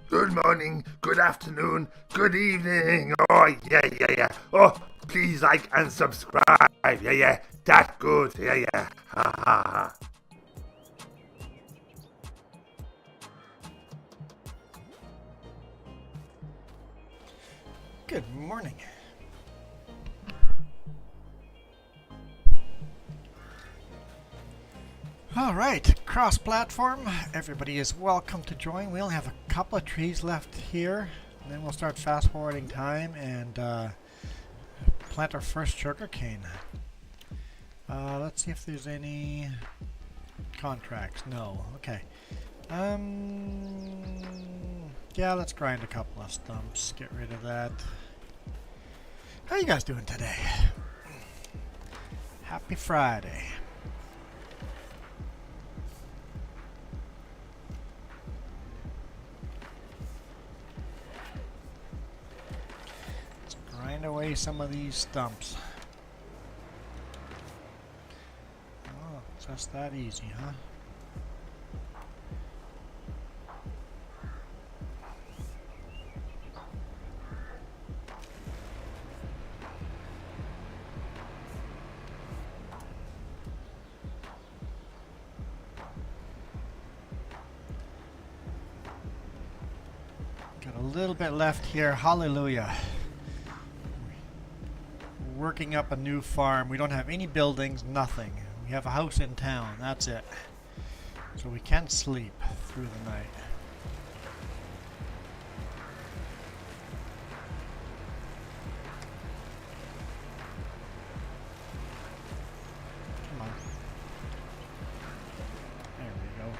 Good morning, good afternoon, good evening. Oh, yeah. Oh, please like and subscribe. Yeah. That good. Yeah. Ha ha ha. Good morning. All right, cross-platform. Everybody is welcome to join. We only have a couple of trees left here, and then we'll start fast-forwarding time and plant our first sugar cane. Let's see if there's any contracts. No. Okay. Yeah, let's grind a couple of stumps. Get rid of that. How you guys doing today? Happy Friday. Let's grind away some of these stumps. Oh, just that easy, huh? Got a little bit left here. Hallelujah. We're working up a new farm. We don't have any buildings, nothing. We have a house in town. That's it. So we can sleep through the night. Come on. There we go.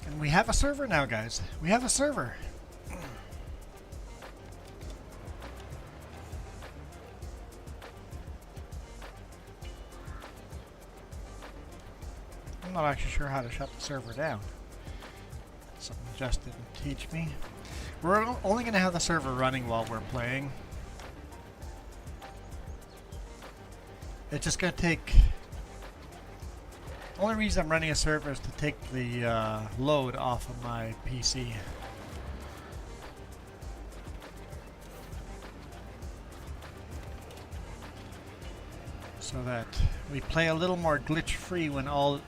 And we have a server now, guys. We have a server. I'm not actually sure how to shut the server down. Something just didn't teach me. We're only going to have the server running while we're playing. It's just going to take... The only reason I'm running a server is to take the load off of my PC. so that we play a little more glitch free when I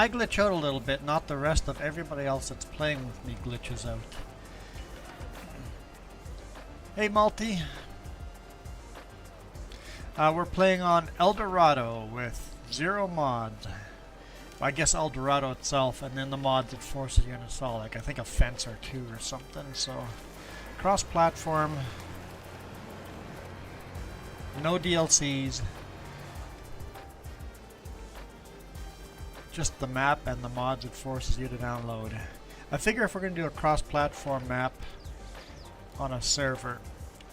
glitch out a little bit, not the rest of everybody else that's playing with me glitches out. Hey Multi, we're playing on Eldorado with 0 mods. I guess Eldorado itself, and then the mods it forces you to install, like I think a fence or 2 or something. So cross-platform, no DLCs, just the map and the mods it forces you to download. I figure if we're going to do a cross-platform map on a server,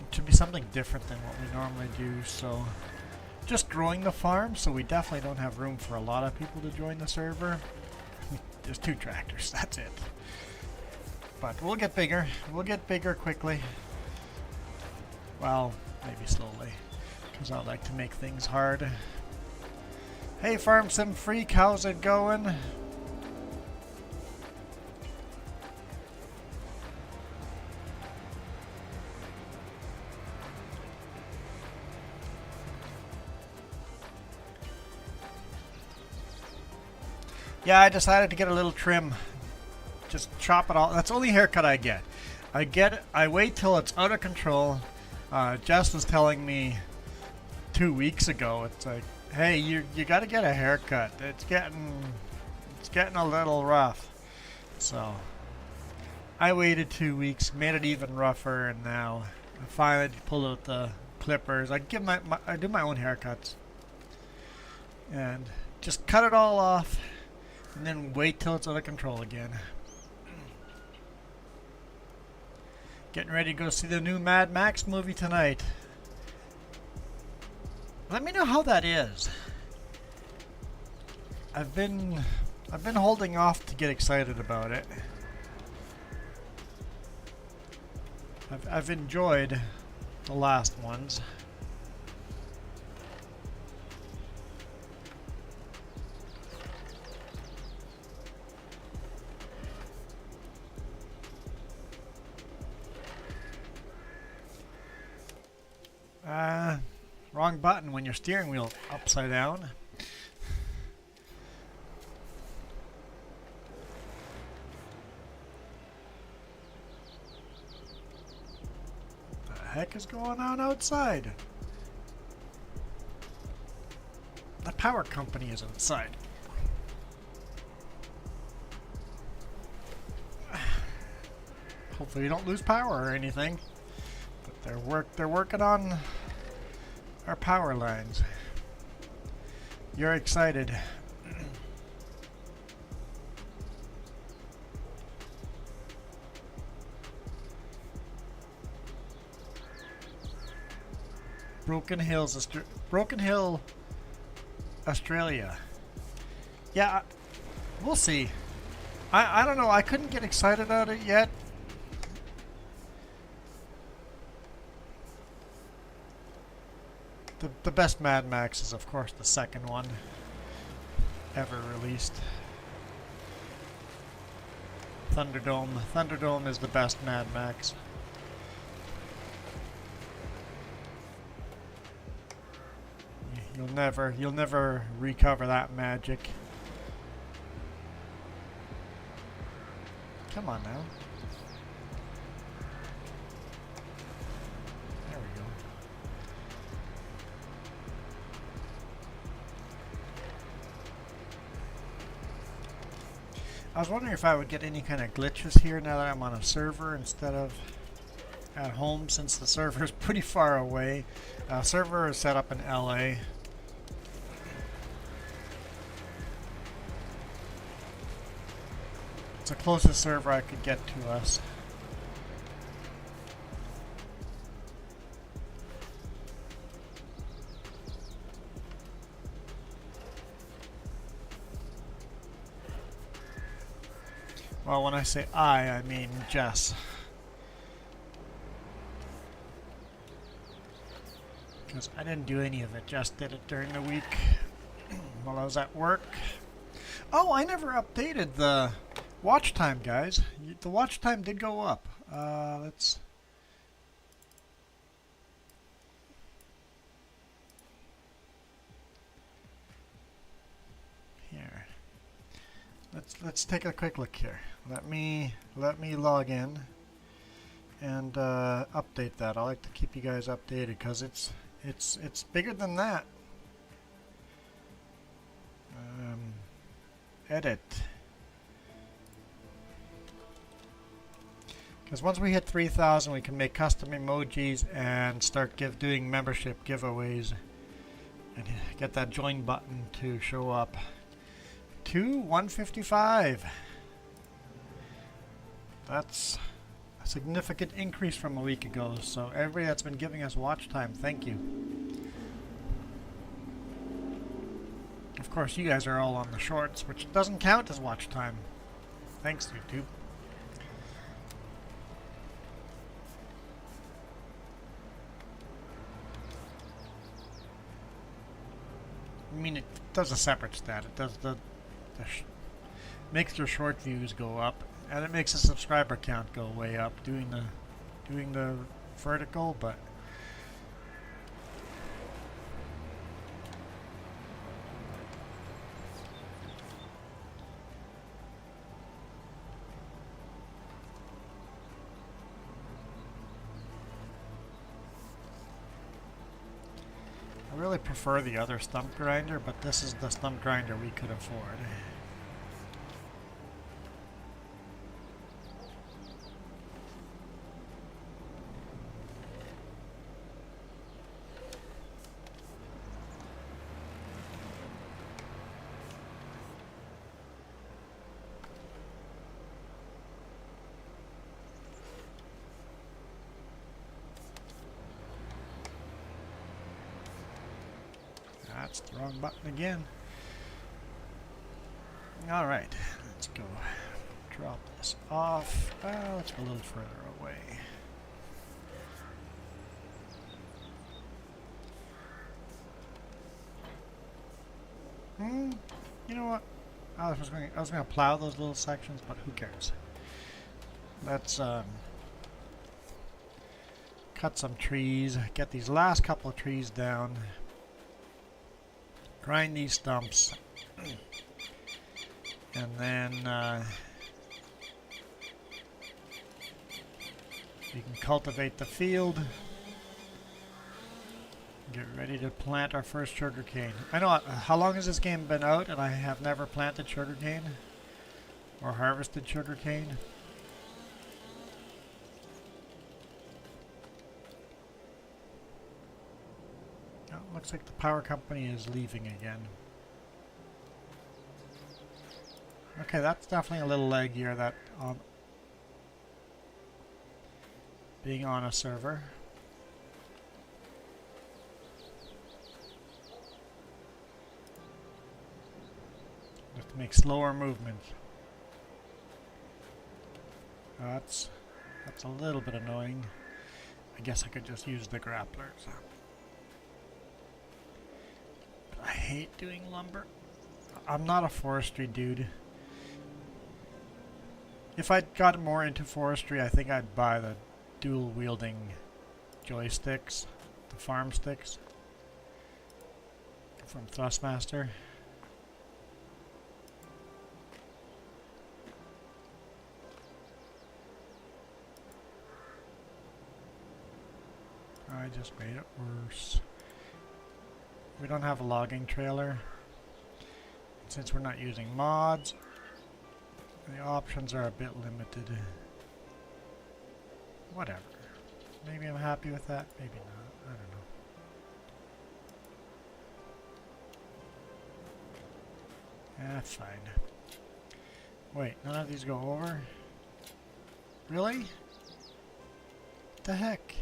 it should be something different than what we normally do. So just growing the farm, so we definitely don't have room for a lot of people to join the server. There's 2 tractors, that's it. But we'll get bigger. We'll get bigger quickly. Well, maybe slowly, because I like to make things hard. Hey Farm Sim Freak, how's it going? Yeah, I decided to get a little trim. Just chop it all. That's the only haircut I get. I wait till it's out of control. Jess was telling me 2 weeks ago, it's like, hey, you got to get a haircut. It's getting a little rough. So I waited 2 weeks, made it even rougher, and now I finally pulled out the clippers. I do my own haircuts, and just cut it all off, and then wait till it's out of control again. Getting ready to go see the new Mad Max movie tonight. Let me know how that is. I've been holding off to get excited about it. I've enjoyed the last ones. Wrong button when your steering wheel upside down. What the heck is going on outside? The power company is outside. Hopefully you don't lose power or anything. But they're working on our power lines. You're excited. Broken Hill, Australia. Yeah, we'll see. I don't know. I couldn't get excited about it yet. The best Mad Max is, of course, the second one ever released. Thunderdome. Thunderdome is the best Mad Max. You'll never recover that magic. Come on now. There we go. I was wondering if I would get any kind of glitches here now that I'm on a server instead of at home, since the server is pretty far away. Server is set up in LA. It's the closest server I could get to us. Well, when I say I mean Jess. Because I didn't do any of it, Jess did it during the week while I was at work. Oh, I never updated the watch time, guys. The watch time did go up. Let's... let's take a quick look here. Let me log in and update that. I like to keep you guys updated because it's bigger than that. Edit. Because once we hit 3,000, we can make custom emojis and start doing membership giveaways and get that join button to show up. To 155. That's a significant increase from a week ago. So everybody that's been giving us watch time, thank you. Of course, you guys are all on the shorts, which doesn't count as watch time. Thanks, YouTube. I mean, it does a separate stat. It does makes your short views go up, and it makes the subscriber count go way up. Doing the vertical, but I really prefer the other stump grinder, but this is the stump grinder we could afford. That's the wrong button again. Alright, let's go drop this off. Let's go a little further away. You know what? I was going to plow those little sections, but who cares? Let's cut some trees, get these last couple of trees down. Grind these stumps, and then we can cultivate the field. Get ready to plant our first sugarcane. I know, how long has this game been out and I have never planted sugarcane or harvested sugarcane? Looks like the power company is leaving again. Okay, that's definitely a little laggier, that being on a server. Have to make slower movement. That's a little bit annoying. I guess I could just use the grapplers. I hate doing lumber. I'm not a forestry dude. If I'd got more into forestry, I think I'd buy the dual wielding joysticks, the farm sticks from Thrustmaster. I just made it worse. We don't have a logging trailer. Since we're not using mods, the options are a bit limited. Whatever. Maybe I'm happy with that, maybe not. I don't know. That's fine. Wait, none of these go over? Really? What the heck?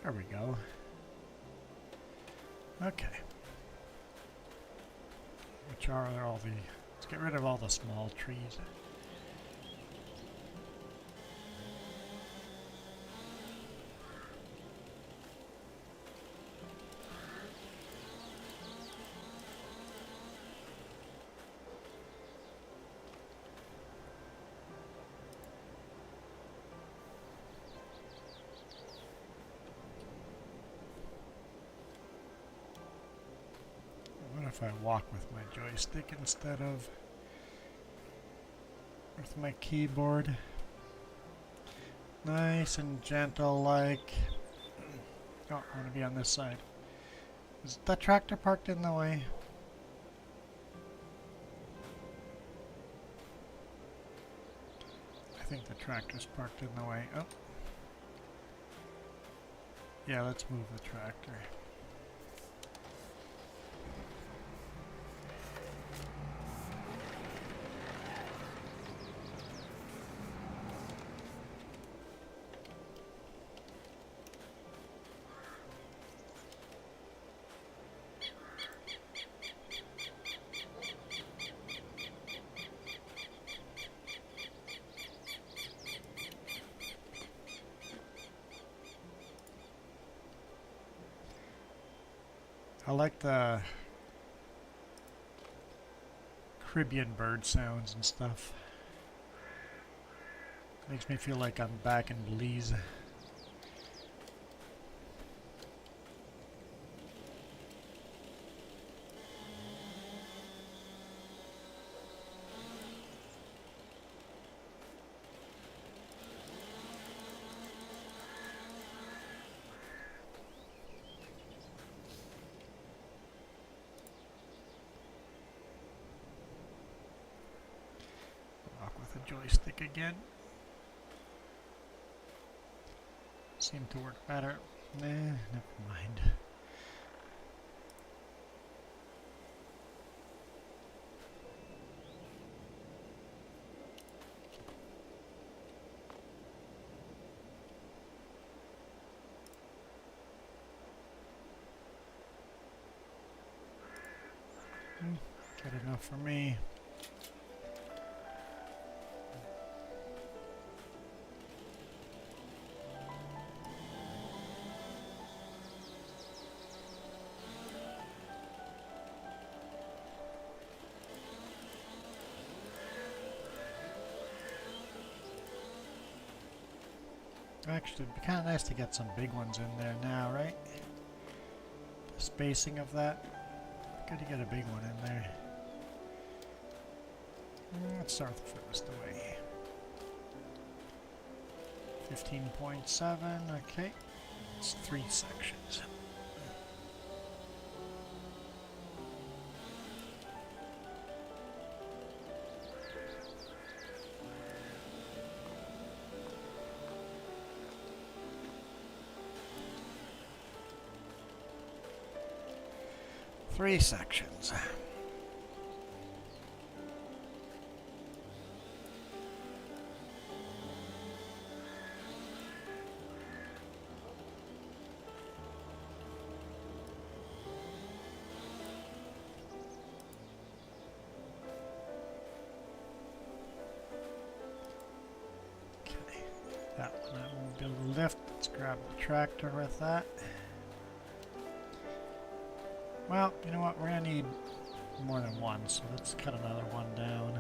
There we go. Okay. Which are all the... Let's get rid of all the small trees. if I walk with my joystick instead of with my keyboard. Nice and gentle like. Oh, I want to be on this side. Is the tractor parked in the way? I think the tractor's parked in the way. Oh. Yeah, let's move the tractor. I like the Caribbean bird sounds and stuff. Makes me feel like I'm back in Belize. The joystick again. Seemed to work better. Nah, never mind. Good enough for me. Actually, it'd be kind of nice to get some big ones in there now, right? The spacing of that. Good to get a big one in there. Let's start the furthest away. 15.7, okay. It's 3 sections. Three sections. Okay, that one I won't be able to lift. Let's grab the tractor with that. Well, you know what, we're going to need more than one, so let's cut another one down.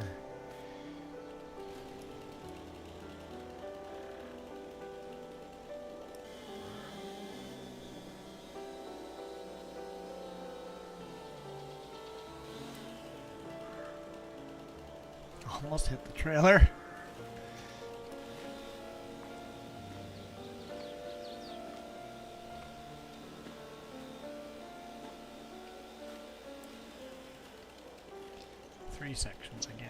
Almost hit the trailer. Three sections again.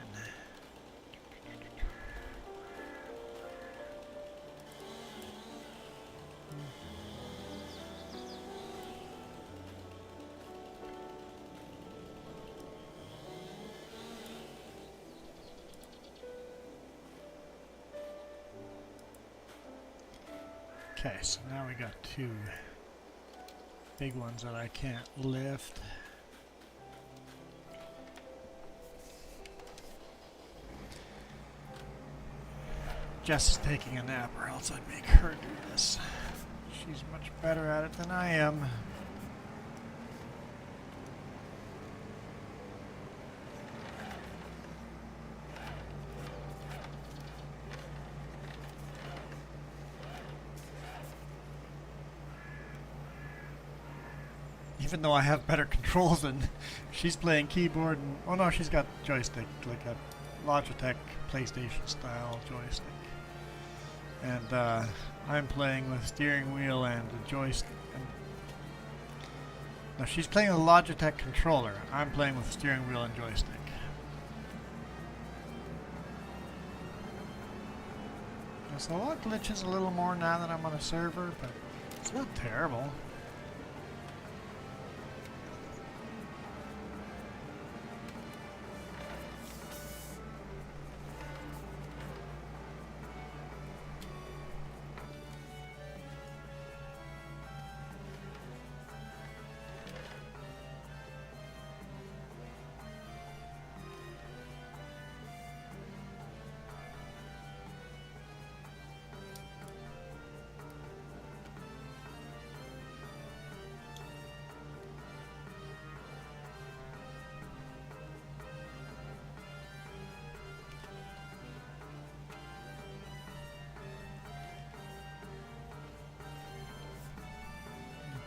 Okay, so now we got two big ones that I can't lift. Jess is taking a nap, or else I'd make her do this. She's much better at it than I am. Even though I have better controls than she's playing keyboard and oh no, she's got joystick, like a Logitech PlayStation style joystick. And I'm playing with steering wheel and a joystick. Now she's playing with a Logitech controller. I'm playing with steering wheel and joystick. So a lot glitches a little more now that I'm on a server, but it's not terrible.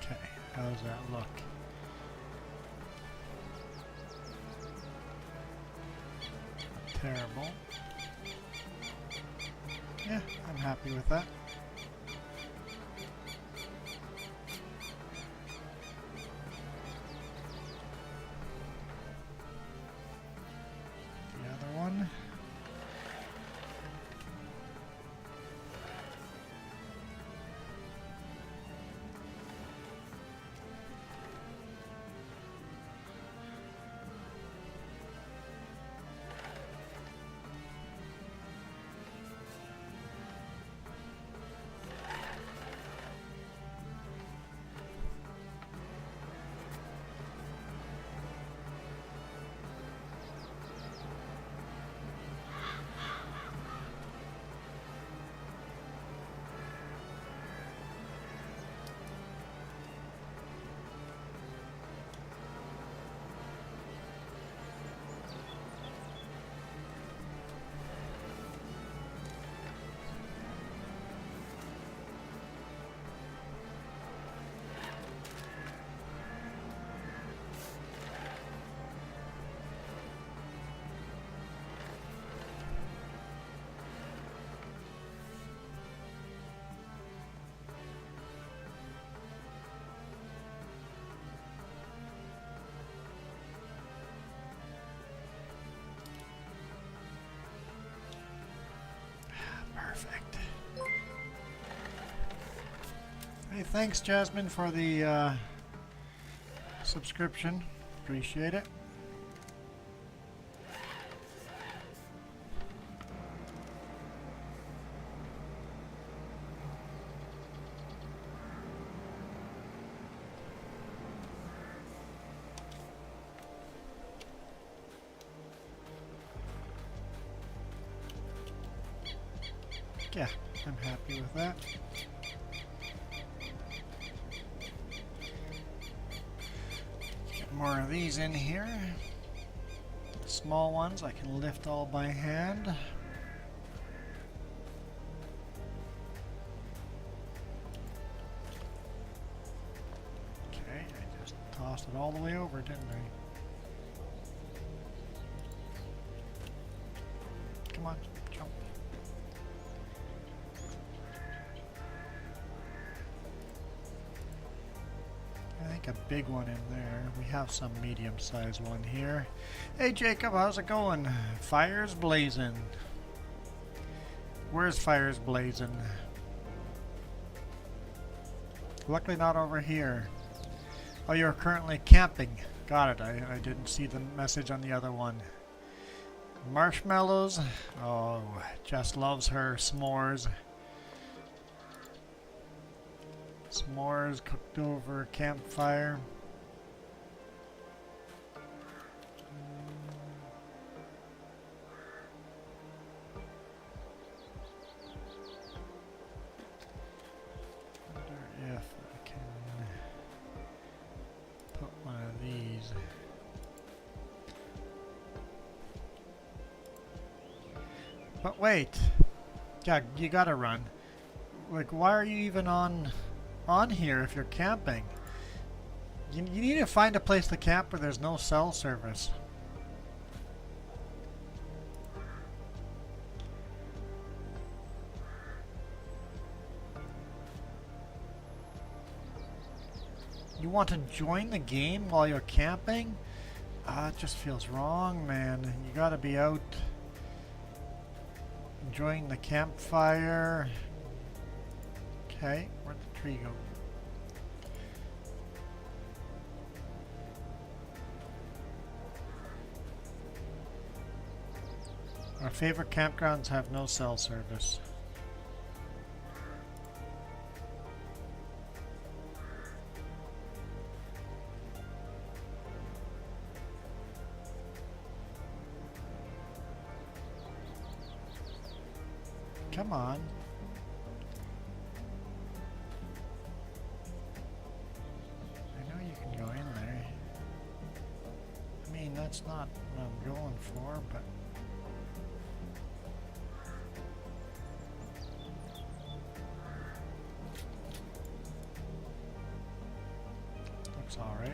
Okay, how does that look? Not terrible. Yeah, I'm happy with that. The other one. Perfect. Hey, thanks Jasmine for the subscription. Appreciate it. Yeah, I'm happy with that. Get more of these in here. Small ones I can lift all by hand. Okay, I just tossed it all the way over, didn't I? Come on, jump. I think a big one in there. We have some medium-sized one here. Hey Jacob, how's it going? Fire's blazing. Where's fire's blazing? Luckily not over here. Oh, you're currently camping. Got it. I didn't see the message on the other one. Marshmallows. Oh, Jess loves her s'mores. S'mores cooked over a campfire. Wonder if I can put one of these. But wait. Yeah, you gotta run. Like, why are you even on here if you're camping? You need to find a place to camp where there's no cell service. You want to join the game while you're camping? It just feels wrong, man. You gotta be out enjoying the campfire. Okay, where'd the tree go? Our favorite campgrounds have no cell service. Come on. I know you can go in there. I mean, that's not what I'm going for, but... looks alright.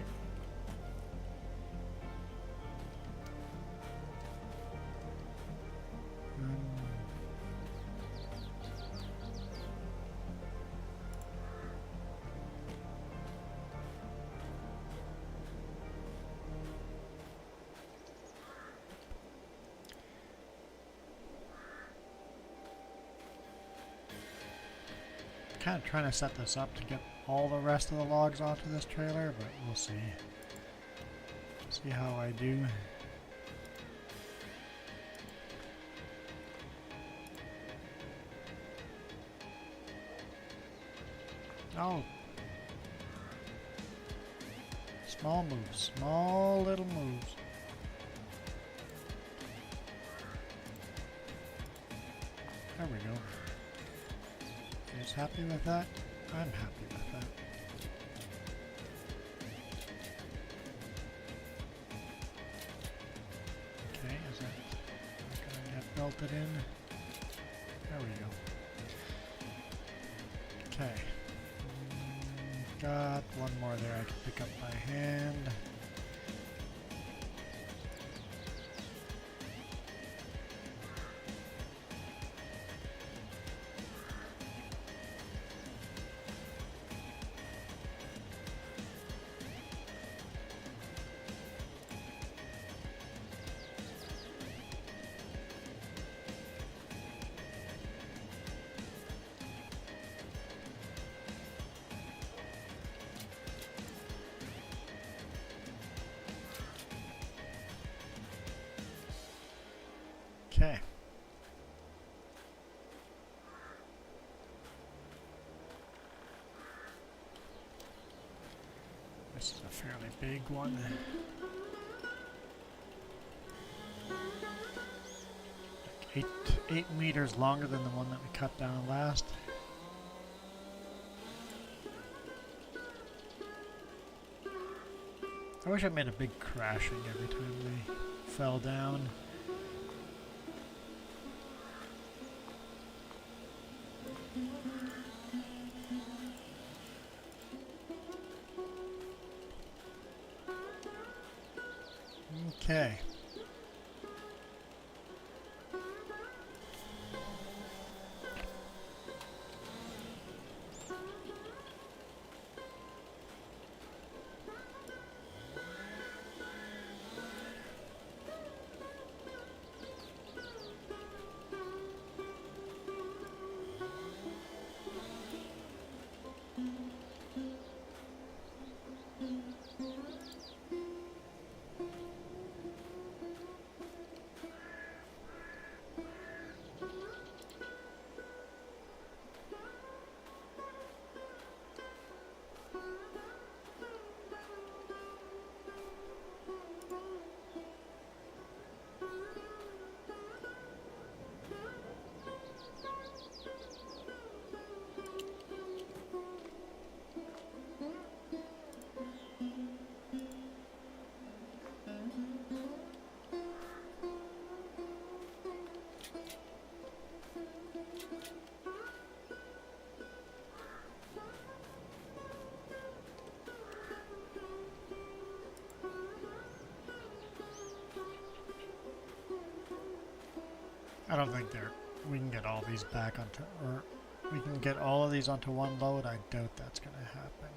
Kind of trying to set this up to get all the rest of the logs onto this trailer, but we'll see. See how I do. Oh. Small moves. Small little moves. There we go. You guys happy with that? I'm happy with that. Okay, is that gonna get belted in? There we go. Okay. Got one more there I can pick up by hand. Okay. This is a fairly big one. Like 8 meters longer than the one that we cut down last. I wish I made a big crashing every time they fell down. Okay. I don't think we can get all these back onto, or we can get all of these onto one load. I doubt that's going to happen.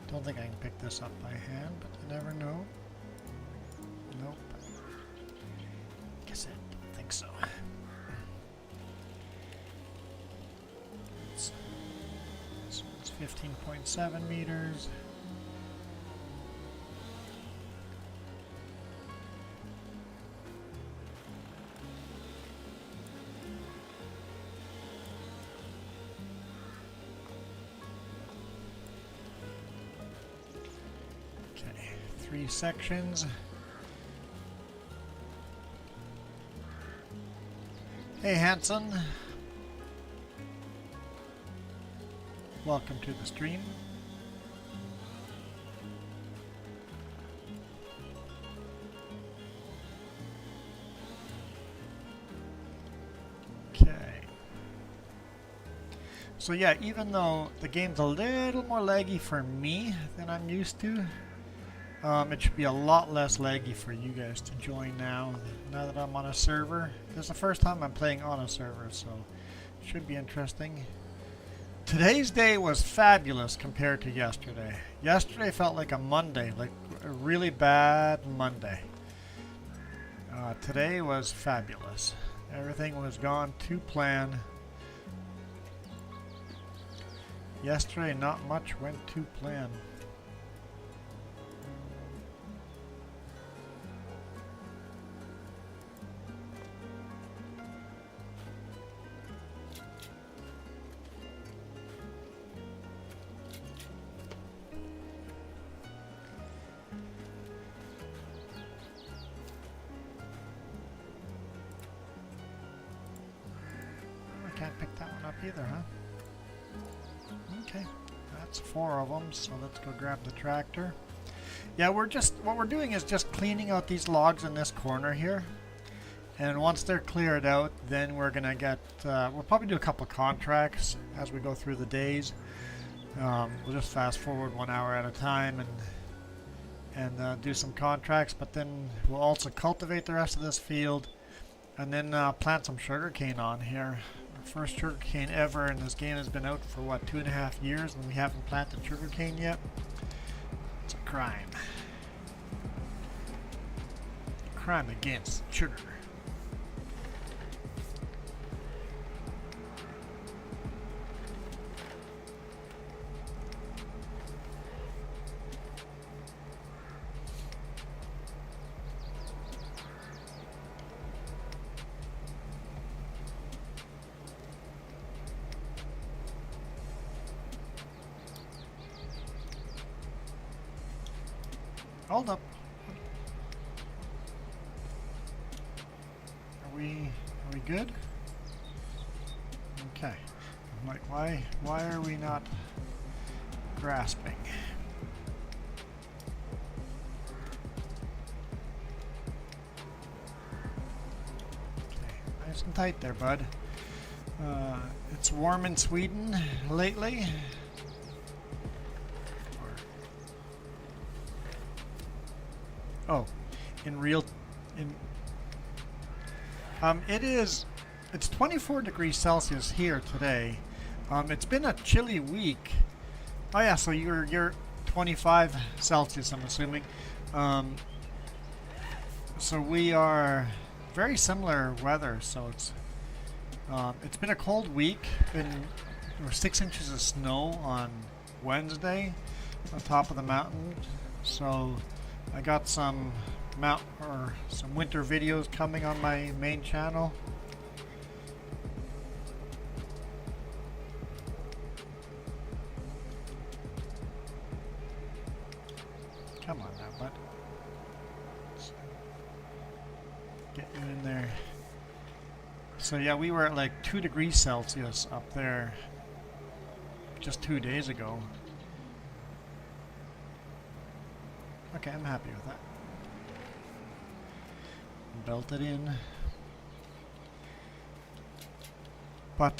Don't think I can pick this up by hand, but you never know. Nope. Guess I don't think so. This one's 15.7 meters. Okay, 3 sections. Hey Hanson, welcome to the stream. Okay. So yeah, even though the game's a little more laggy for me than I'm used to, it should be a lot less laggy for you guys to join now that I'm on a server. This is the first time I'm playing on a server, so it should be interesting. Today's day was fabulous compared to yesterday. Yesterday felt like a Monday, like a really bad Monday. Today was fabulous. Everything was gone to plan. Yesterday, not much went to plan. Can't pick that one up either, huh? Okay, that's 4 of them, so let's go grab the tractor. Yeah, what we're doing is just cleaning out these logs in this corner here. And once they're cleared out, then we're gonna get, we'll probably do a couple of contracts as we go through the days. We'll just fast forward 1 hour at a time and do some contracts, but then we'll also cultivate the rest of this field and then plant some sugarcane on here. First sugarcane ever, and this game has been out for what, 2.5 years, and we haven't planted sugarcane yet. It's a crime. Crime against sugar. Hold up. Are we good? Okay. I'm like, why are we not grasping? Okay, nice and tight there, bud. It's warm in Sweden lately. Oh, it's 24 degrees Celsius here today. It's been a chilly week. Oh yeah, so you're 25 Celsius, I'm assuming. So we are very similar weather, so it's been a cold week. There were 6 inches of snow on Wednesday on top of the mountain. So I got some winter videos coming on my main channel. Come on now, bud. Let's get you in there. So yeah, we were at like 2 degrees Celsius up there just 2 days ago. Okay, I'm happy with that. Belt it in. But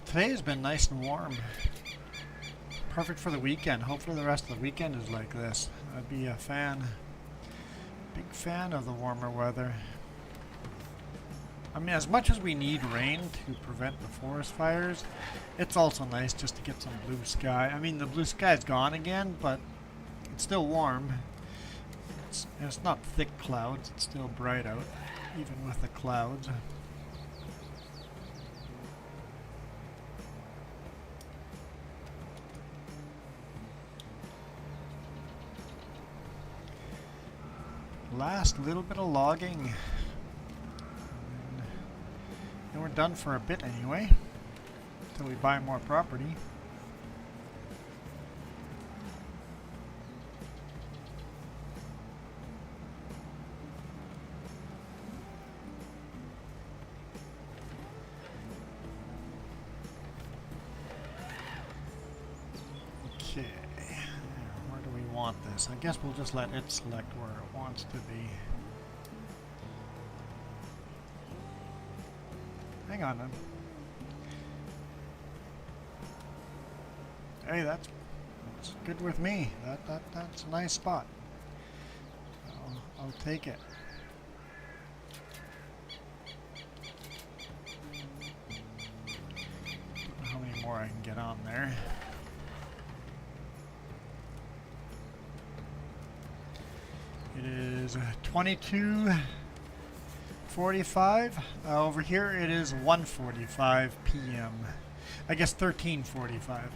today has been nice and warm. perfect for the weekend. Hopefully the rest of the weekend is like this. I'd be a fan. Big fan of the warmer weather. I mean, as much as we need rain to prevent the forest fires, it's also nice just to get some blue sky. I mean, the blue sky's gone again, but it's still warm. It's not thick clouds, it's still bright out, even with the clouds. Last little bit of logging. And we're done for a bit anyway, until we buy more property. Okay, where do we want this? I guess we'll just let it select where it wants to be. Hang on then. Hey, that's good with me. That's a nice spot. I'll take it. Don't know how many more I can get on there. It is 22:45. Over here it is 1:45 p.m. I guess 13:45.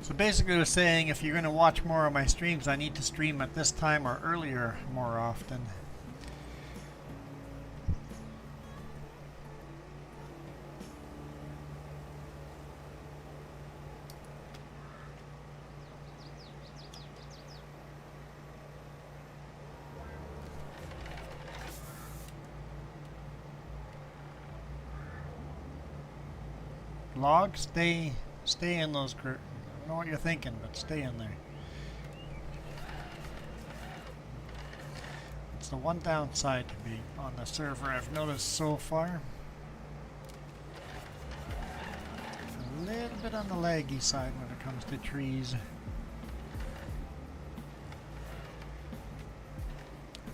So basically it was saying if you're going to watch more of my streams, I need to stream at this time or earlier more often. Log, stay in those. I don't know what you're thinking, but stay in there. It's the one downside to be on the server I've noticed so far. A little bit on the laggy side when it comes to trees.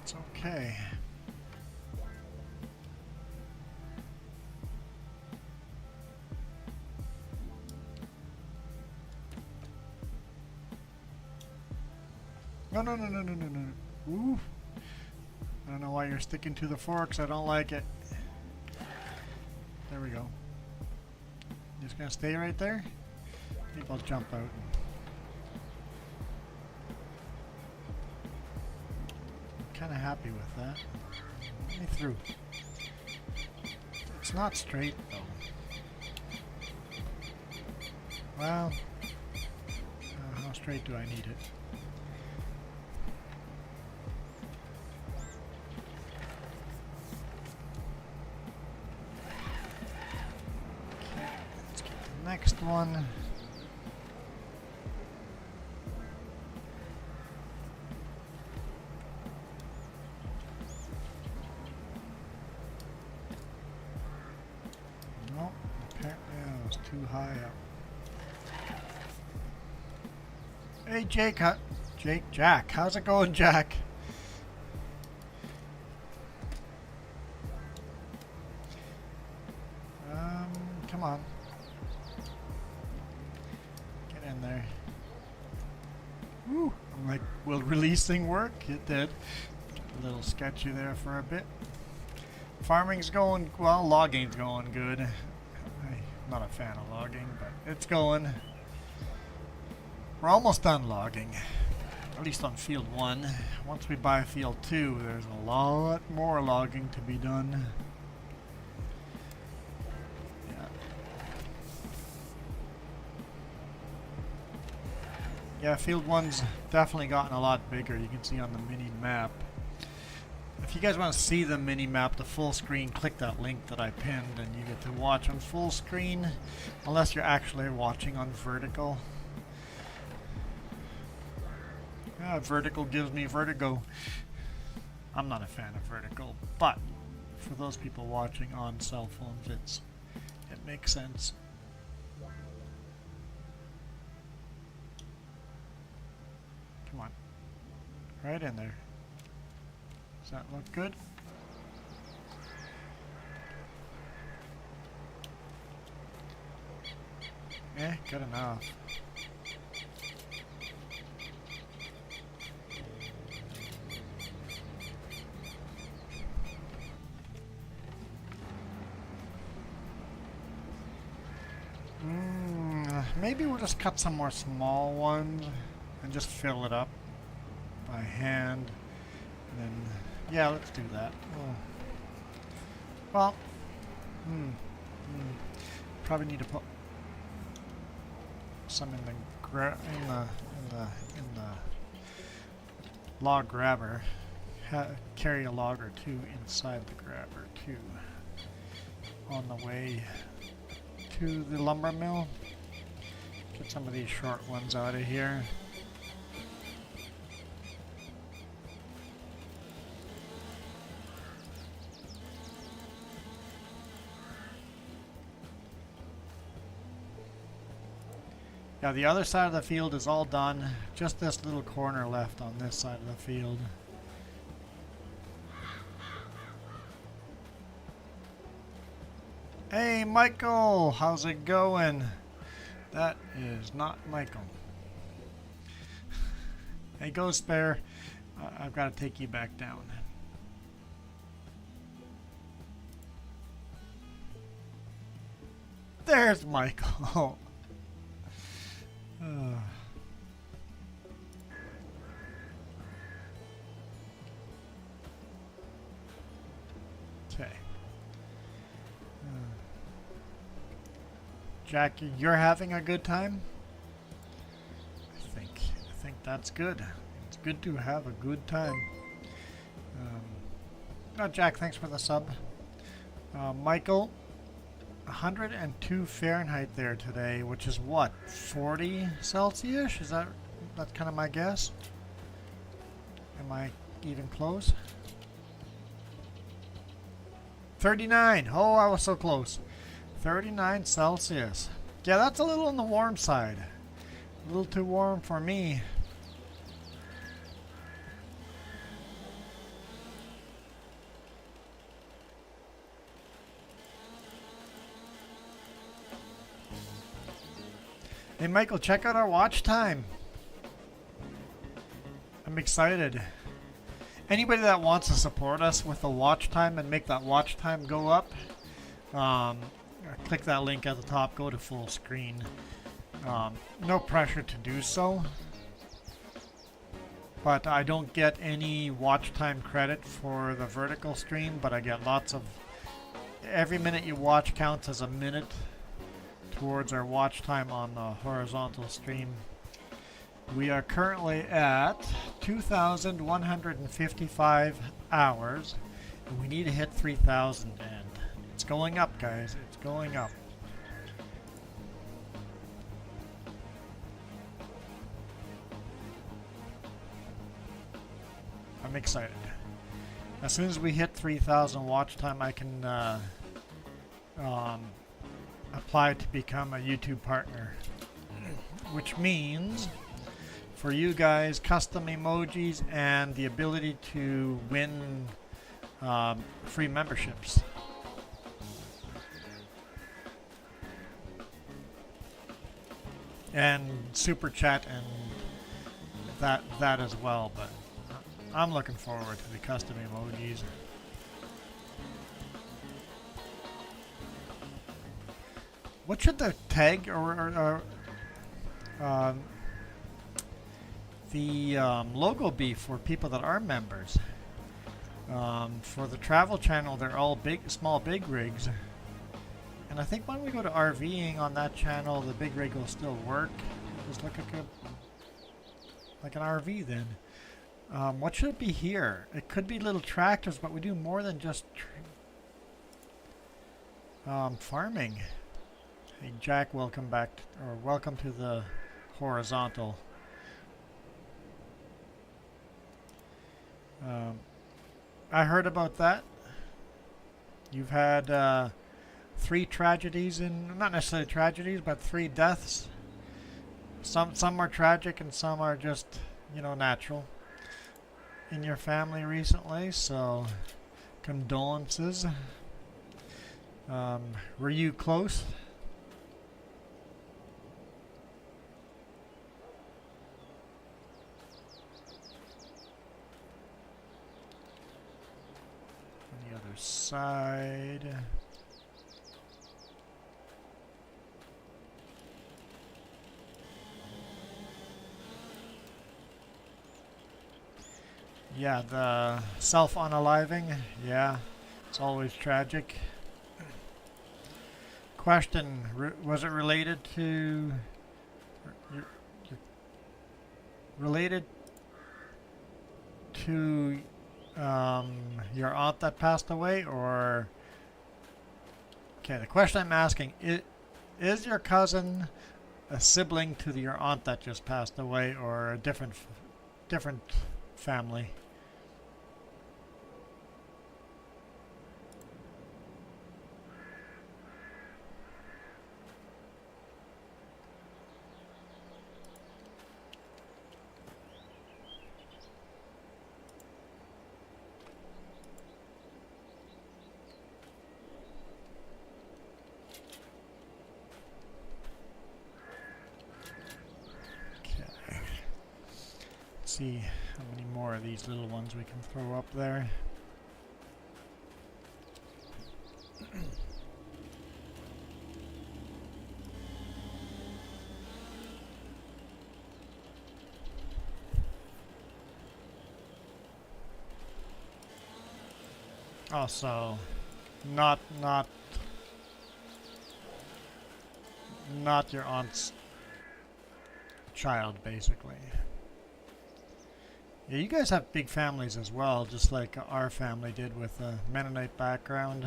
It's okay. No. Ooh. I don't know why you're sticking to the forks. I don't like it. There we go. Just gonna stay right there? Maybe I'll jump out. I'm kinda happy with that. Let me through. It's not straight though. Well, how straight do I need it? Next one. Nope, apparently that was too high up. Hey Jack, how's it going, Jack? Come on. There. Woo! I'm like, will releasing work? It did. A little sketchy there for a bit. Farming's going well, logging's going good. I'm not a fan of logging, but it's going. We're almost done logging. At least on field 1. Once we buy field 2, there's a lot more logging to be done. Yeah, field 1's definitely gotten a lot bigger. You can see on the mini map. If you guys want to see the mini map, the full screen, click that link that I pinned and you get to watch on full screen, unless you're actually watching on vertical. Vertical gives me vertigo. I'm not a fan of vertical, but for those people watching on cell phones, it makes sense. Come on. Right in there. Does that look good? Yeah, good enough. Maybe we'll just cut some more small ones and just fill it up by hand. And then, yeah, let's do that. Oh. Well, probably need to put some in the log grabber. Carry a log or two inside the grabber too. On the way to the lumber mill. Get some of these short ones out of here. Yeah, the other side of the field is all done. Just this little corner left on this side of the field. Hey, Michael! How's it going? That is not Michael. Hey, Ghost Bear. I've got to take you back down. There's Michael. Okay. Jack, you're having a good time? I think that's good. It's good to have a good time. Jack, thanks for the sub. Michael, 102 Fahrenheit there today, which is what, 40 Celsius? Is that's kind of my guess? Am I even close? 39. Oh, I was so close. 39 Celsius. Yeah, that's a little on the warm side. A little too warm for me. Hey Michael, check out our watch time. I'm excited. Anybody that wants to support us with the watch time and make that watch time go up, click that link at the top, go to full screen. No pressure to do so. But I don't get any watch time credit for the vertical stream, but I get lots of... Every minute you watch counts as a minute towards our watch time on the horizontal stream. We are currently at 2,155 hours, and we need to hit 3,000, and it's going up, guys. It's going up. I'm excited. As soon as we hit 3,000 watch time, I can apply to become a YouTube partner, which means for you guys custom emojis and the ability to win free memberships. And super chat and that as well, but I'm looking forward to the custom emojis. What should the tag or the logo be for people that are members? For the travel channel, they're all small big rigs. And I think when we go to RVing on that channel, the big rig will still work. Just look like an RV then. What should it be here? It could be little tractors, but we do more than just farming. Hey Jack, welcome back, or welcome to the horizontal. I heard about that. You've had 3 tragedies not necessarily tragedies, but 3 deaths. Some are tragic and some are just, natural in your family recently. So, condolences. Were you close? On the other side. Yeah, the self-unaliving. Yeah, it's always tragic. Question, was it related to related to your aunt that passed away, or okay, the question I'm asking is your cousin a sibling to your aunt that just passed away, or a different family? See how many more of these little ones we can throw up there. Also, not your aunt's child, basically. Yeah, you guys have big families as well, just like our family did with a Mennonite background.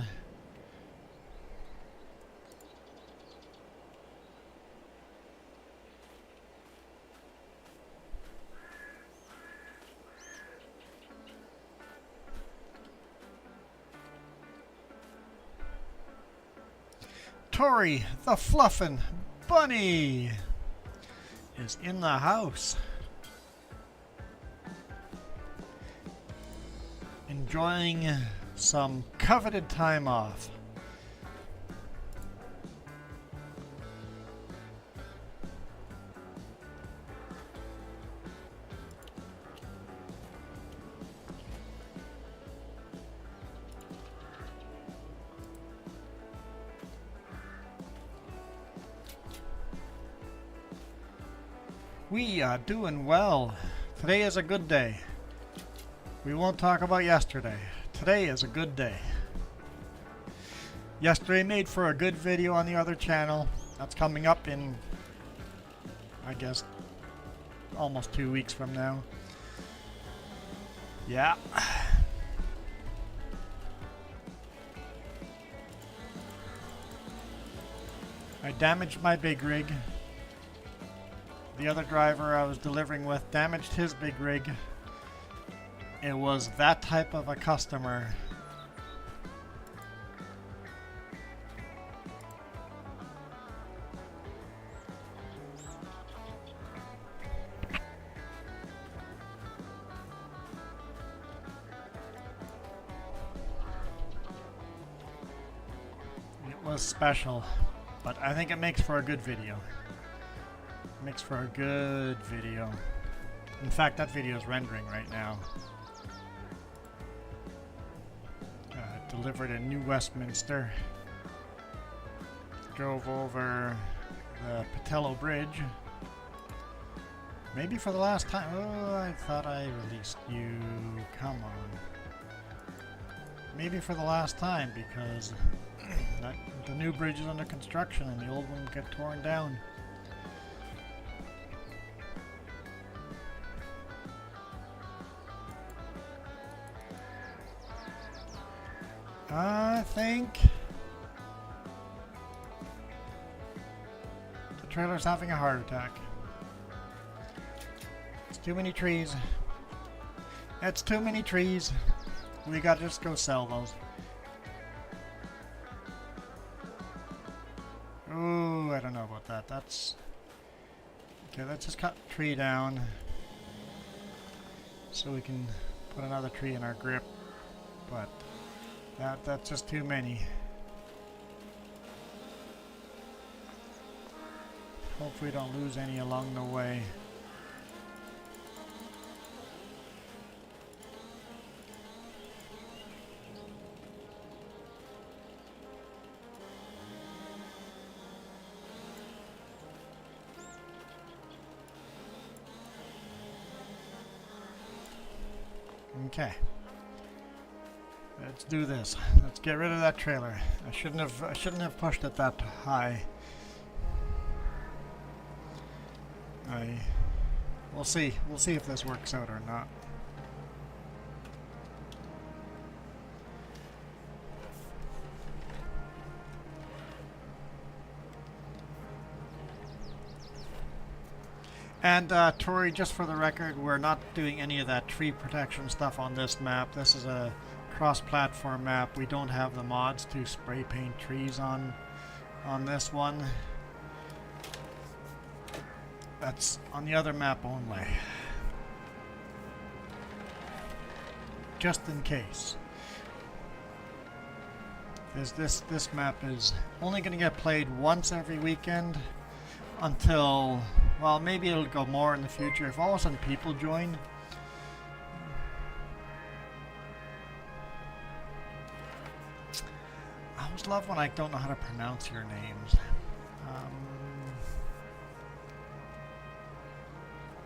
Tori, the Fluffin' Bunny, is in the house. Enjoying some coveted time off. We are doing well. Today is a good day. We won't talk about yesterday. Today is a good day. Yesterday made for a good video on the other channel. That's coming up in, I guess, almost 2 weeks from now. Yeah. I damaged my big rig. The other driver I was delivering with damaged his big rig. It was that type of a customer. It was special, but I think it makes for a good video. It makes for a good video. In fact, that video is rendering right now. Delivered in New Westminster. Drove over the Patello Bridge. Maybe for the last time. Oh, I thought I released you. Come on. Maybe for the last time, because the new bridge is under construction and the old one will get torn down. I think the trailer's having a heart attack. It's too many trees. That's too many trees. We gotta just go sell those. Ooh, I don't know about that. That's... Okay, let's just cut the tree down so we can put another tree in our grip. But that's just too many. Hopefully we don't lose any along the way. Okay. Let's do this. Let's get rid of that trailer. I shouldn't have pushed it that high. We'll see. We'll see if this works out or not. And Tori, just for the record, we're not doing any of that tree protection stuff on this map. This is a cross-platform map. We don't have the mods to spray paint trees on this one. That's on the other map only. Just in case. Because this map is only going to get played once every weekend until, well, maybe it'll go more in the future if all of a sudden people join. I always love when I don't know how to pronounce your names.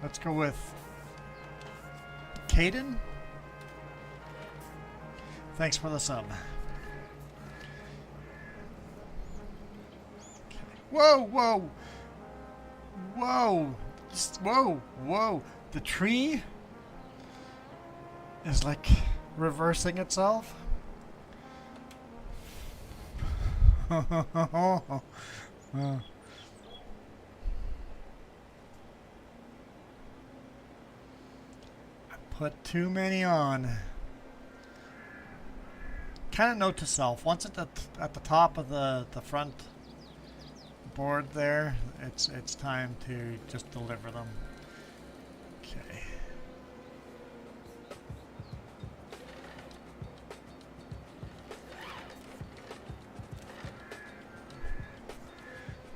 Let's go with Caden. Thanks for the sub. Okay. Whoa, whoa, whoa, whoa, whoa. The tree is like reversing itself. Put too many on. Kind of note to self, once at the top of the front board there, it's time to just deliver them. Okay.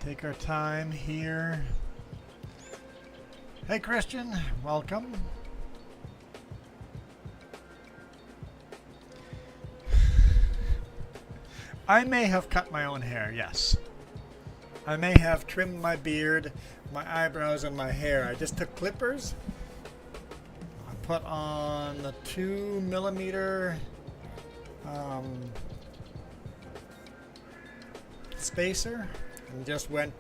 Take our time here. Hey Christian, welcome. I may have cut my own hair, yes. I may have trimmed my beard, my eyebrows, and my hair. I just took clippers. I put on the 2mm spacer and just went.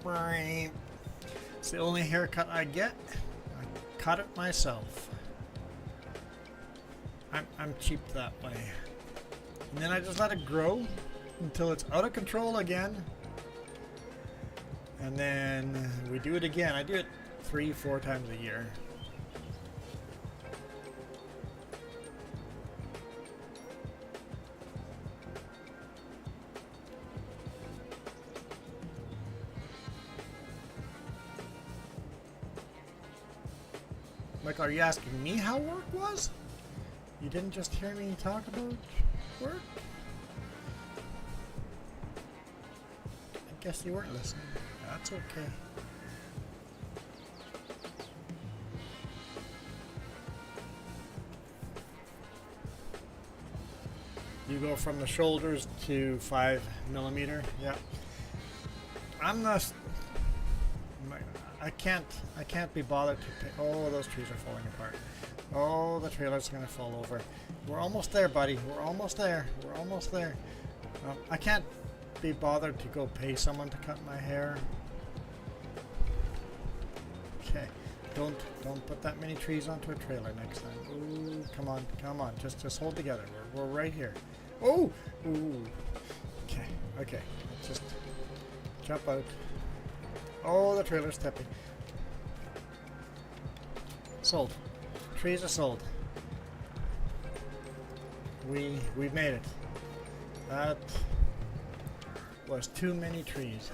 It's the only haircut I get. I cut it myself. I'm cheap that way. And then I just let it grow until it's out of control again, and then we do it again. I do it 3-4 times a year. Like, are you asking me how work was? You didn't just hear me talk about work? Guess you weren't listening. That's okay. You go from the shoulders to 5mm. Yeah. I can't be bothered to pick. Oh, those trees are falling apart. Oh, the trailer's gonna fall over. We're almost there, buddy. We're almost there. We're almost there. I can't be bothered to go pay someone to cut my hair. Okay, don't put that many trees onto a trailer next time. Ooh, come on, just hold together. We're right here. Oh, ooh. Okay, let's just jump out. Oh, the trailer's tipping. Sold. Trees are sold. we made it. That was too many trees.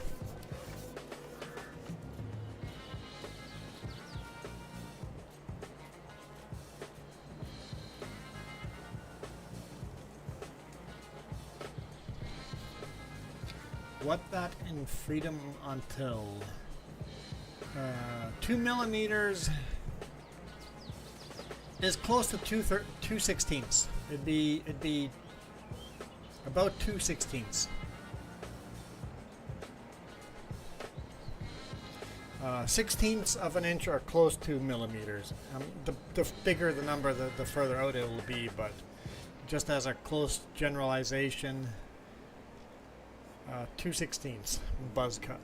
What that in freedom until 2 millimeters is close to 2/16. It'd be about 2/16. 1/16 of an inch are close to millimeters. The bigger the number, the further out it will be, but just as a close generalization, 2/16 buzz cut.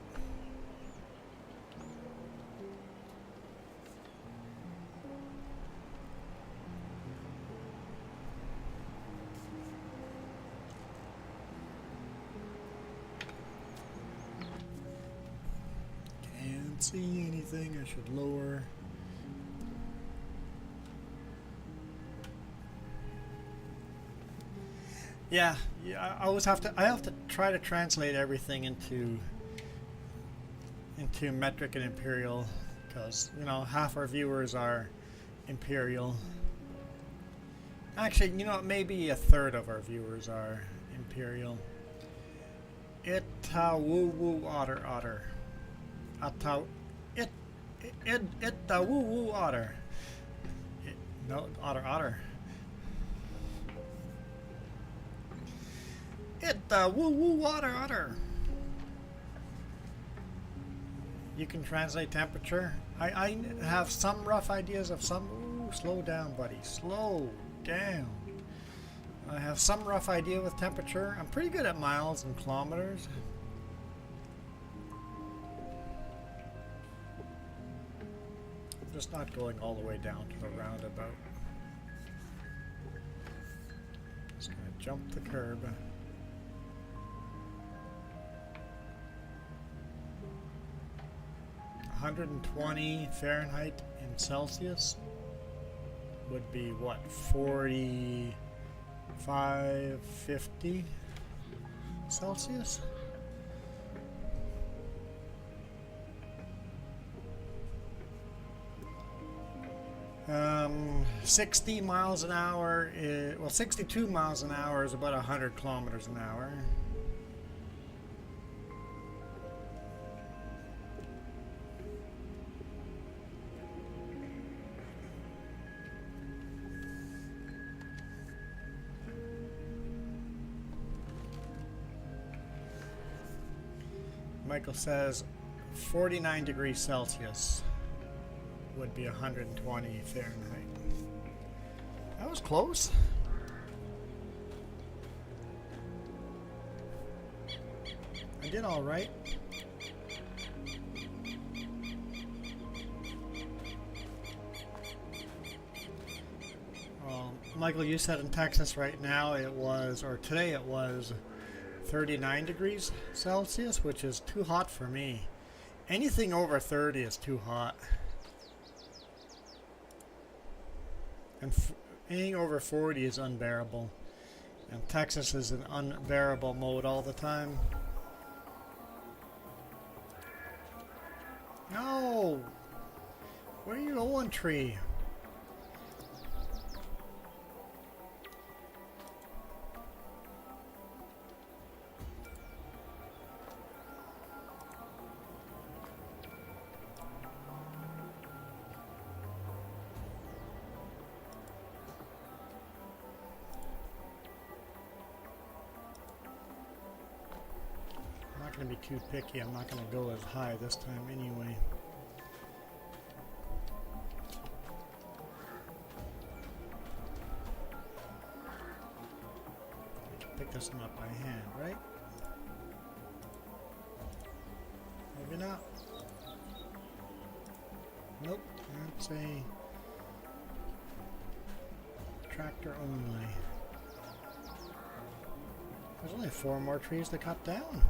Can't see anything. I should lower. Yeah, I always have to. I have to try to translate everything into metric and imperial, because you know half our viewers are imperial. Actually, you know, maybe a third of our viewers are imperial. Ita woo woo otter otter. Ata it the woo woo otter. No otter otter. It the woo woo otter otter. You can translate temperature. I have some rough ideas of some. Ooh, slow down, buddy. Slow down. I have some rough idea with temperature. I'm pretty good at miles and kilometers. I'm just not going all the way down to the roundabout. Just gonna jump the curb. 120 Fahrenheit in Celsius would be what, 45, 50 Celsius? Um, 60 miles an hour is, well, 62 miles an hour is about 100 kilometers an hour. Michael says 49 degrees Celsius would be 120 Fahrenheit. That was close. I did all right. Well, Michael, you said in Texas right now it was, or today it was 39 degrees Celsius, which is too hot for me. Anything over 30 is too hot. And anything over 40 is unbearable. And Texas is in unbearable mode all the time. No! Where are you going, tree? Going to be too picky. I'm not going to go as high this time anyway. Pick this one up by hand, right? Maybe not. Nope, that's a tractor only. There's only 4 more trees to cut down.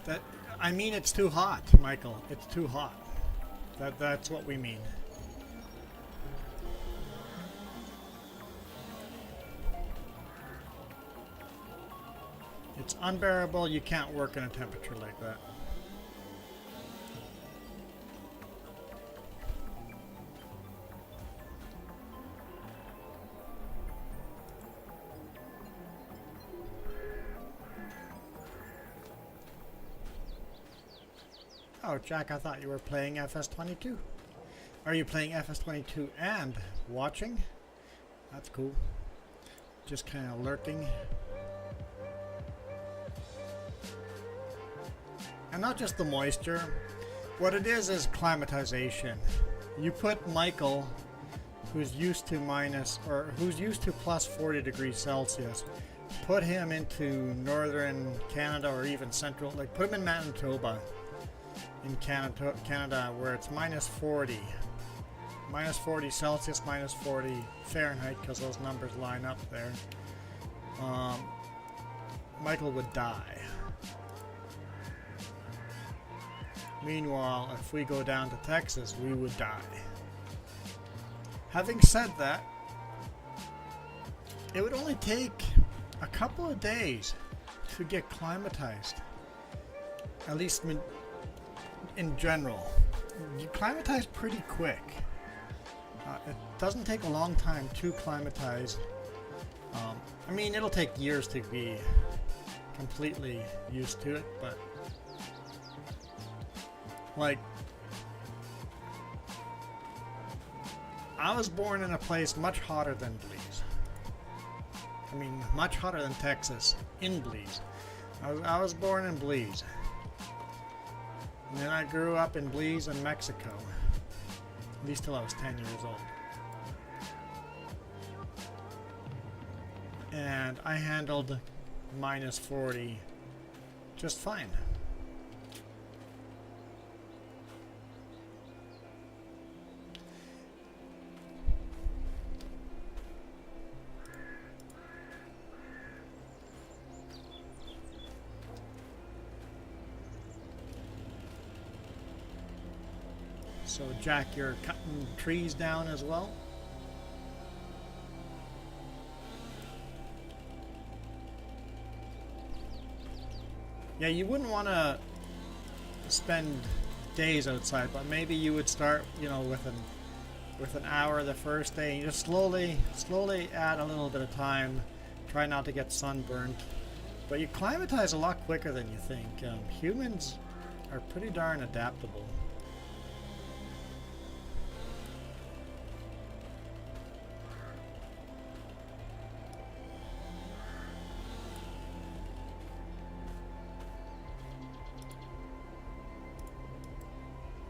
That, I mean, it's too hot, Michael. It's too hot. That's what we mean. It's unbearable. You can't work in a temperature like that. Oh, Jack, I thought you were playing FS22. Are you playing FS22 and watching? That's cool. Just kind of lurking. And not just the moisture. What it is climatization. You put Michael, who's used to plus 40 degrees Celsius, put him into northern Canada or even central, like put him in Manitoba. In Canada, where it's minus 40 Celsius, minus 40 Fahrenheit, because those numbers line up there. Michael would die. Meanwhile, if we go down to Texas, we would die. Having said that, it would only take a couple of days to get climatized. At least in general. You climatize pretty quick. It doesn't take a long time to climatize. I mean, it'll take years to be completely used to it, but like, I was born in a place much hotter than Belize. I mean, much hotter than Texas, in Belize. I was born in Belize. And then I grew up in Belize and Mexico. At least till I was 10 years old. And I handled minus 40 just fine. So Jack, you're cutting trees down as well? Yeah, you wouldn't want to spend days outside, but maybe you would start, you know, with an hour the first day, and you just slowly add a little bit of time. Try not to get sunburnt. But you climatize a lot quicker than you think. Humans are pretty darn adaptable.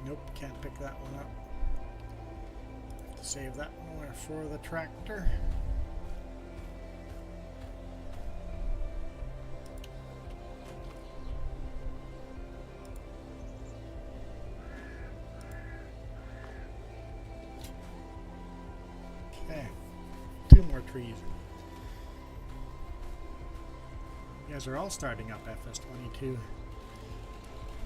Nope, can't pick that one up. Have to save that one for the tractor. Okay, 2 more trees. You guys are all starting up FS22.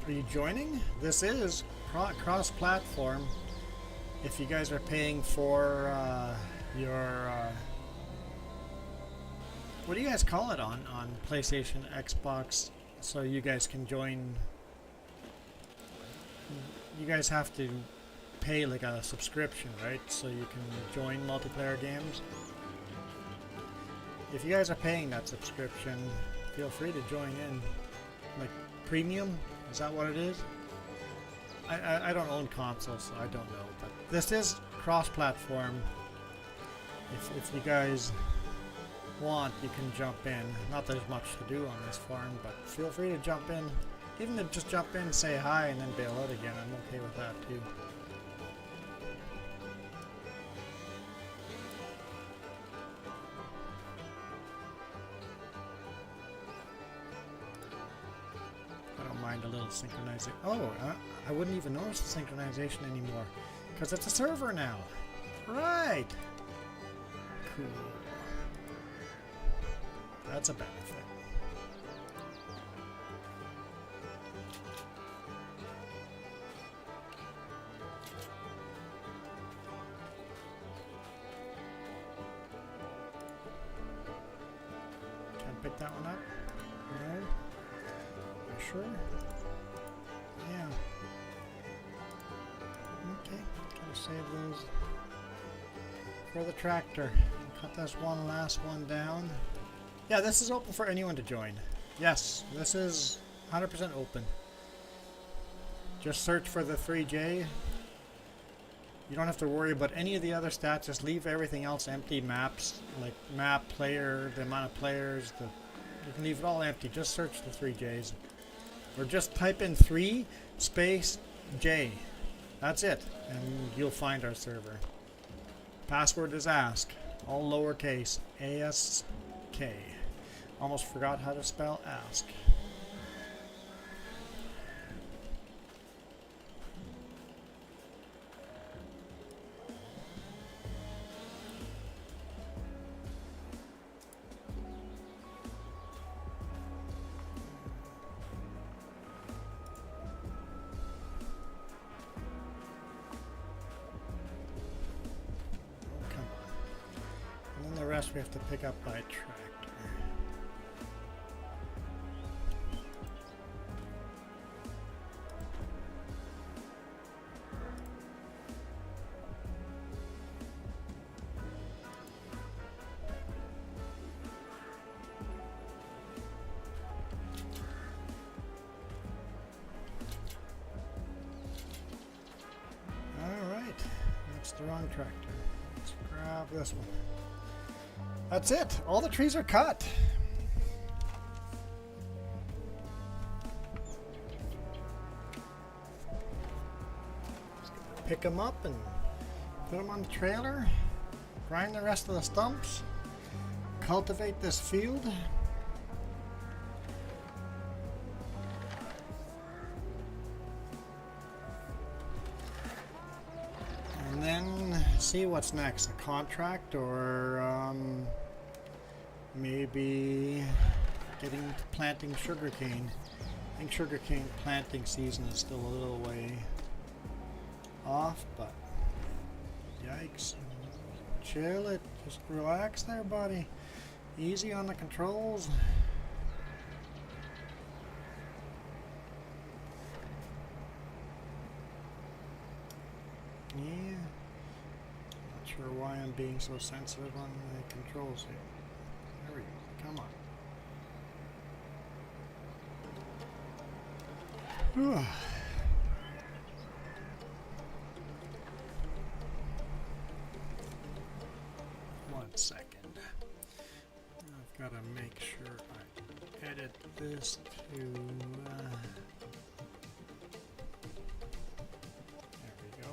Are you joining? This is cross-platform. If you guys are paying for your what do you guys call it on PlayStation, Xbox, so you guys can join? You guys have to pay like a subscription, right? So you can join multiplayer games. If you guys are paying that subscription, feel free to join in. Like premium, is that what it is? I don't own consoles, so I don't know. But this is cross-platform. If you guys want, you can jump in. Not that there's much to do on this farm, but feel free to jump in. Even to just jump in, say hi, and then bail out again. I'm okay with that too. A little synchronization. Oh, I wouldn't even notice the synchronization anymore because it's a server now. Right. Cool. That's a benefit. pick that one up? No? You sure? Yeah. Okay, gotta save those for the tractor. Cut this one last one down. Yeah, this is open for anyone to join. Yes, this is 100% open. Just search for the 3J. You don't have to worry about any of the other stats. Just leave everything else empty. Maps, like map, player, the amount of players. You can leave it all empty. Just search the 3Js. Or just type in 3 space J. That's it. And you'll find our server. Password is ask. All lowercase. ASK. Almost forgot how to spell ask. We have to pick up by tractor. All right, that's the wrong tractor. Let's grab this one. That's it. All the trees are cut. Pick them up and put them on the trailer. Grind the rest of the stumps. Cultivate this field. And then see what's next. A contract or maybe getting to planting sugarcane. I think sugarcane planting season is still a little way off, but yikes. Chill it. Just relax there, buddy. Easy on the controls. Yeah. Not sure why I'm being so sensitive on the controls here. There we go. Come on. 1 second. I've got to make sure I edit this to... there we go.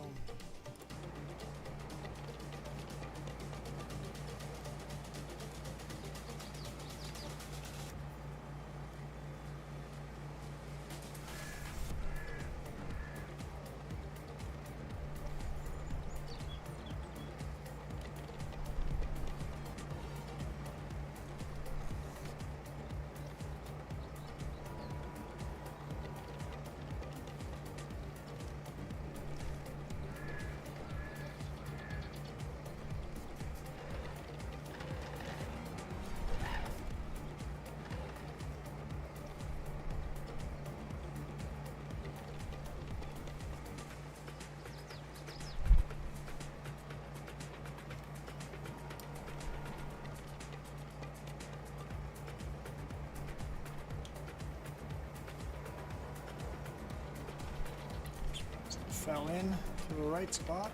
Fell in to the right spot.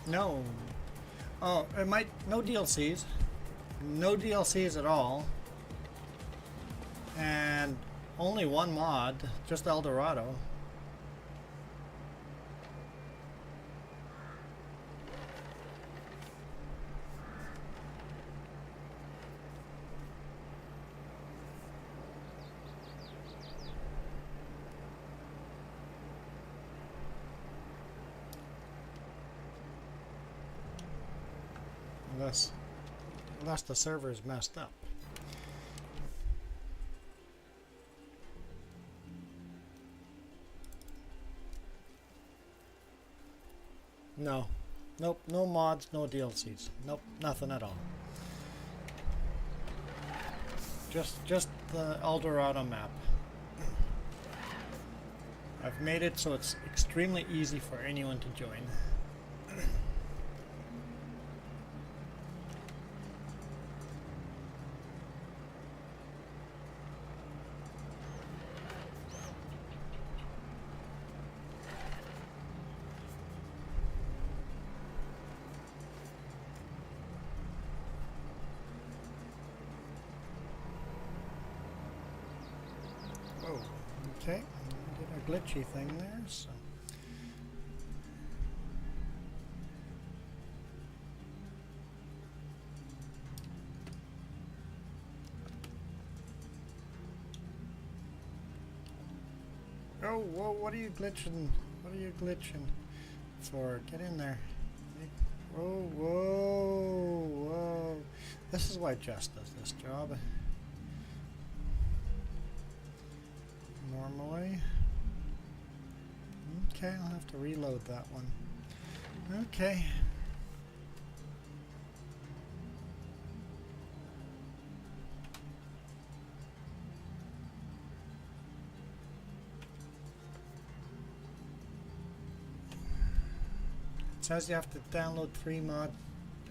No. Oh, it might. No DLCs. No DLCs at all. And only one mod, just El Dorado. unless the server is messed up. No. Nope, no mods, no DLCs. Nope, nothing at all. Just the Eldorado map. I've made it so it's extremely easy for anyone to join. Whoa, okay. Did a glitchy thing there, so. Oh, whoa, what are you glitching? What are you glitching for? Get in there. Whoa, whoa, whoa. This is why Jess does this job. Normally. Okay, I'll have to reload that one. Okay. It says you have to download 3 mod.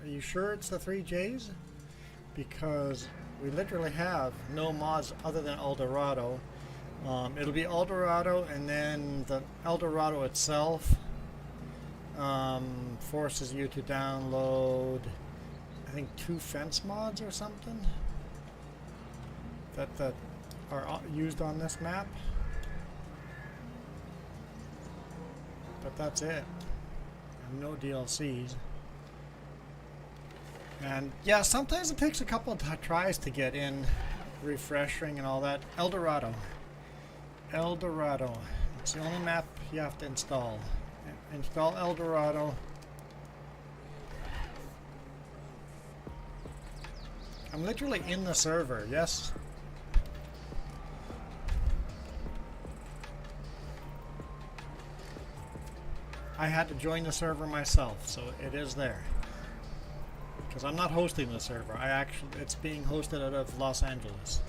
Are you sure it's the 3Js? Because we literally have no mods other than Eldorado. It'll be Eldorado, and then the Eldorado itself forces you to download, I think, 2 fence mods or something that are used on this map. But that's it. And no DLCs. And yeah, sometimes it takes a couple of tries to get in, refreshing and all that. Eldorado. Eldorado. It's the only map you have to install. Install Eldorado. I'm literally in the server, yes. I had to join the server myself, so it is there. Because I'm not hosting the server. It's being hosted out of Los Angeles.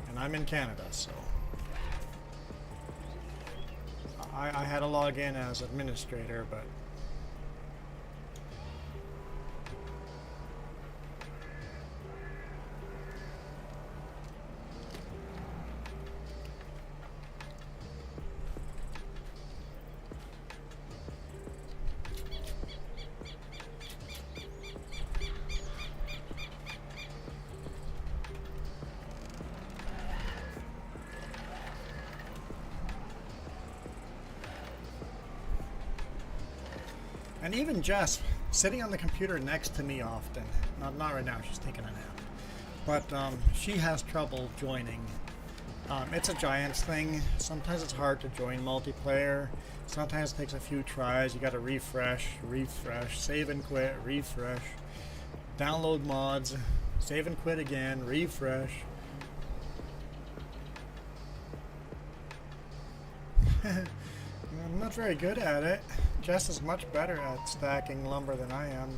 And I'm in Canada, so I had to log in as administrator, but and even Jess, sitting on the computer next to me often, not right now, she's taking a nap, but she has trouble joining. It's a Giants thing. Sometimes it's hard to join multiplayer. Sometimes it takes a few tries. You gotta refresh, save and quit, refresh, download mods, save and quit again, refresh. I'm not very good at it. Jess is much better at stacking lumber than I am.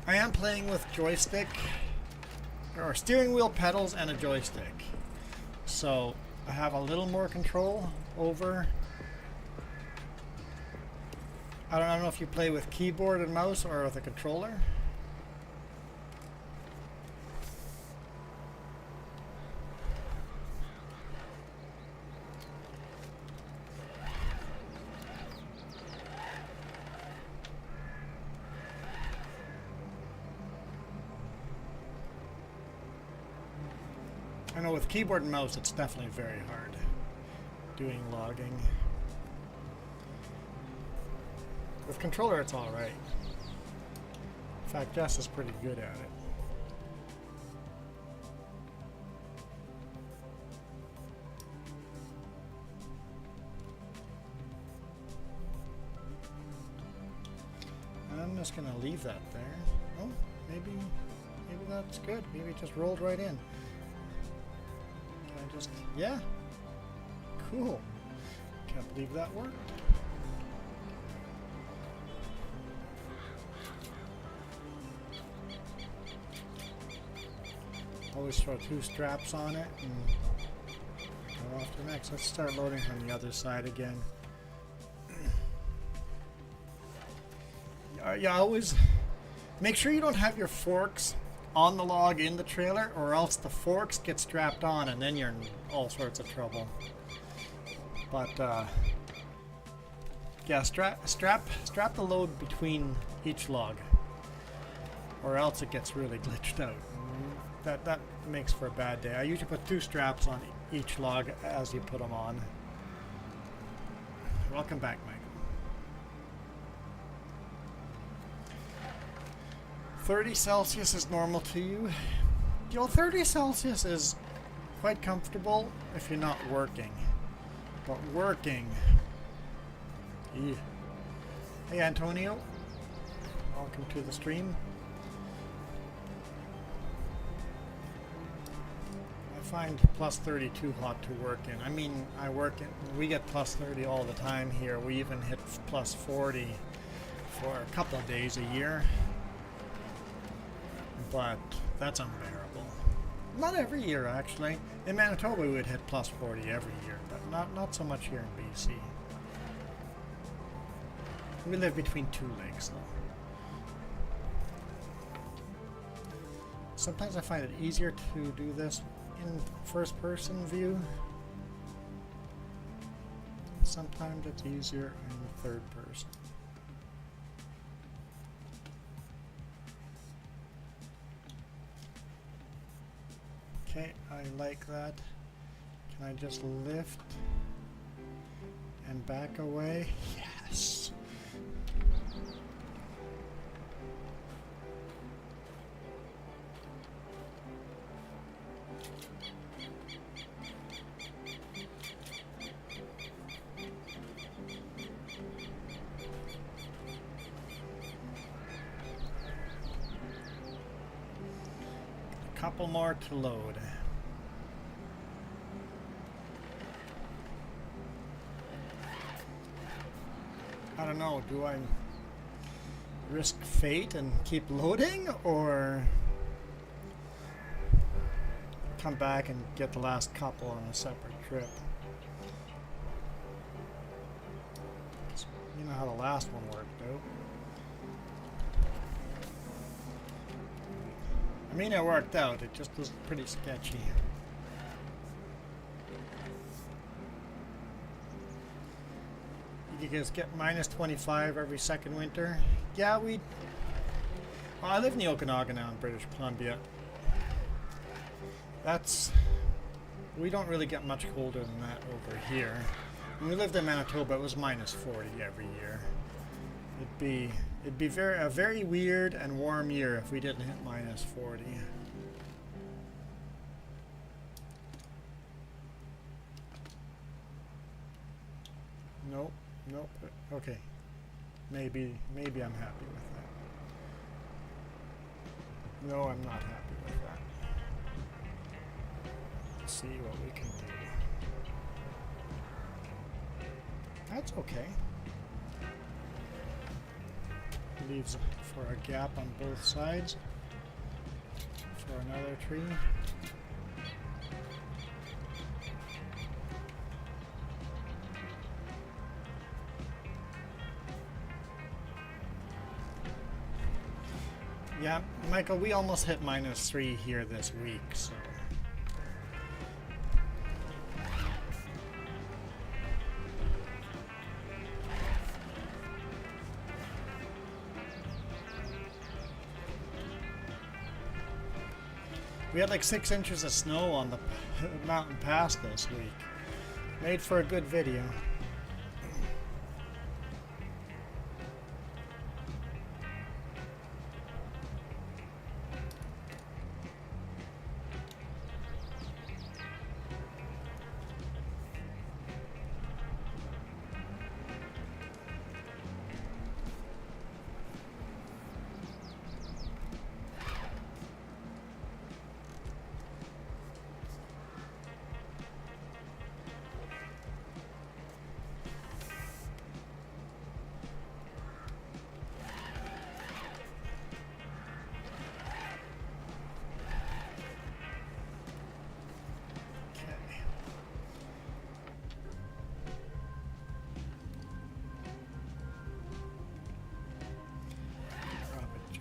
I am playing with joystick, or steering wheel pedals and a joystick. So I have a little more control over. I don't know if you play with keyboard and mouse or with a controller. I know with keyboard and mouse it's definitely very hard doing logging. With controller, it's all right. In fact, Jess is pretty good at it. I'm just gonna leave that there. Oh, maybe that's good. Maybe it just rolled right in. Can I just, yeah. Cool. Can't believe that worked. Always throw 2 straps on it and go off to the next. Let's start loading from the other side again. Yeah, always make sure you don't have your forks on the log in the trailer, or else the forks get strapped on and then you're in all sorts of trouble. But yeah, strap the load between each log, or else it gets really glitched out. That makes for a bad day. I usually put 2 straps on each log as you put them on. Welcome back, Mike. 30 Celsius is normal to you. You know, 30 Celsius is quite comfortable if you're not working. But working... Yeah. Hey Antonio, welcome to the stream. I find plus 30 too hot to work in. I mean, we get plus 30 all the time here. We even hit plus 40 for a couple of days a year. But that's unbearable. Not every year, actually. In Manitoba, we would hit plus 40 every year, but not so much here in BC. We live between 2 lakes, though. Sometimes I find it easier to do this in first-person view. Sometimes it's easier in third person. Okay, I like that. Can I just lift and back away? Yes! Couple more to load. I don't know, do I risk fate and keep loading, or come back and get the last couple on a separate trip? You know how the last one worked out. I mean, it worked out, it just was pretty sketchy. You guys get minus 25 every second winter. Yeah, well, I live in the Okanagan now in British Columbia. We don't really get much colder than that over here. When we lived in Manitoba, it was minus 40 every year. It'd be a very weird and warm year if we didn't hit minus 40. Nope. Nope. Okay. Maybe I'm happy with that. No, I'm not happy with that. Let's see what we can do. That's okay. Leaves for a gap on both sides for another tree. Yeah, Michael, we almost hit minus 3 here this week, so. We had like 6 inches of snow on the mountain pass this week. Made for a good video.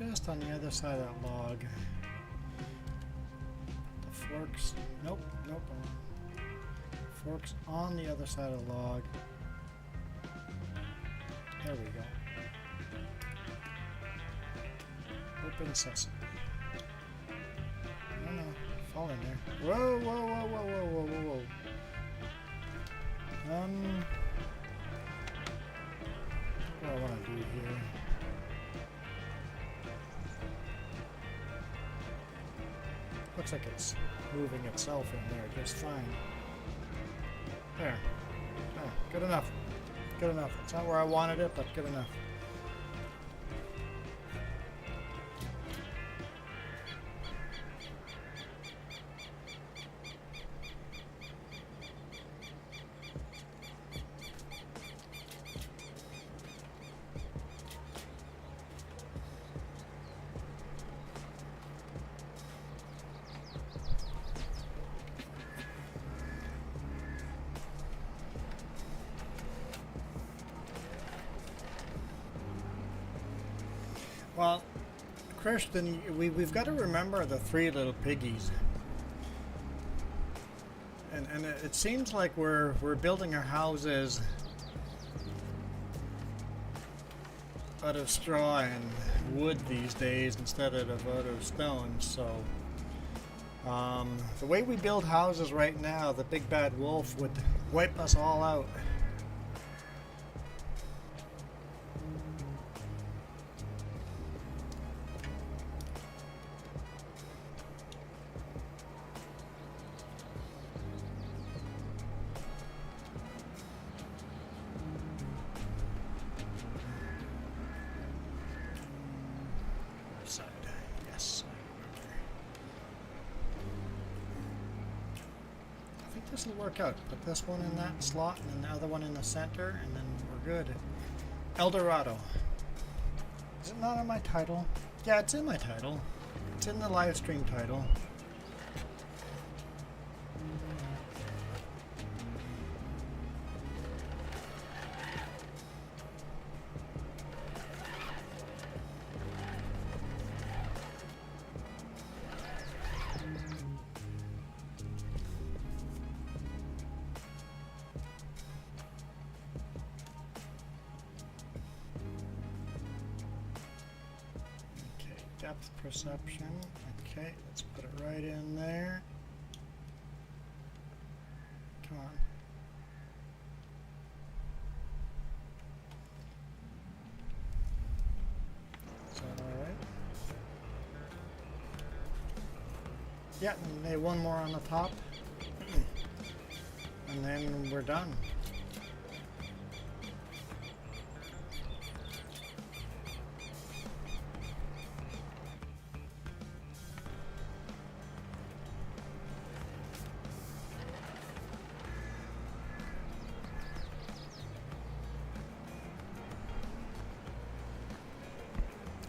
just on the other side of that log. The forks, nope. Forks on the other side of the log. There we go. Open sesame. No, fall in there. Whoa. What do I want to do here? Looks like it's moving itself in there just fine. There. Oh, good enough. Good enough. It's not where I wanted it, but good enough. Well, Christian, we've got to remember the three little piggies, and it seems like we're building our houses out of straw and wood these days instead of out of stone. So the way we build houses right now, the big bad wolf would wipe us all out. This will work out. Put this one in that slot and then the other one in the center, and then we're good. El Dorado. Is it not in my title? Yeah, it's in my title. It's in the live stream title. Depth perception. Okay, let's put it right in there. Come on. Is that alright? Yeah, and maybe one more on the top. And then we're done.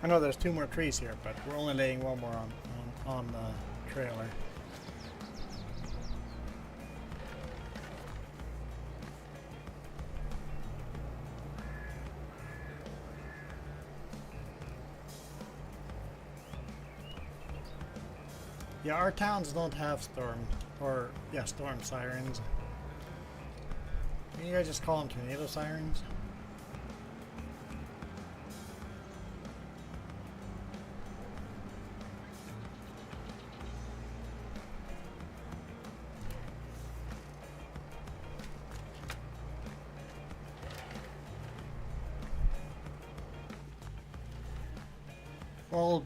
I know there's two more trees here, but we're only laying one more on the trailer. Yeah, our towns don't have storm sirens. You guys just call them tornado sirens? Well,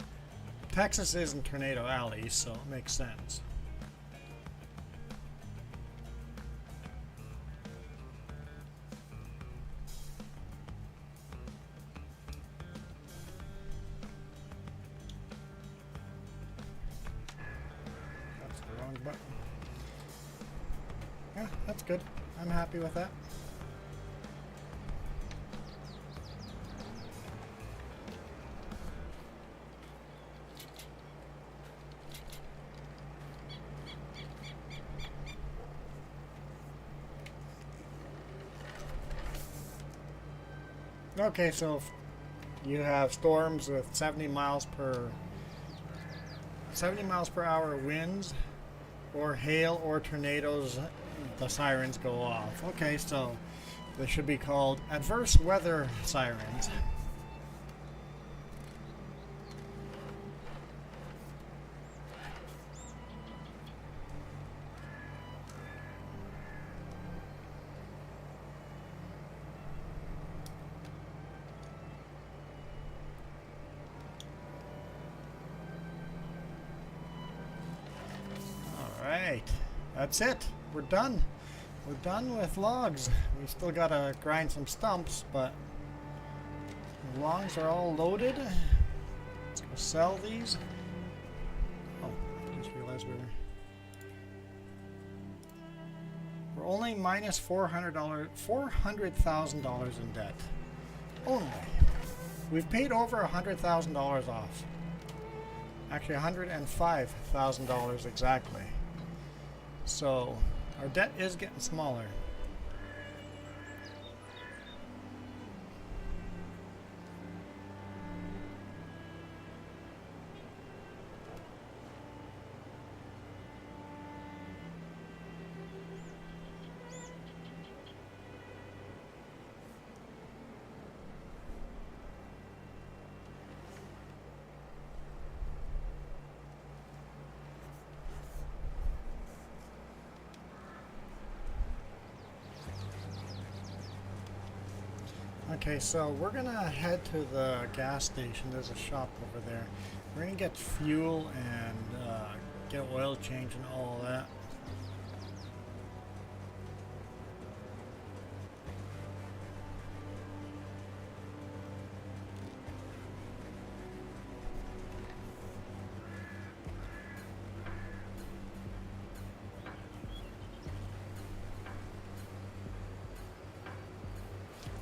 Texas isn't Tornado Alley, so it makes sense. That's the wrong button. Yeah, that's good. I'm happy with that. Okay, so You have storms with 70 miles per hour winds, or hail or tornadoes, the sirens go off. Okay, so they should be called adverse weather sirens. Alright, that's it. We're done. We're done with logs. We still gotta grind some stumps, but the logs are all loaded. Let's go sell these. Oh, I just realized we're only minus $400,000 in debt. Only. We've paid over $100,000 off. Actually, $105,000 exactly. So our debt is getting smaller. Okay, so we're gonna head to the gas station. There's a shop over there. We're gonna get fuel and get oil change and all that.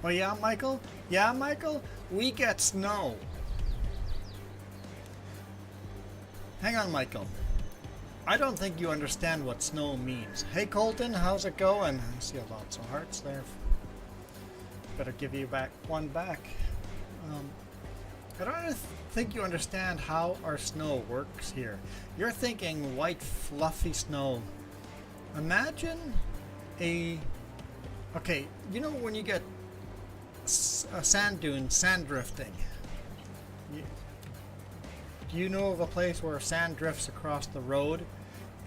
Oh yeah, Michael? Yeah, Michael? We get snow. Hang on, Michael. I don't think you understand what snow means. Hey, Colton, how's it going? I see lots of hearts there. Better give you one back. I don't think you understand how our snow works here. You're thinking white, fluffy snow. Imagine okay, you know when you get a sand dune, sand drifting. Do you know of a place where sand drifts across the road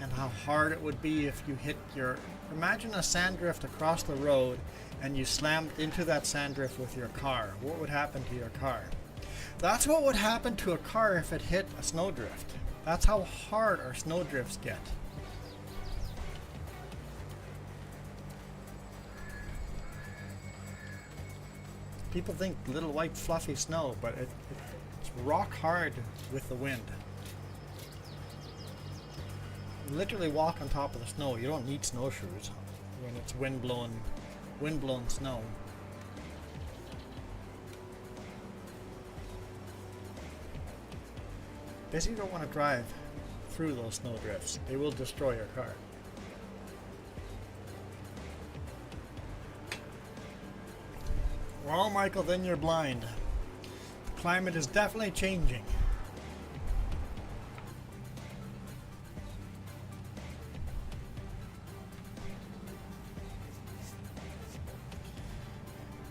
and how hard it would be if you hit your... Imagine a sand drift across the road and you slammed into that sand drift with your car. What would happen to your car? That's what would happen to a car if it hit a snowdrift. That's how hard our snowdrifts get. People think little white fluffy snow, but it's rock hard with the wind. You literally walk on top of the snow. You don't need snowshoes when it's wind blown snow. Basically, you don't want to drive through those snow drifts. They will destroy your car. Well, Michael, then you're blind. The climate is definitely changing.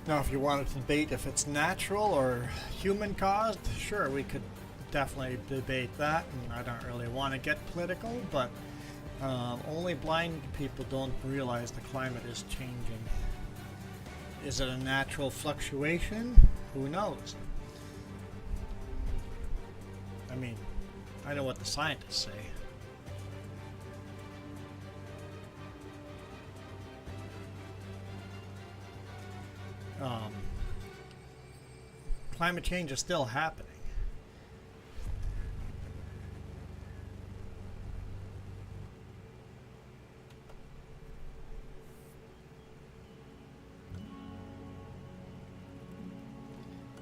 Now, if you wanted to debate if it's natural or human caused, sure, we could definitely debate that, and I don't really want to get political, but only blind people don't realize the climate is changing. Is it a natural fluctuation? Who knows? I mean, I know what the scientists say. Climate change is still happening.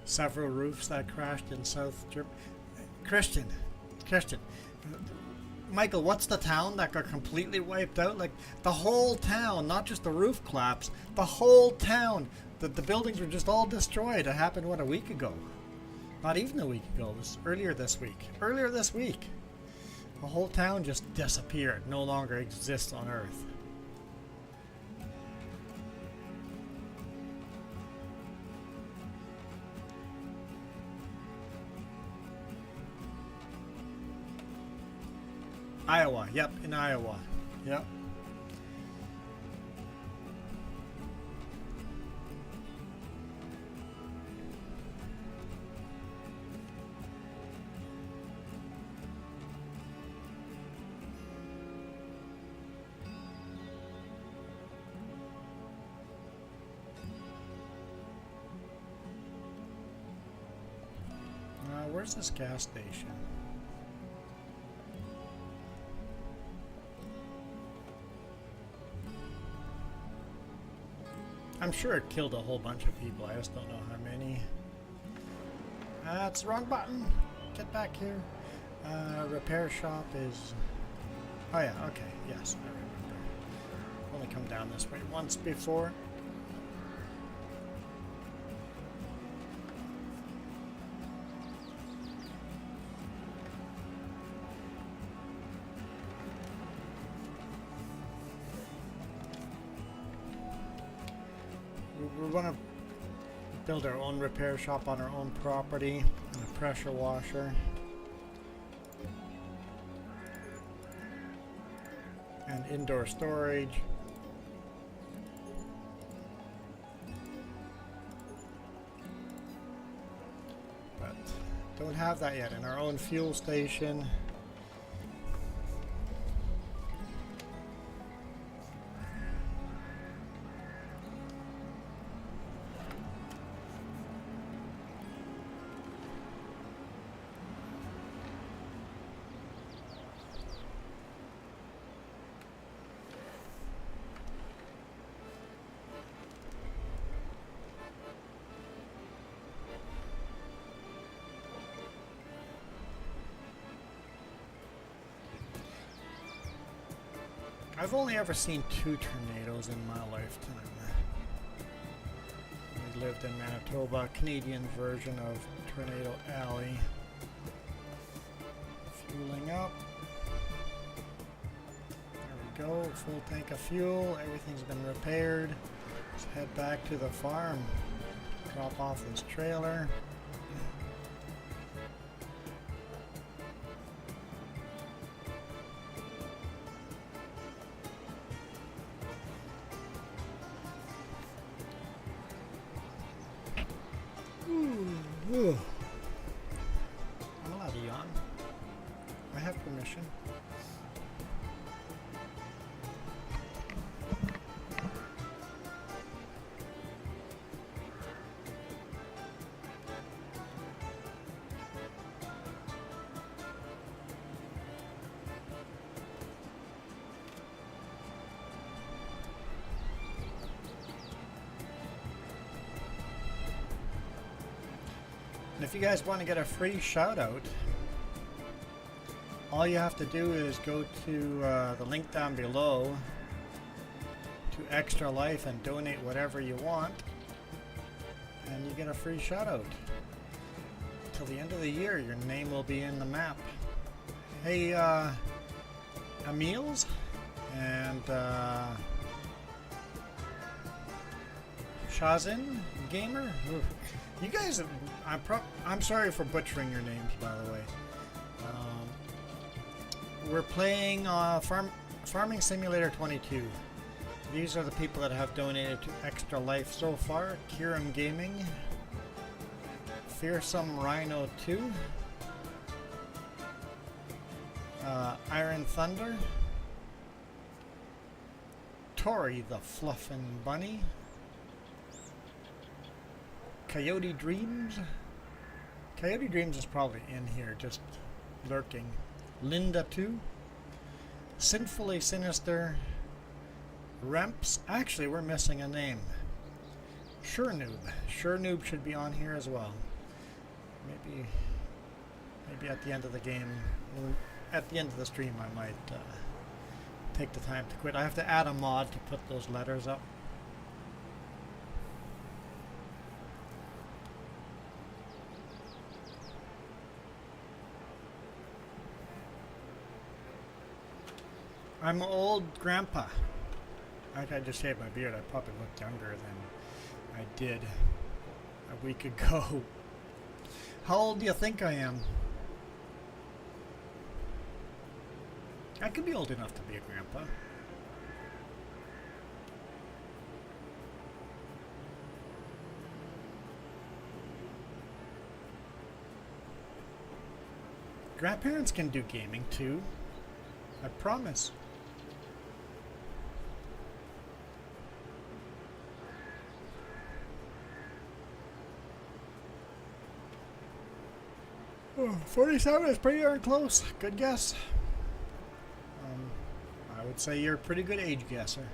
Several roofs that crashed in South Germany. Christian, Michael, what's the town that got completely wiped out? Like the whole town, not just the roof collapse, the whole town. The buildings were just all destroyed. It happened, what, a week ago? Not even a week ago. It was earlier this week. Earlier this week. The whole town just disappeared. No longer exists on Earth. Iowa. Yep, in Iowa. Yep. Where's this gas station? I'm sure it killed a whole bunch of people. I just don't know how many. That's the wrong button. Get back here. Repair shop is... Oh yeah, okay. Yes, I remember. Only come down this way once before. We want to build our own repair shop on our own property and a pressure washer. And indoor storage. But don't have that yet. In our own fuel station. I've only ever seen 2 tornadoes in my lifetime. We lived in Manitoba, Canadian version of Tornado Alley. Fueling up. There we go, full tank of fuel, everything's been repaired. Let's head back to the farm. Drop off this trailer. I'm allowed to yawn. I have permission. And if you guys want to get a free shout out, all you have to do is go to the link down below to Extra Life and donate whatever you want, and you get a free shout out. Till the end of the year, your name will be in the map. Hey, Emils and Shazin Gamer. Ooh. You guys, I'm sorry for butchering your names, by the way. We're playing Farming Simulator 22. These are the people that have donated to Extra Life so far. Kiram Gaming, Fearsome Rhino 2, Iron Thunder, Tori the Fluffin' Bunny, Coyote Dreams. Coyote Dreams is probably in here, just lurking. Linda 2. Sinfully Sinister. Remps. Actually, we're missing a name. Surnoob. Surnoob should be on here as well. Maybe at the end of the game, at the end of the stream, I might take the time to quit. I have to add a mod to put those letters up. I'm old grandpa. I just shaved my beard. I probably look younger than I did a week ago. How old do you think I am? I could be old enough to be a grandpa. Grandparents can do gaming too. I promise. Oh, 47 is pretty darn close. Good guess. I would say you're a pretty good age guesser.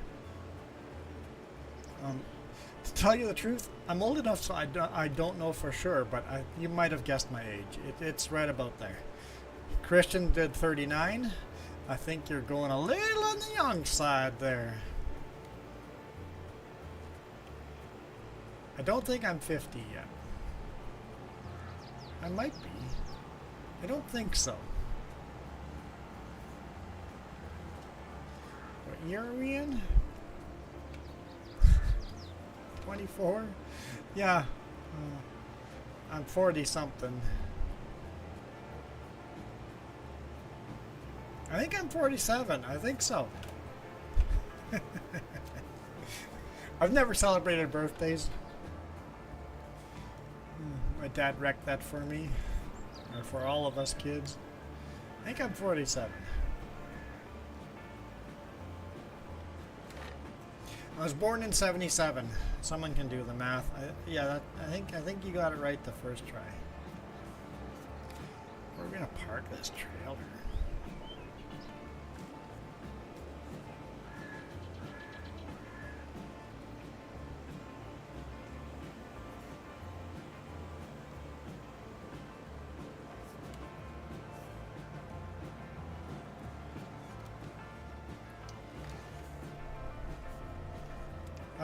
To tell you the truth, I'm old enough so I don't know for sure, but you might have guessed my age. It's right about there. Christian did 39. I think you're going a little on the young side there. I don't think I'm 50 yet. I might be. I don't think so. What year are we in? 24? Yeah. I'm 40 something. I think I'm 47. I think so. I've never celebrated birthdays. My dad wrecked that for me. Or for all of us kids. I think I'm 47. I was born in 77. Someone can do the math. I think you got it right the first try. We're gonna park this trailer.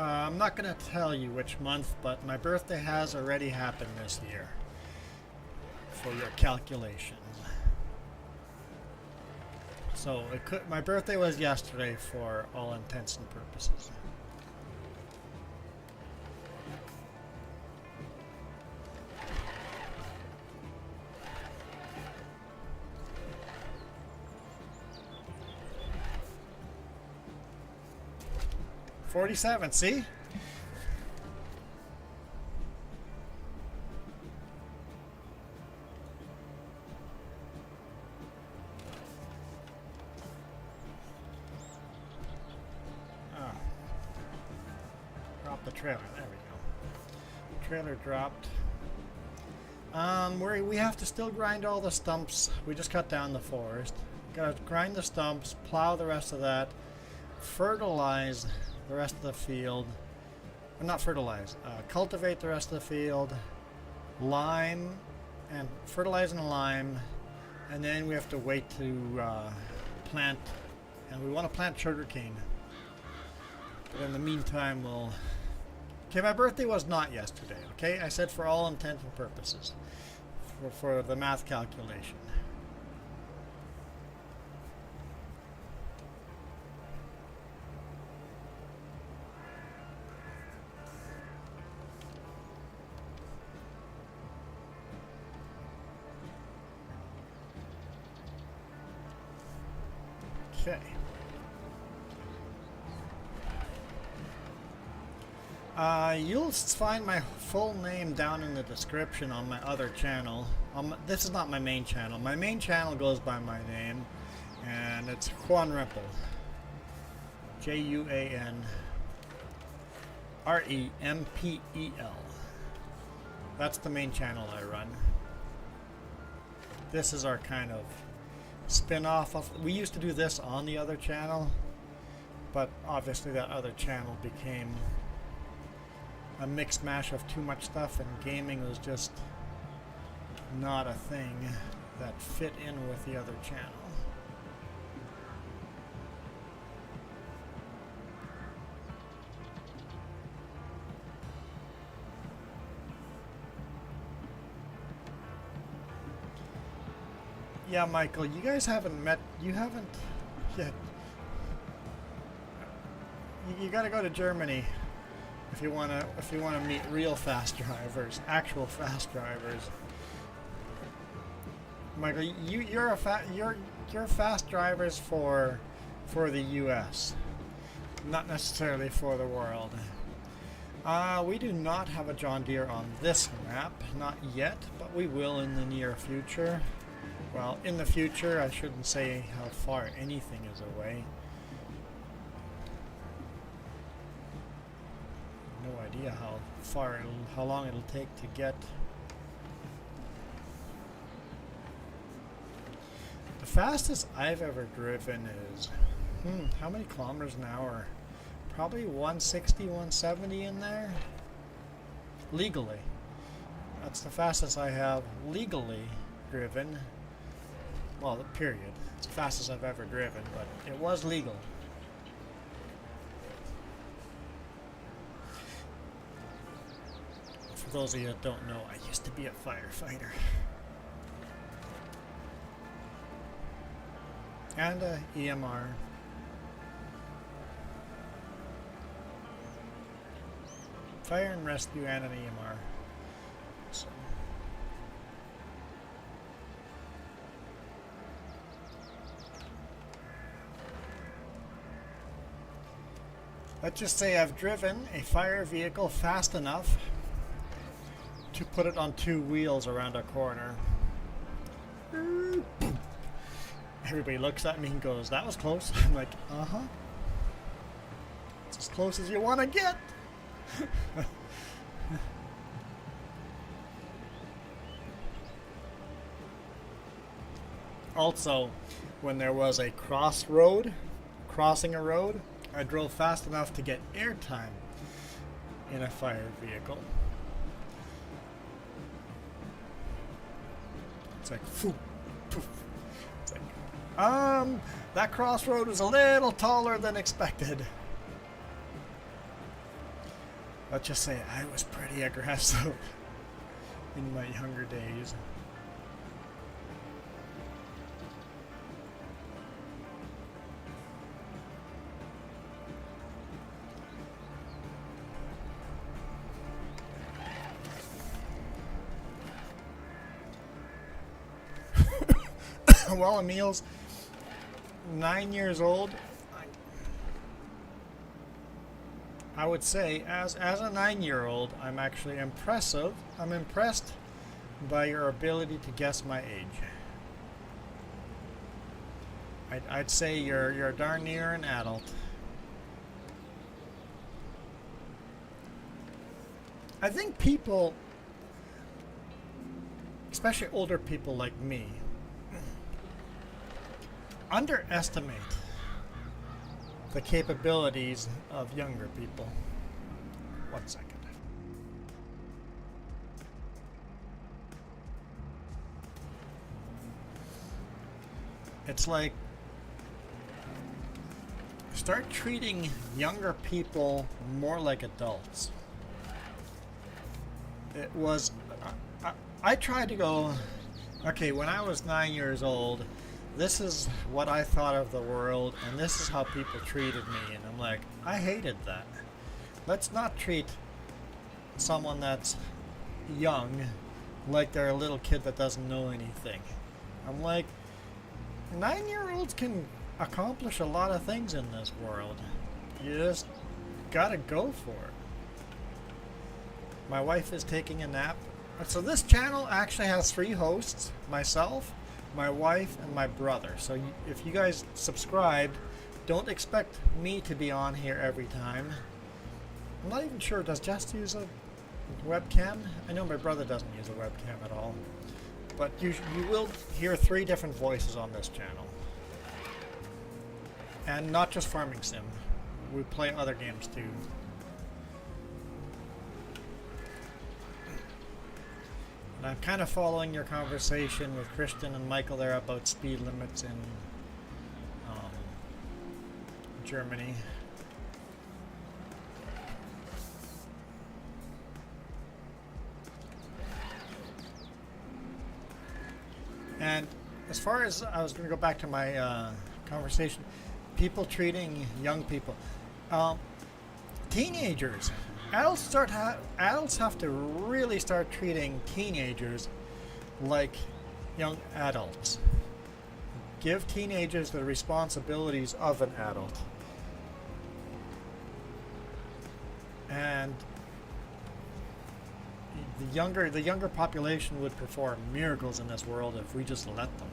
I'm not going to tell you which month, but my birthday has already happened this year for your calculations. So my birthday was yesterday for all intents and purposes. $47, see? Oh. Drop the trailer. There we go. Trailer dropped. We have to still grind all the stumps. We just cut down the forest. Gotta grind the stumps, plow the rest of that, fertilize the rest of the field, or not fertilize, cultivate the rest of the field, lime, and fertilize and lime, and then we have to wait to plant, and we want to plant sugarcane. But in the meantime, we'll... Okay, my birthday was not yesterday, okay? I said for all intents and purposes, for the math calculation. Okay. You'll find my full name down in the description on my other channel. This is not my main channel. My main channel goes by my name, and it's Juan Rempel. JUANREMPEL. That's the main channel I run. This is our kind of spin-off of... We used to do this on the other channel, but obviously that other channel became a mixed mash of too much stuff, and gaming was just not a thing that fit in with the other channel. Yeah, Michael, you guys haven't met... You haven't yet... you got to go to Germany if you want to meet real fast drivers, actual fast drivers. Michael, you're fast drivers for the U.S., not necessarily for the world. We do not have a John Deere on this map, not yet, but we will in the near future. Well, in the future, I shouldn't say how far anything is away. No idea how long it'll take to get. The fastest I've ever driven is, how many kilometers an hour? Probably 160, 170 in there. Legally. That's the fastest I have legally driven. Well, period. It's the fastest I've ever driven, but it was legal. For those of you that don't know, I used to be a firefighter. And a EMR. Fire and rescue and an EMR. So. Let's just say I've driven a fire vehicle fast enough to put it on 2 wheels around a corner. Everybody looks at me and goes, "That was close." I'm like, "Uh-huh. It's as close as you want to get." Also, when there was a crossing a road, I drove fast enough to get airtime in a fire vehicle. It's like, poof, poof. It's like, that crossroad was a little taller than expected. Let's just say I was pretty aggressive in my younger days. Well, Emil's 9 years old. I would say, as a 9-year-old, I'm actually impressive. I'm impressed by your ability to guess my age. I'd say you're darn near an adult. I think people, especially older people like me, underestimate the capabilities of younger people. 1 second. It's like, start treating younger people more like adults. It was, I tried to go, okay, when I was 9 years old, this is what I thought of the world, and this is how people treated me. And I'm like, I hated that. Let's not treat someone that's young like they're a little kid that doesn't know anything. I'm like, 9-year-olds can accomplish a lot of things in this world. You just gotta go for it. My wife is taking a nap. So this channel actually has 3 hosts: myself, my wife, and my brother. So if you guys subscribed, don't expect me to be on here every time. I'm not even sure, does Jess use a webcam? I know my brother doesn't use a webcam at all. But you will hear 3 different voices on this channel. And not just Farming Sim. We play other games too. And I'm kind of following your conversation with Christian and Michael there about speed limits in Germany. And as far as, I was going to go back to my conversation, people treating young people. teenagers. Adults have to really start treating teenagers like young adults. Give teenagers the responsibilities of an adult. And the younger population would perform miracles in this world if we just let them.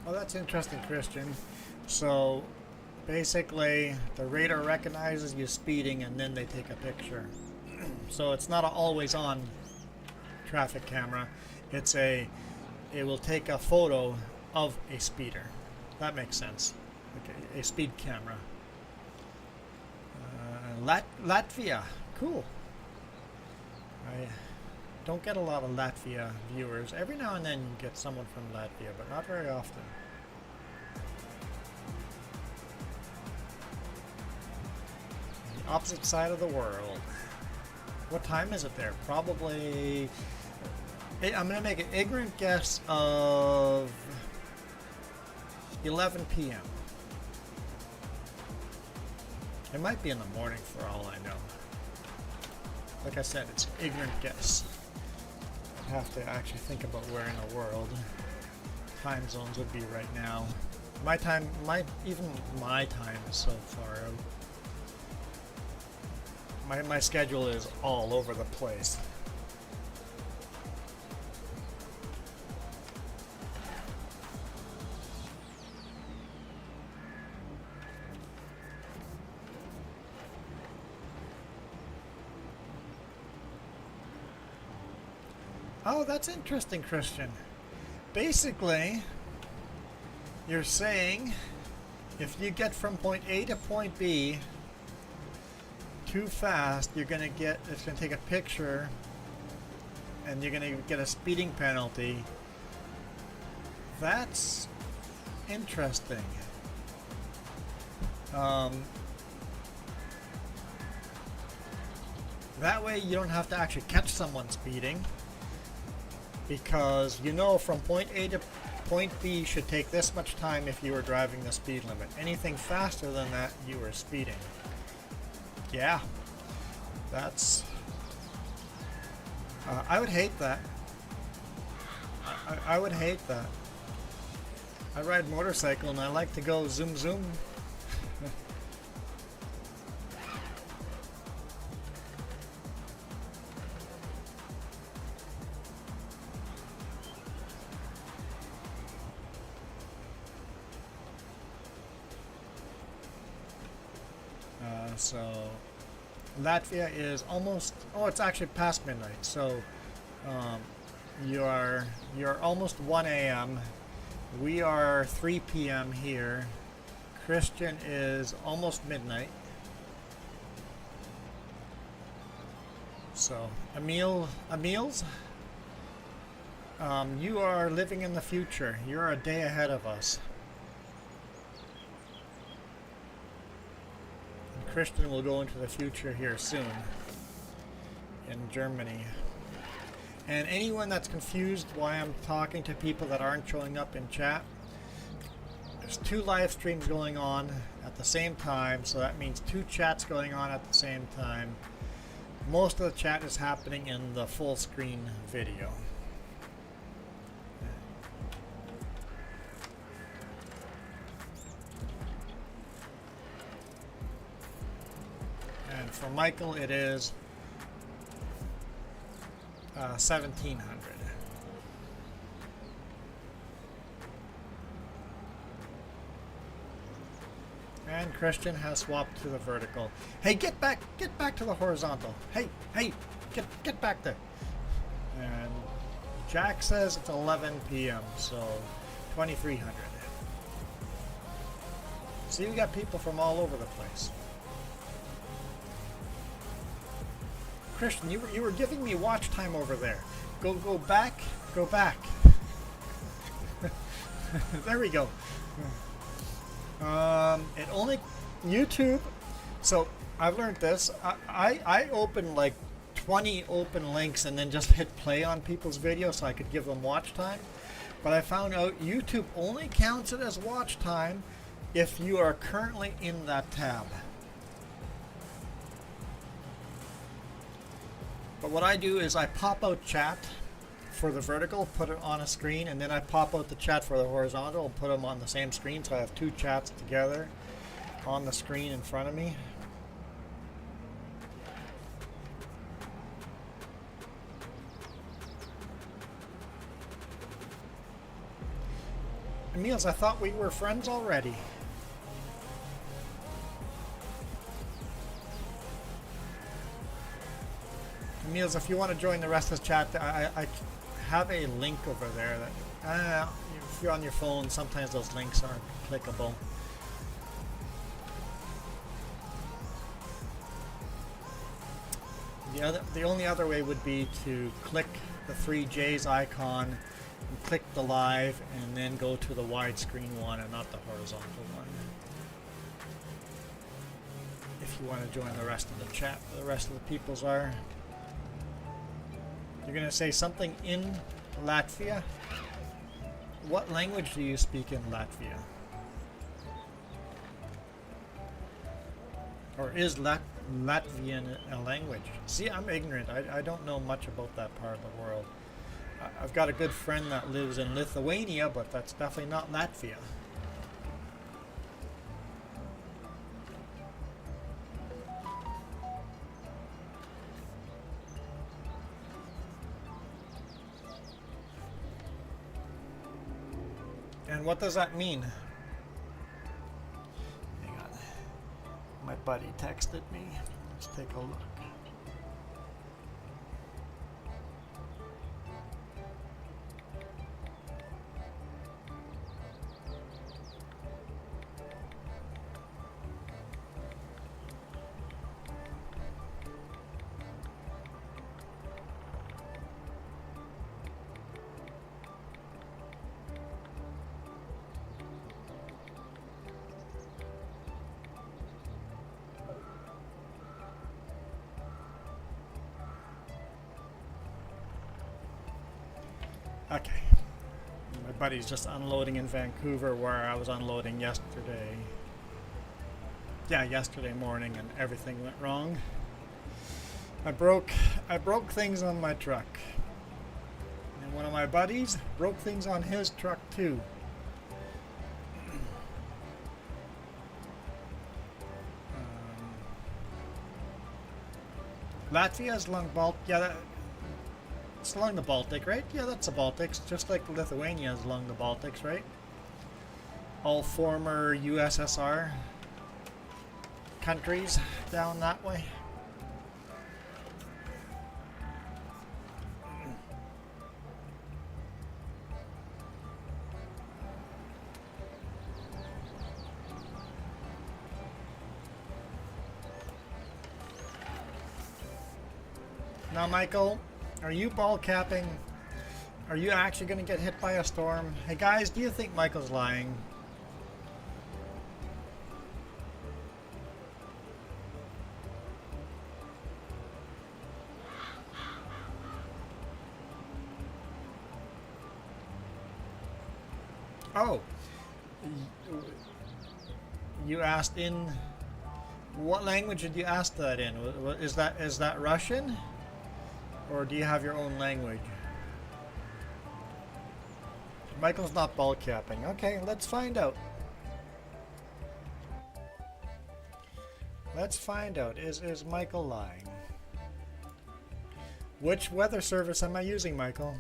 Oh, that's interesting, Christian. So, basically, the radar recognizes you speeding and then they take a picture. So it's not an always-on traffic camera. It will take a photo of a speeder. That makes sense. Okay, a speed camera. Latvia, cool. I don't get a lot of Latvia viewers. Every now and then you get someone from Latvia, but not very often. The opposite side of the world. What time is it there? Probably... I'm going to make an ignorant guess of 11 p.m. It might be in the morning for all I know. Like I said, it's an ignorant guess. I'd have to actually think about where in the world time zones would be right now. Even my time is so far out. My schedule is all over the place. Oh, that's interesting, Christian. Basically, you're saying if you get from point A to point B too fast, it's going to take a picture and you're going to get a speeding penalty. That's interesting. That way you don't have to actually catch someone speeding. Because you know from point A to point B should take this much time if you were driving the speed limit. Anything faster than that, you were speeding. Yeah, that's... I would hate that. I would hate that. I ride motorcycle and I like to go zoom zoom. So Latvia is almost, it's actually past midnight, so you're almost 1 a.m. We are 3 p.m. here. Christian is almost midnight. So Emil's, you are living in the future. You're a day ahead of us. Christian will go into the future here soon in Germany. And anyone that's confused why I'm talking to people that aren't showing up in chat, there's 2 live streams going on at the same time, so that means 2 chats going on at the same time. Most of the chat is happening in the full screen video. For Michael, it is 1700. And Christian has swapped to the vertical. Hey, get back to the horizontal. Hey, get back there. And Jack says it's 11 p.m., so 2300. See, we got people from all over the place. Christian, you were giving me watch time over there. Go back. Go back. There we go. It only YouTube. So I've learned this. I open like 20 open links and then just hit play on people's videos so I could give them watch time. But I found out YouTube only counts it as watch time if you are currently in that tab. But what I do is I pop out chat for the vertical, put it on a screen, and then I pop out the chat for the horizontal and put them on the same screen, so I have two chats together on the screen in front of me. Emils, I thought we were friends already. Emils, if you want to join the rest of the chat, I have a link over there that if you're on your phone, sometimes those links aren't clickable. The only other way would be to click the 3J's icon and click the live and then go to the widescreen one and not the horizontal one. If you want to join the rest of the chat, the rest of the peoples are. You're going to say something in Latvia? What language do you speak in Latvia? Or is Latvian a language? See, I'm ignorant. I don't know much about that part of the world. I've got a good friend that lives in Lithuania, but that's definitely not Latvia. And what does that mean? Hang on. My buddy texted me. Let's take a look. Okay. My buddy's just unloading in Vancouver where I was unloading yesterday. Yeah, yesterday morning, and everything went wrong. I broke things on my truck. And one of my buddies broke things on his truck too. Latvia's along it's along the Baltic, right? Yeah, that's the Baltics, just like Lithuania is along the Baltics, right? All former USSR countries down that way. Now, Michael, are you ball capping? Are you actually going to get hit by a storm? Hey guys, do you think Michael's lying? Oh, you asked in what language did you ask that in? Is that Russian? Or do you have your own language? Michael's not ball capping. Okay, let's find out. Let's find out. Is Michael lying? Which weather service am I using, Michael?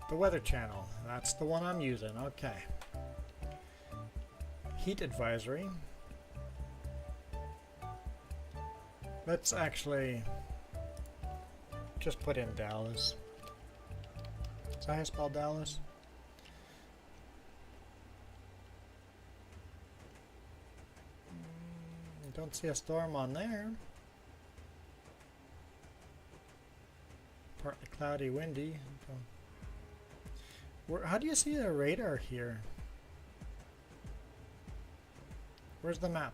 The Weather Channel. That's the one I'm using. Okay. Heat advisory. Let's actually just put in Dallas. Is that how you spell Dallas? Don't see a storm on there. Partly cloudy, windy. How do you see the radar here? Where's the map?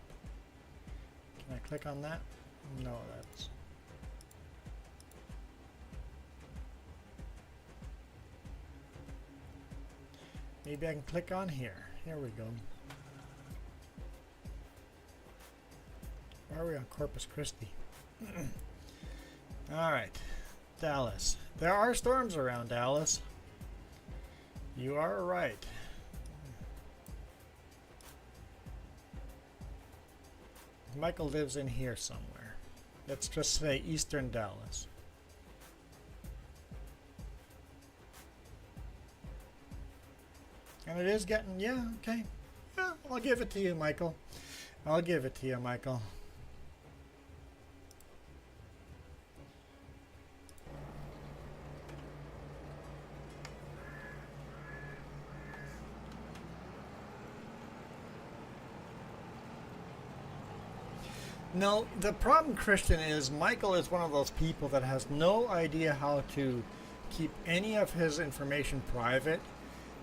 Can I click on that? No, that's... Maybe I can click on here. Here we go. Where are we on Corpus Christi? Alright. Dallas. There are storms around Dallas. You are right. Michael lives in here somewhere. Let's just say Eastern Dallas. And it is getting, yeah, okay. Yeah, I'll give it to you, Michael. I'll give it to you, Michael. No, the problem, Christian, is Michael is one of those people that has no idea how to keep any of his information private.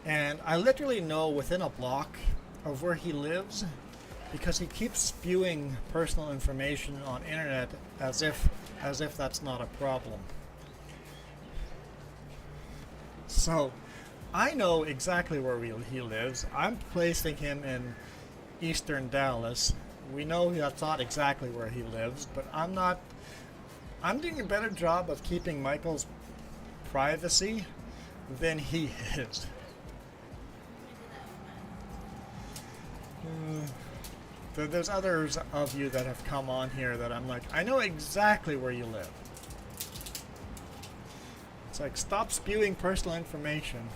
And I literally know within a block of where he lives because he keeps spewing personal information on internet as if that's not a problem. So I know exactly where he lives. I'm placing him in Eastern Dallas. We know that's not exactly where he lives, but I'm doing a better job of keeping Michael's privacy than he is. There's others of you that have come on here that I'm like, I know exactly where you live. It's like, stop spewing personal information.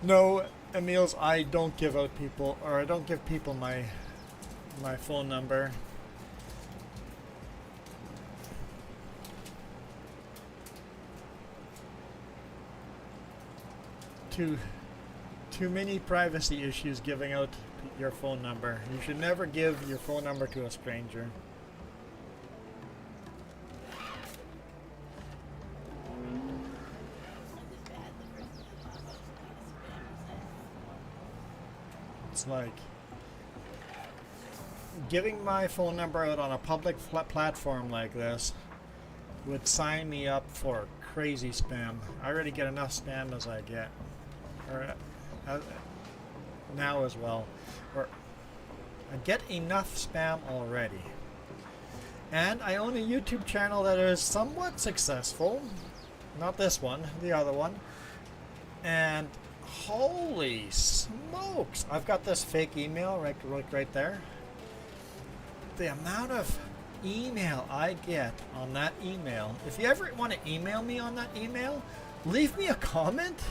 No, Emils, I don't give out people, or I don't give people my phone number. Too many privacy issues giving out your phone number. You should never give your phone number to a stranger. It's like giving my phone number out on a public platform like this would sign me up for crazy spam. I already get enough spam as I get. Or now as well. Or I get enough spam already. And I own a YouTube channel that is somewhat successful. Not this one, the other one. And holy smokes, I've got this fake email right there. The amount of email I get on that email. If you ever want to email me on that email, leave me a comment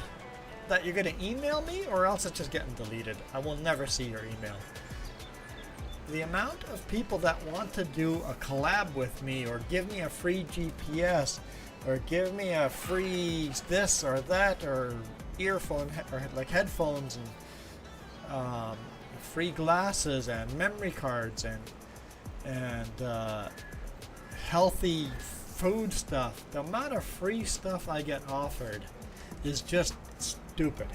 that you're going to email me, or else it's just getting deleted. I will never see your email. The amount of people that want to do a collab with me, or give me a free GPS, or give me a free this or that, or earphone, or like headphones, and free glasses, and memory cards, and healthy food stuff. The amount of free stuff I get offered is just stupid.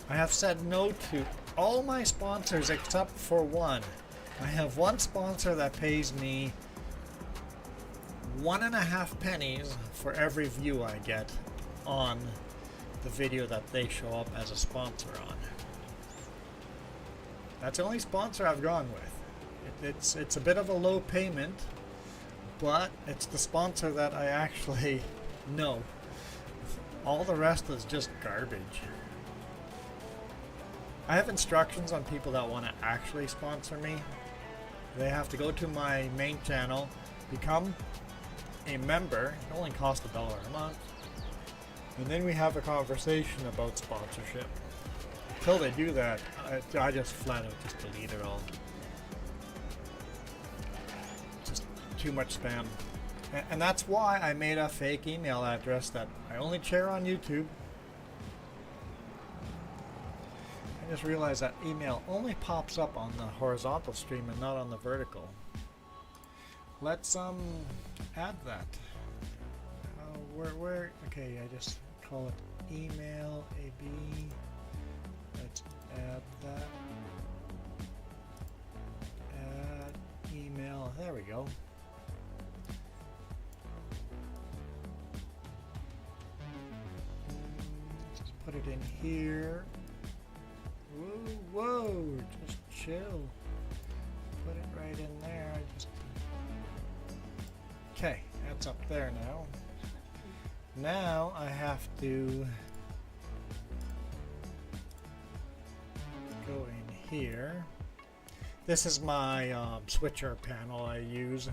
I have said no to all my sponsors except for one. I have one sponsor that pays me 1.5 pennies for every view I get on the video that they show up as a sponsor on. That's the only sponsor I've gone with. It's a bit of a low payment, but it's the sponsor that I actually know. All the rest is just garbage. I have instructions on people that want to actually sponsor me. They have to go to my main channel, become a member. It only costs $1 a month. And then we have a conversation about sponsorship. Until they do that, I just flat out just delete it all. Just too much spam. And that's why I made a fake email address that I only share on YouTube. I just realized that email only pops up on the horizontal stream and not on the vertical. Let's add that. Where? Okay, I just call it email AB. Let's add that. Add email. There we go. Just put it in here. Whoa, just chill. Put it right in there. Okay, that's up there now. Now I have to go in here. This is my switcher panel I use.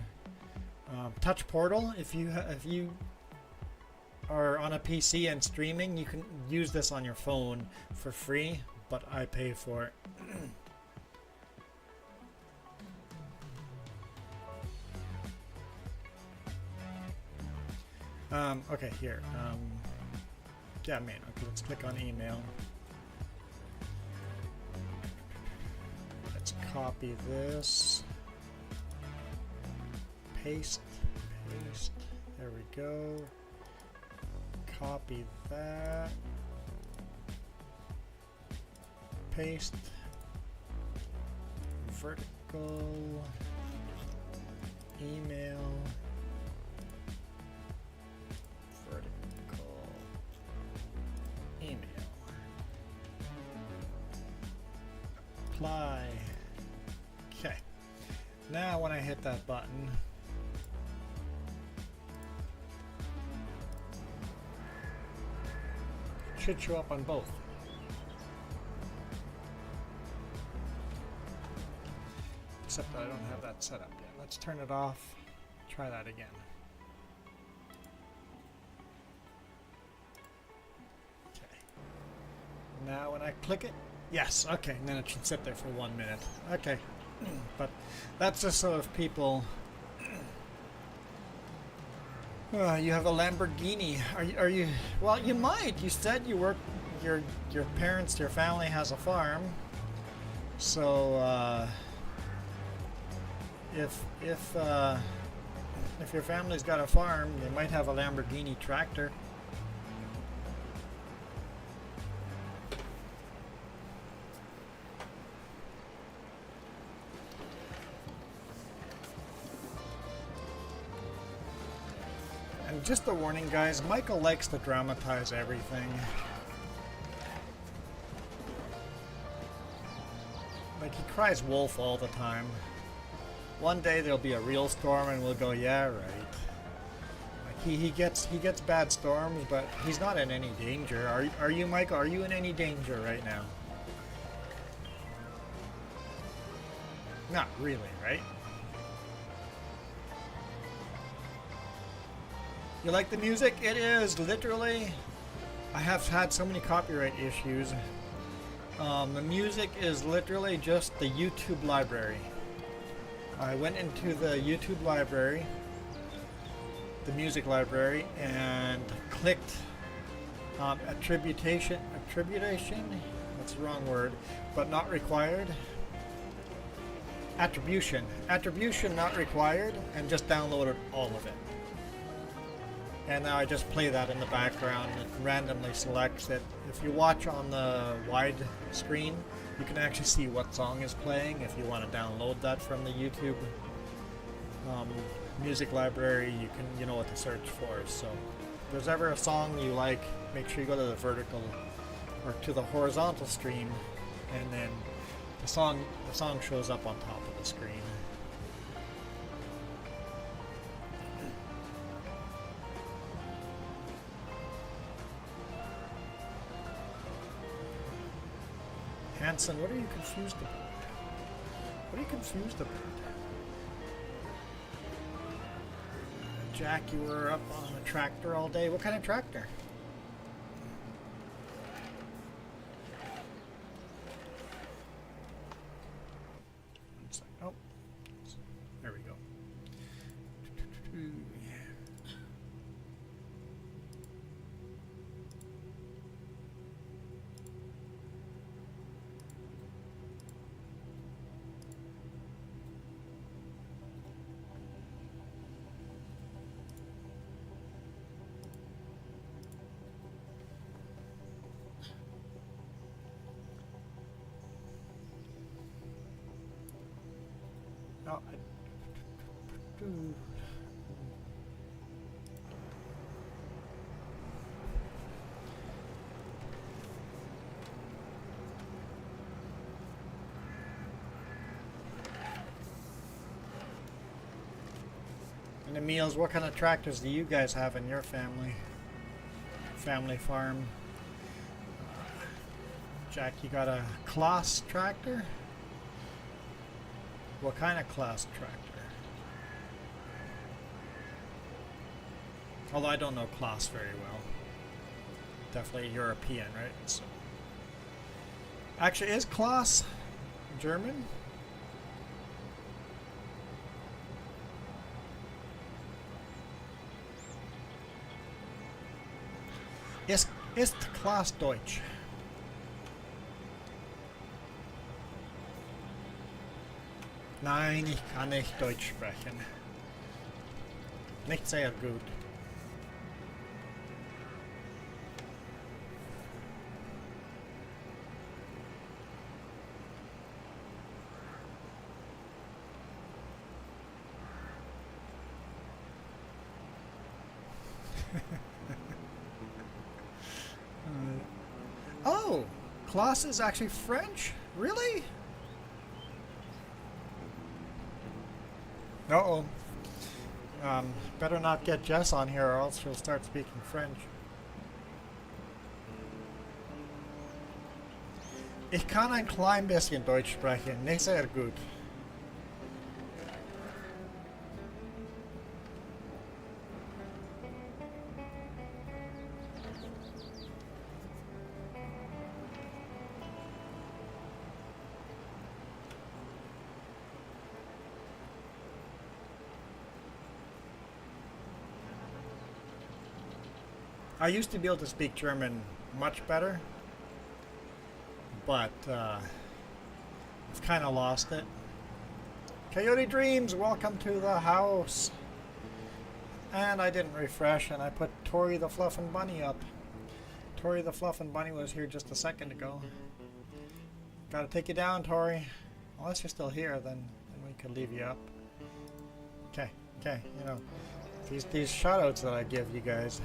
Touch Portal. If you are on a PC and streaming, you can use this on your phone for free, but I pay for it. Okay, here. Yeah, man. Okay, let's click on email. Let's copy this. Paste. There we go. Copy that. Paste. Vertical. Email. Apply. Okay. Now when I hit that button, it should show up on both. Except I don't have that set up yet. Let's turn it off. Try that again. Okay. Now when I click it, yes, okay, and then it should sit there for 1 minute. Okay, but that's just so if people... you have a Lamborghini. Are you... Well, you might. You said you work... Your parents, your family has a farm. So, if your family's got a farm, they might have a Lamborghini tractor. Just a warning, guys, Michael likes to dramatize everything. Like, he cries wolf all the time. One day there'll be a real storm and we'll go, yeah, right. Like, he gets bad storms, but he's not in any danger. Are you, Michael? Are you in any danger right now? Not really, right? You like the music? It is literally... I have had so many copyright issues. The music is literally just the YouTube library. I went into the YouTube library, the music library, and clicked attribution? That's the wrong word, but not required. Attribution not required, and just downloaded all of it. And now I just play that in the background. It randomly selects it. If you watch on the wide screen, you can actually see what song is playing. If you want to download that from the YouTube music library, you know what to search for. So if there's ever a song you like, make sure you go to the vertical or to the horizontal stream, and then the song shows up on top of the screen. Hanson, what are you confused about? What are you confused about? Jack, you were up on a tractor all day. What kind of tractor? Oh, and Emil's, what kind of tractors do you guys have in your family farm? Jack, you got a Claas tractor? What kind of Claas tractor? Although I don't know Claas very well. Definitely European, right? So. Actually, is Claas German? Ist Claas Deutsch? Nein, ich kann nicht Deutsch sprechen. Nicht sehr gut. Oh, Claas is actually French? Really? Uh-oh. Better not get Jess on here or else she'll start speaking French. Ich kann ein klein bisschen Deutsch sprechen, nicht sehr gut. I used to be able to speak German much better, but I've kind of lost it. Coyote Dreams, welcome to the house. And I didn't refresh, and I put Tori the Fluffin' Bunny up. Tori the Fluffin' Bunny was here just a second ago. Gotta take you down, Tori. Unless you're still here, then we can leave you up. Okay, you know, these shoutouts that I give you guys.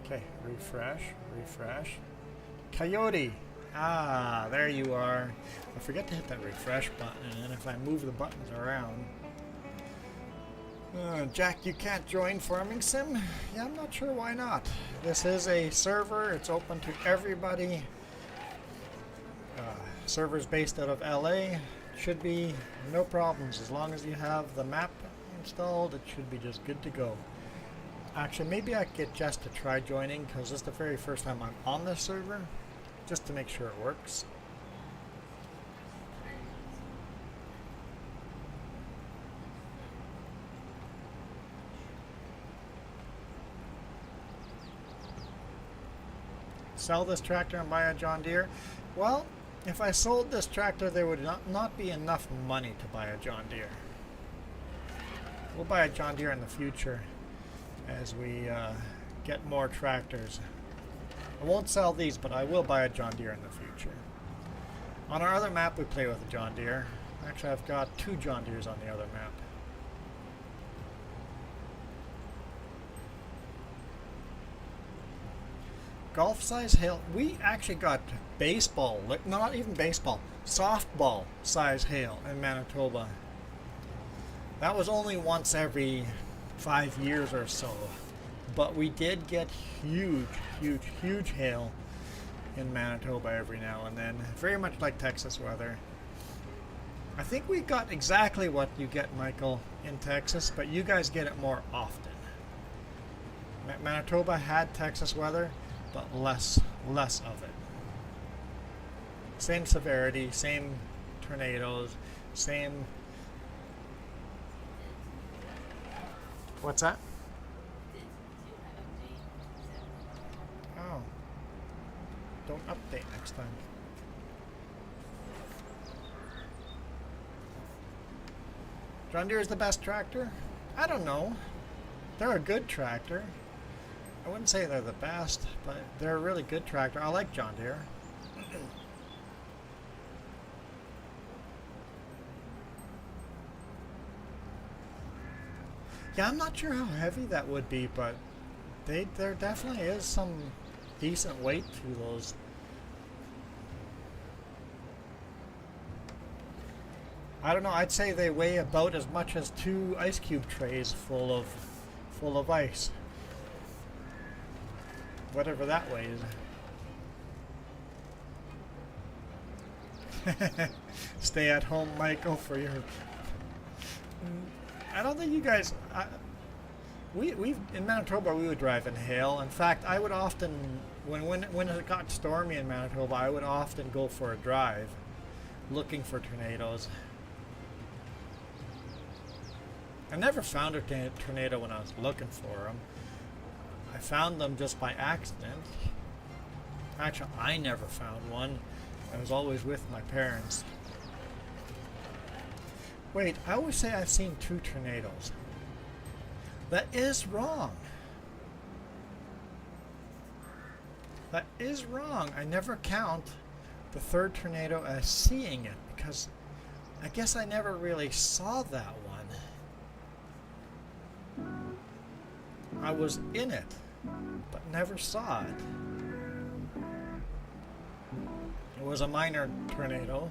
Okay, refresh. Coyote! Ah, there you are. I forget to hit that refresh button, and if I move the buttons around... Jack, you can't join Farming Sim? Yeah, I'm not sure why not. This is a server, it's open to everybody. Server's based out of LA. Should be no problems. As long as you have the map installed, it should be just good to go. Actually, maybe I could get Jess to try joining, because this is the very first time I'm on this server, just to make sure it works. Sell this tractor and buy a John Deere? Well, if I sold this tractor, there would not be enough money to buy a John Deere. We'll buy a John Deere in the future as we get more tractors. I won't sell these, but I will buy a John Deere in the future. On our other map, we play with a John Deere. Actually, I've got 2 John Deeres on the other map. Golf size hail. We actually got baseball, not even baseball, softball size hail in Manitoba. That was only once every 5 years or so, but we did get huge hail in Manitoba every now and then, very much like Texas weather. I think we got exactly what you get, Michael, in Texas, but you guys get it more often. Manitoba had Texas weather, but less of it. Same severity, same tornadoes, same... What's that? Oh. Don't update next time. John Deere is the best tractor? I don't know. They're a good tractor. I wouldn't say they're the best, but they're a really good tractor. I like John Deere. Yeah, I'm not sure how heavy that would be, but there definitely is some decent weight to those. I don't know, I'd say they weigh about as much as 2 ice cube trays full of ice. Whatever that weighs. Stay at home, Michael, for your... I don't think you guys... we in Manitoba, we would drive in hail. In fact, I would often... When it got stormy in Manitoba, I would often go for a drive looking for tornadoes. I never found a tornado when I was looking for them. I found them just by accident. Actually, I never found one. I was always with my parents. Wait, I always say I've seen 2 tornadoes. That is wrong. That is wrong. I never count the 3rd tornado as seeing it because I guess I never really saw that one. I was in it, but never saw it. It was a minor tornado.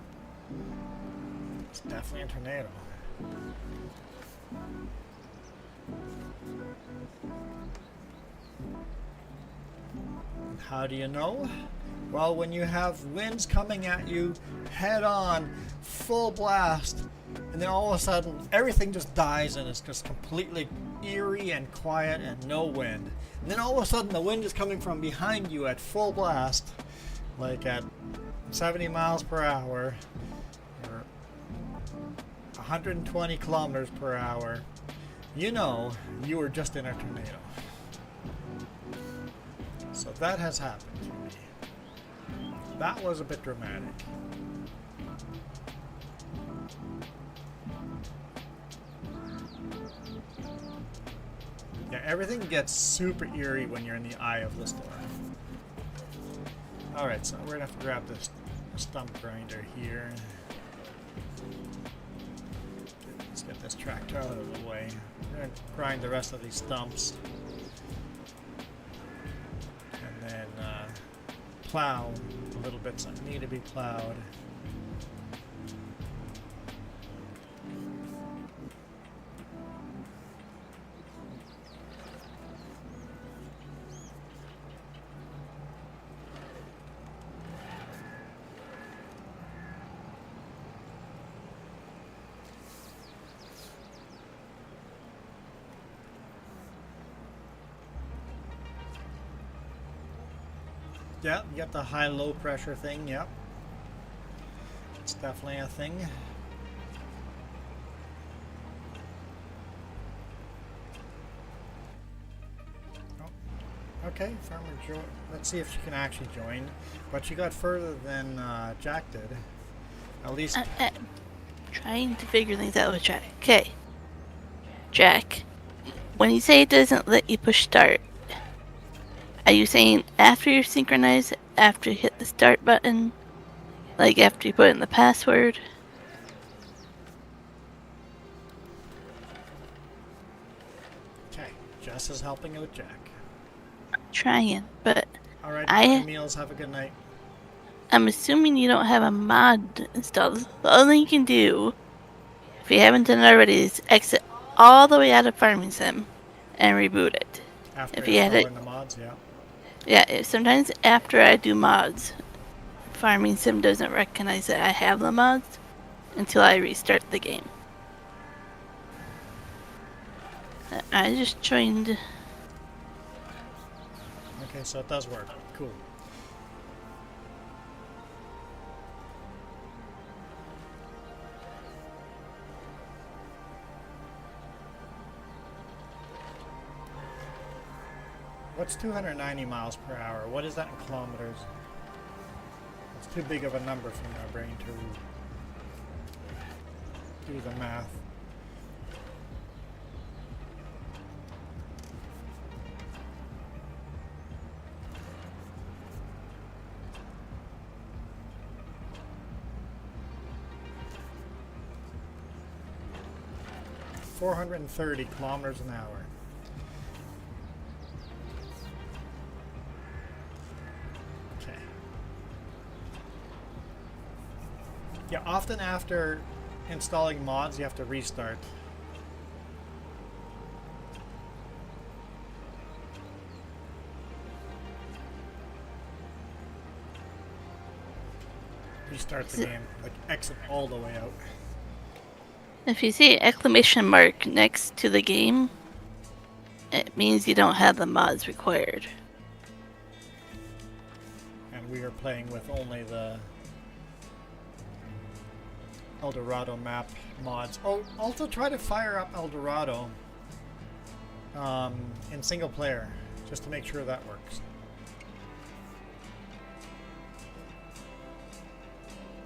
It's definitely a tornado. How do you know? Well, when you have winds coming at you head on, full blast, and then all of a sudden everything just dies and it's just completely eerie and quiet and no wind. And then all of a sudden the wind is coming from behind you at full blast, like at 70 miles per hour or 120 kilometers per hour. You know you were just in a tornado. So that has happened to me. That was a bit dramatic. Yeah, everything gets super eerie when you're in the eye of the storm. Alright, so we're gonna have to grab this stump grinder here. Let's get this tractor out of the way. We're gonna grind the rest of these stumps. And then plow the little bits that need to be plowed. Yep, you got the high-low pressure thing, yep. It's definitely a thing. Oh, okay, Farmer Joe. Let's see if she can actually join. But she got further than Jack did. At least... trying to figure things out with Jack. Okay. Jack, when you say it doesn't let you push start, are you saying after you're synchronized, after you hit the start button? Like after you put in the password? Okay, Jess is helping out Jack. Trying, but Alright, meals, have a good night. I'm assuming you don't have a mod installed. The only thing you can do, if you haven't done it already, is exit all the way out of Farming Sim and reboot it. After if you had it, the mods, yeah. Yeah, sometimes after I do mods, Farming Sim doesn't recognize that I have the mods until I restart the game. I just joined. Okay, so it does work. Cool. What's 290 miles per hour? What is that in kilometers? It's too big of a number for my brain to do the math. 430 kilometers an hour. Okay. Yeah, often after installing mods, you have to restart. Restart the game, like exit all the way out. If you see an exclamation mark next to the game, it means you don't have the mods required. And we are playing with only the El Dorado map mods. Oh, also try to fire up El Dorado in single player, just to make sure that works.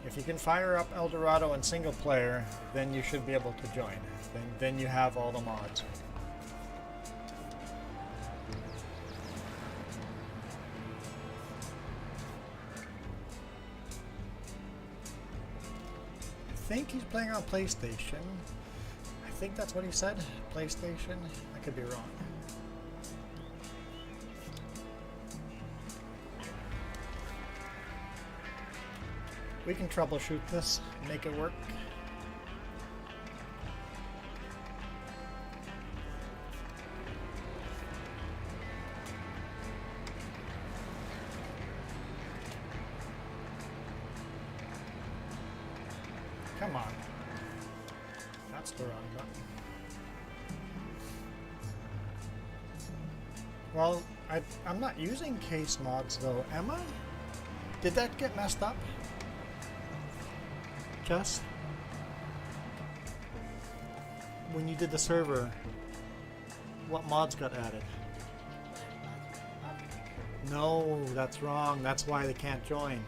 If you can fire up El Dorado in single player, then you should be able to join. Then you have all the mods. I think he's playing on PlayStation. I think that's what he said. PlayStation. I could be wrong. We can troubleshoot this, make it work. Come on. That's the wrong button. Well, I'm not using case mods though, am I? Did that get messed up? Jess? When you did the server, what mods got added? No, that's wrong. That's why they can't join.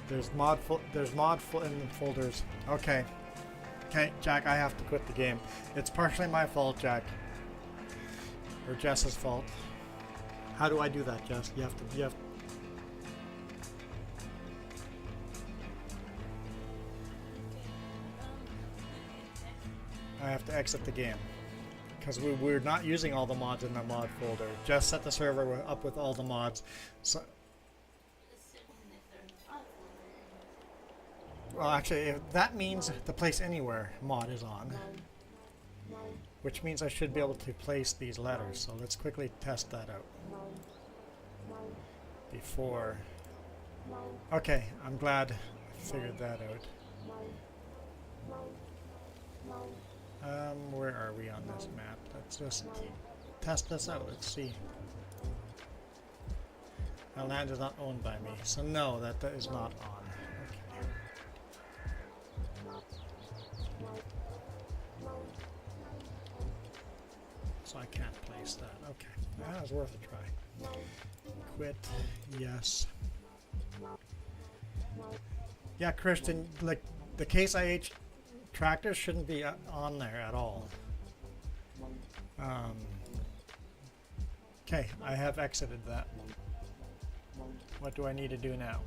There's mod in the folders. Okay. Okay, Jack, I have to quit the game. It's partially my fault, Jack. Or Jess's fault. How do I do that, Jess? You have to I have to exit the game because we're not using all the mods in the mod folder. Just set the server up with all the mods. So, well, actually, that means the place anywhere mod is on, which means I should be able to place these letters. So let's quickly test that out before. Okay, I'm glad I figured that out. Where are we on this map? Let's just test this out. Let's see. Our land is not owned by me, so no, that is not on. Okay. So I can't place that. Okay, that was worth a try. Quit. Yes. Yeah, Christian, like the Case IH tractors shouldn't be on there at all. Okay, I have exited that. What do I need to do now?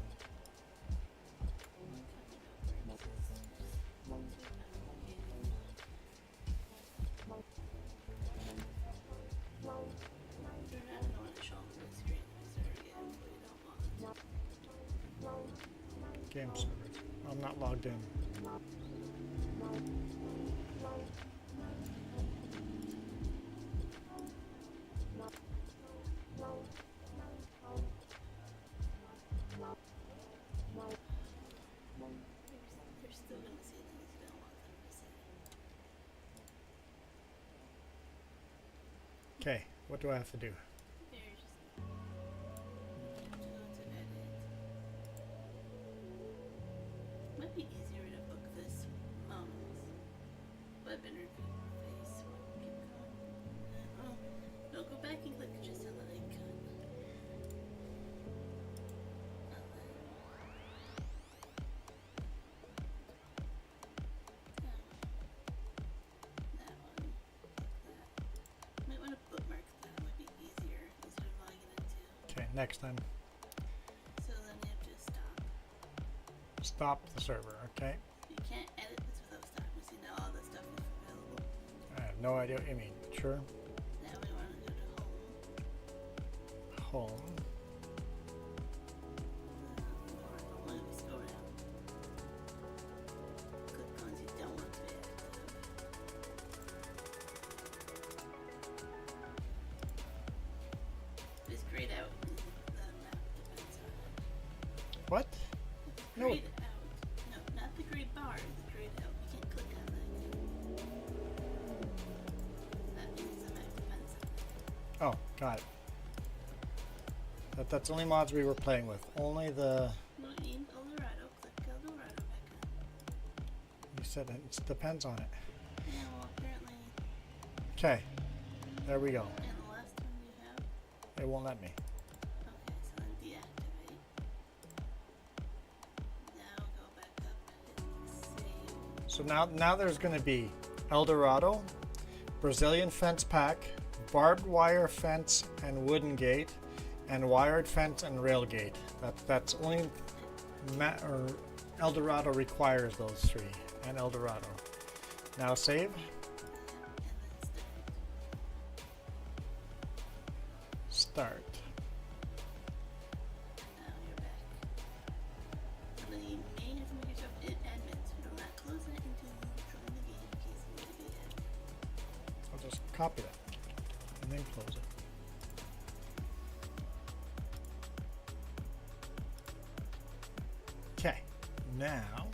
Game server. I'm not logged in. Okay, what do I have to do? Might be easier to book this web interview phase. No, go back and click just on the icon. Okay, next time. So then you have to stop. Stop the server, okay? You can't edit this without stopping. See, now all this stuff is available. no idea what you mean. Sure. Now we want to go to home. Home. Or let's go down. Click ones you don't want to be active. Just grayed out. The map depends on it. What? No. Grayed out. No, not the gray bar. The grayed out. You can't click on that. That means the map depends on it. Oh, got it. That's only mods we were playing with. Only the. No, you need Eldorado. Click Eldorado back on. You said it depends on it. Yeah, well, apparently. Okay. There we go. And the last one you have. It won't let me. Okay, so then deactivate. Now go back up and save. So now there's going to be Eldorado, Brazilian fence pack, barbed wire fence and wooden gate, and wired fence and rail gate. That's only Eldorado requires those three, and Eldorado. Now save. And then Start. now you're back. And then you may have to make yourself admin, so do not close it until you join the game in case you need to be admin. I'll just copy that and then close it. Okay, now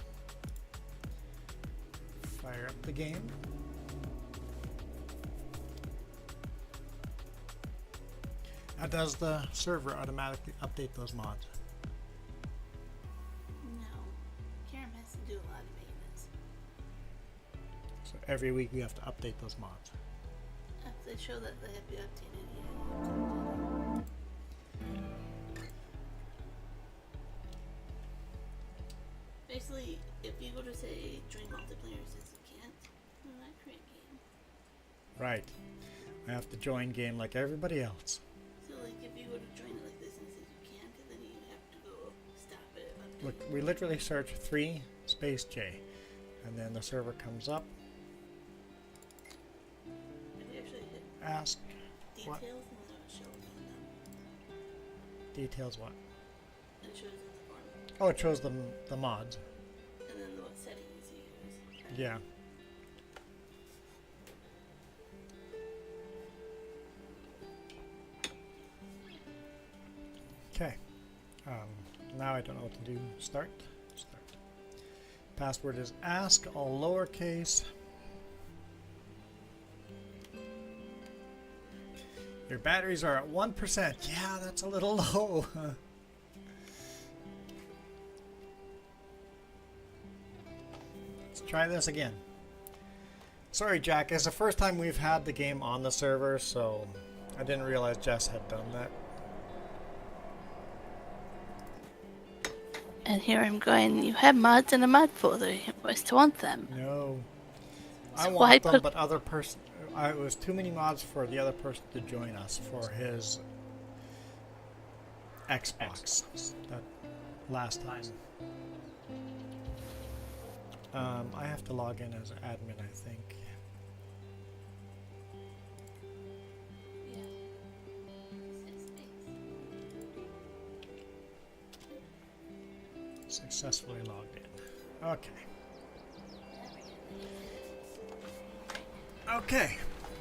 fire up the game. How does the server automatically update those mods? No. Karam has to do a lot of maintenance. So every week we have to update those mods. If they show that they have to be updated, yeah. Basically, if you go to say join multiplayer, it says you can't, then I create game. Right. I have to join game like everybody else. So like if you go to join it like this and it says you can't, then you have to go stop it. Update. Look, we literally search 3 space J and then the server comes up, If you actually hit ask details what? and then it'll show it on them. Details what? It shows in the form. Oh, it shows the mods. And then what settings you use. Yeah. Okay. Now I don't know what to do. Start. Start. Password is ask, all lowercase. Your batteries are at 1%. Yeah, that's a little low. Let's try this again. Sorry, Jack. It's the first time we've had the game on the server, so I didn't realize Jess had done that. And here I'm going, you have mods in a mod folder. You must want them. No. I So why want them, put- but other person. It was too many mods for the other person to join us for his Xbox that last time. I have to log in as admin, I think. Successfully logged in. Okay. Okay.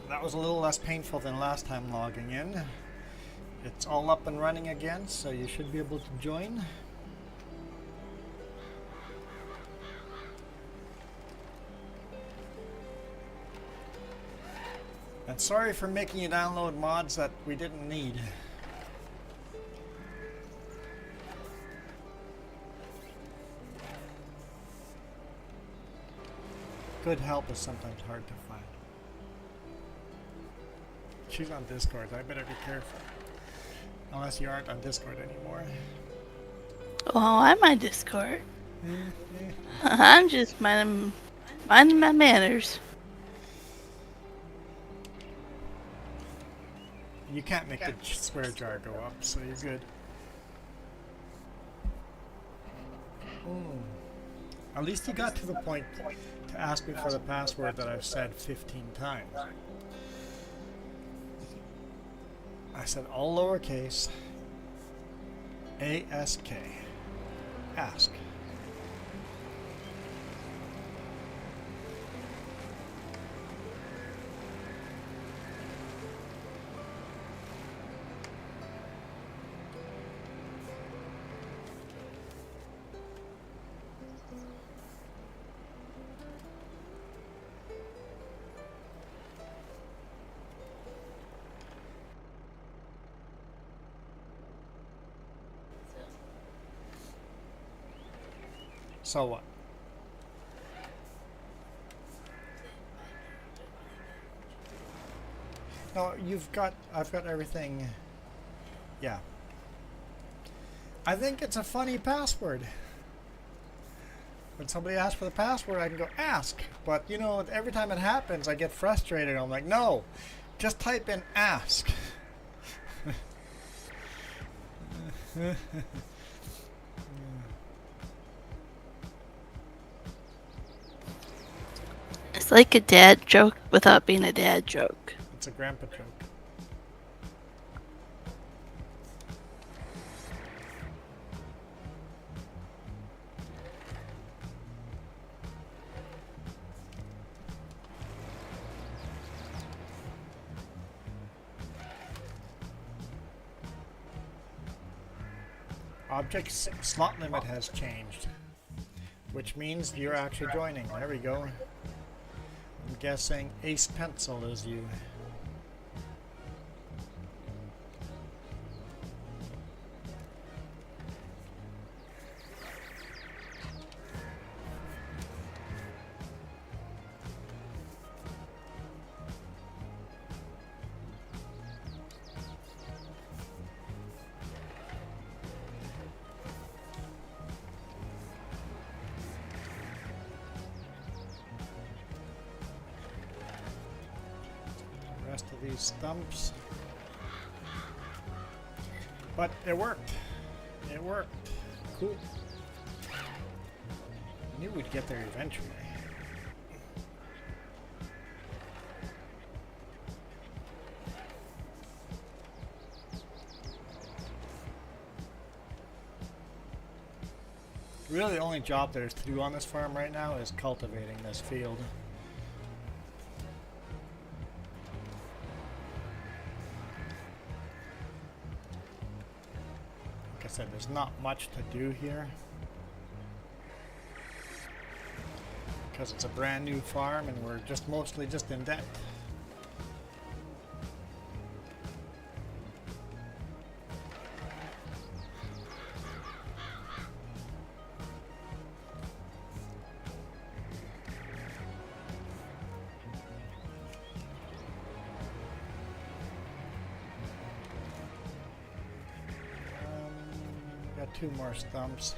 That was a little less painful than last time logging in. It's all up and running again, so you should be able to join. And sorry for making you download mods that we didn't need. Good help is sometimes hard to find. She's on Discord, I better be careful. Unless you aren't on Discord anymore. Oh, I'm on Discord. I'm just minding my manners. You can't make the swear jar go up, so you're good. At least you got to the point to ask me for the password that I've said 15 times. I said all lowercase, ASK, ask. So what? No, I've got everything. Yeah. I think it's a funny password. When somebody asks for the password, I can go ask. But, you know, every time it happens, I get frustrated. I'm like, no, just type in ask. It's like a dad joke without being a dad joke. It's a grandpa joke. Object slot limit has changed, which means you're actually joining. There we go. I'm guessing Ace Pencil is you. Of these stumps, but it worked. It worked. Cool. I knew we'd get there eventually. Really, the only job there is to do on this farm right now is cultivating this field. Like I said, there's not much to do here because it's a brand new farm and we're just mostly just in debt. Got 2 more stumps.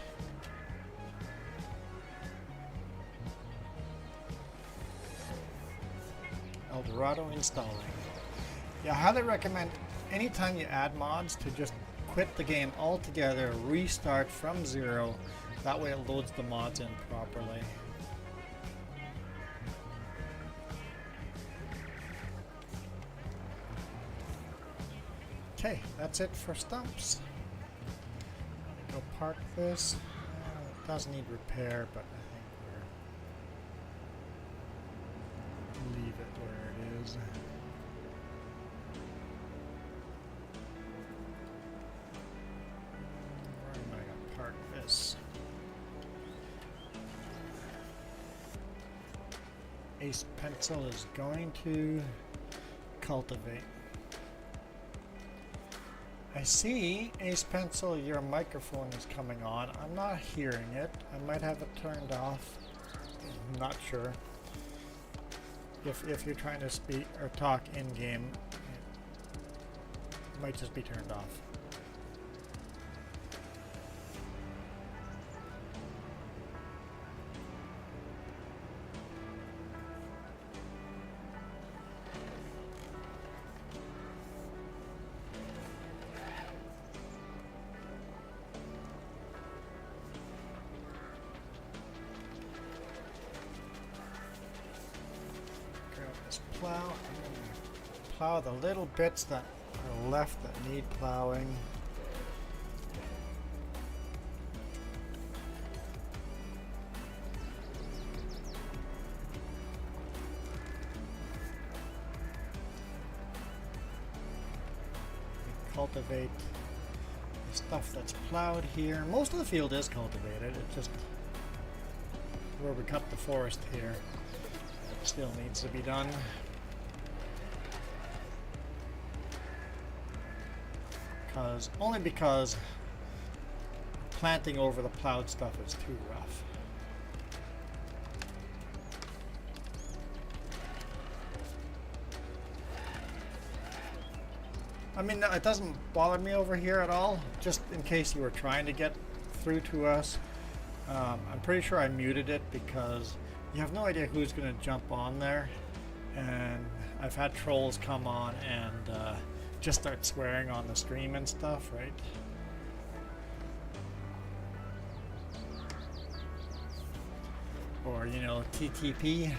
Eldorado installing. Yeah, I highly recommend anytime you add mods to just quit the game altogether, restart from 0. That way it loads the mods in properly. Okay, that's it for stumps. Go park this. It does need repair, but I think we'll leave it where it is. Where am I gonna park this? Ace Pencil is going to cultivate. I see, Ace Pencil, your microphone is coming on. I'm not hearing it. I might have it turned off. I'm not sure. If you're trying to speak or talk in-game, it might just be turned off. plow. I'm gonna plow the little bits that are left that need plowing. Cultivate the stuff that's plowed here. Most of the field is cultivated. It's just where we cut the forest here that still needs to be done. Only because planting over the plowed stuff is too rough. I mean, it doesn't bother me over here at all, just in case you were trying to get through to us. I'm pretty sure I muted it because you have no idea who's going to jump on there. And I've had trolls come on and just start swearing on the stream and stuff, right? Or, you know, TTP.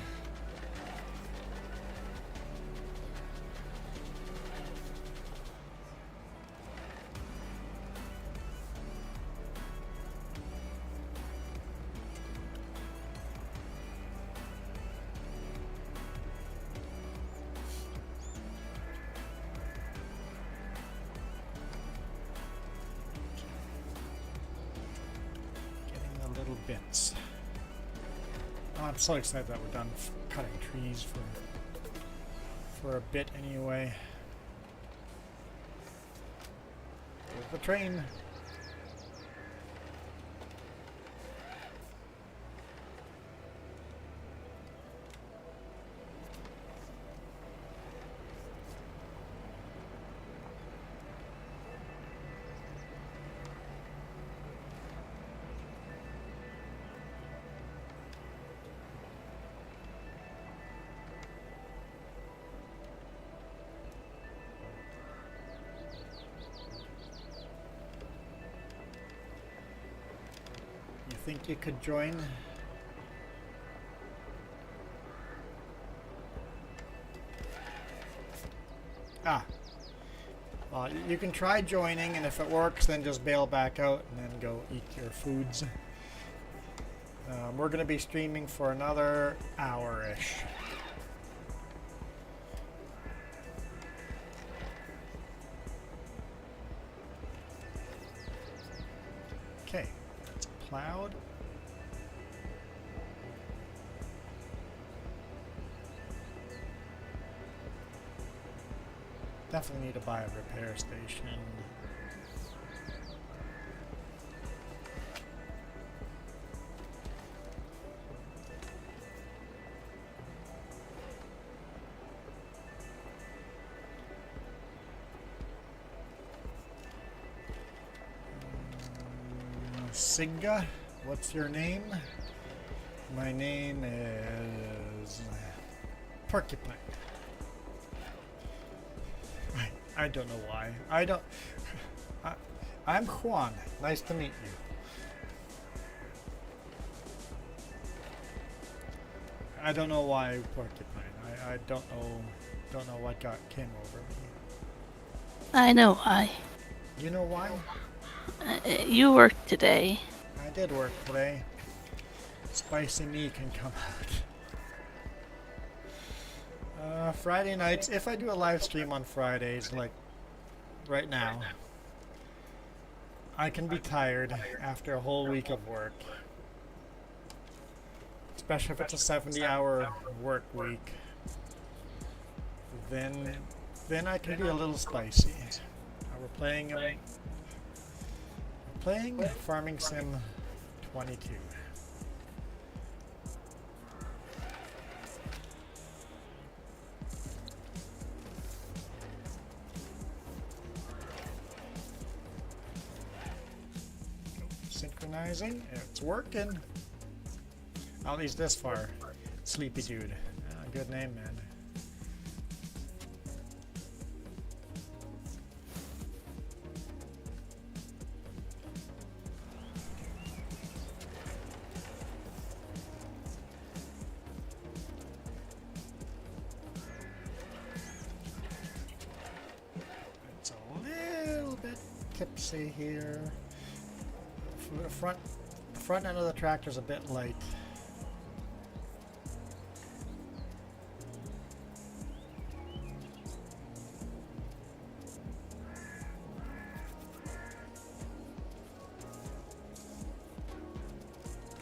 Bits. Oh, I'm so excited that we're done cutting trees for a bit anyway. There's the train. Think you could join? Well, you can try joining, and if it works, then just bail back out and then go eat your foods. We're going to be streaming for another hour-ish. Okay. Plowed. Definitely need to buy a repair station. Sigga, what's your name? My name is Porcupine. I don't know why. I'm Juan. Nice to meet you. I don't know why Porcupine. I don't know what came over me. I know why. You know why? You worked today. I did work today. Spicy me can come out. Friday nights, if I do a live stream on Fridays, like right now, I can be tired after a whole week of work. Especially if it's a 70-hour work week. Then I can be a little spicy. We're playing Farming Sim 22. Synchronizing, it's working. At least this far. Sleepy Dude. Good name, man. tipsy here. The front end of the tractor's a bit light.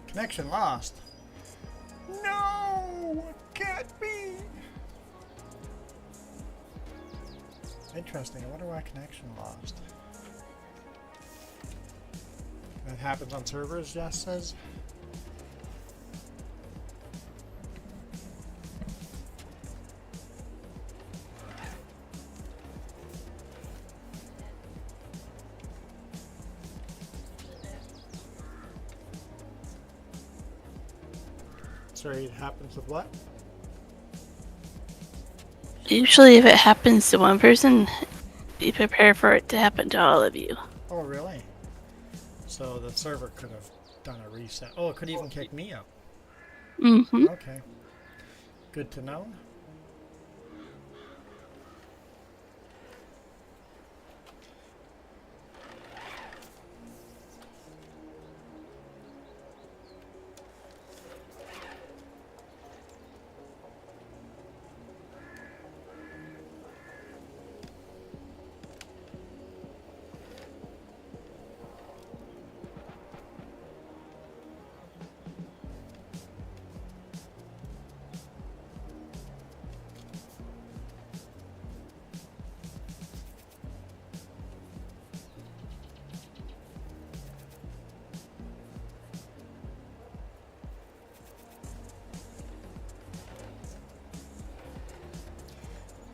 Connection lost. No, it can't be. Interesting. I wonder why connection lost. That happens on servers, Jess says. Sorry, it happens with what? Usually, if it happens to one person, be prepared for it to happen to all of you. Oh, really? So the server could have done a reset. Oh, it could even kick me out. Mm-hmm. Okay. Good to know.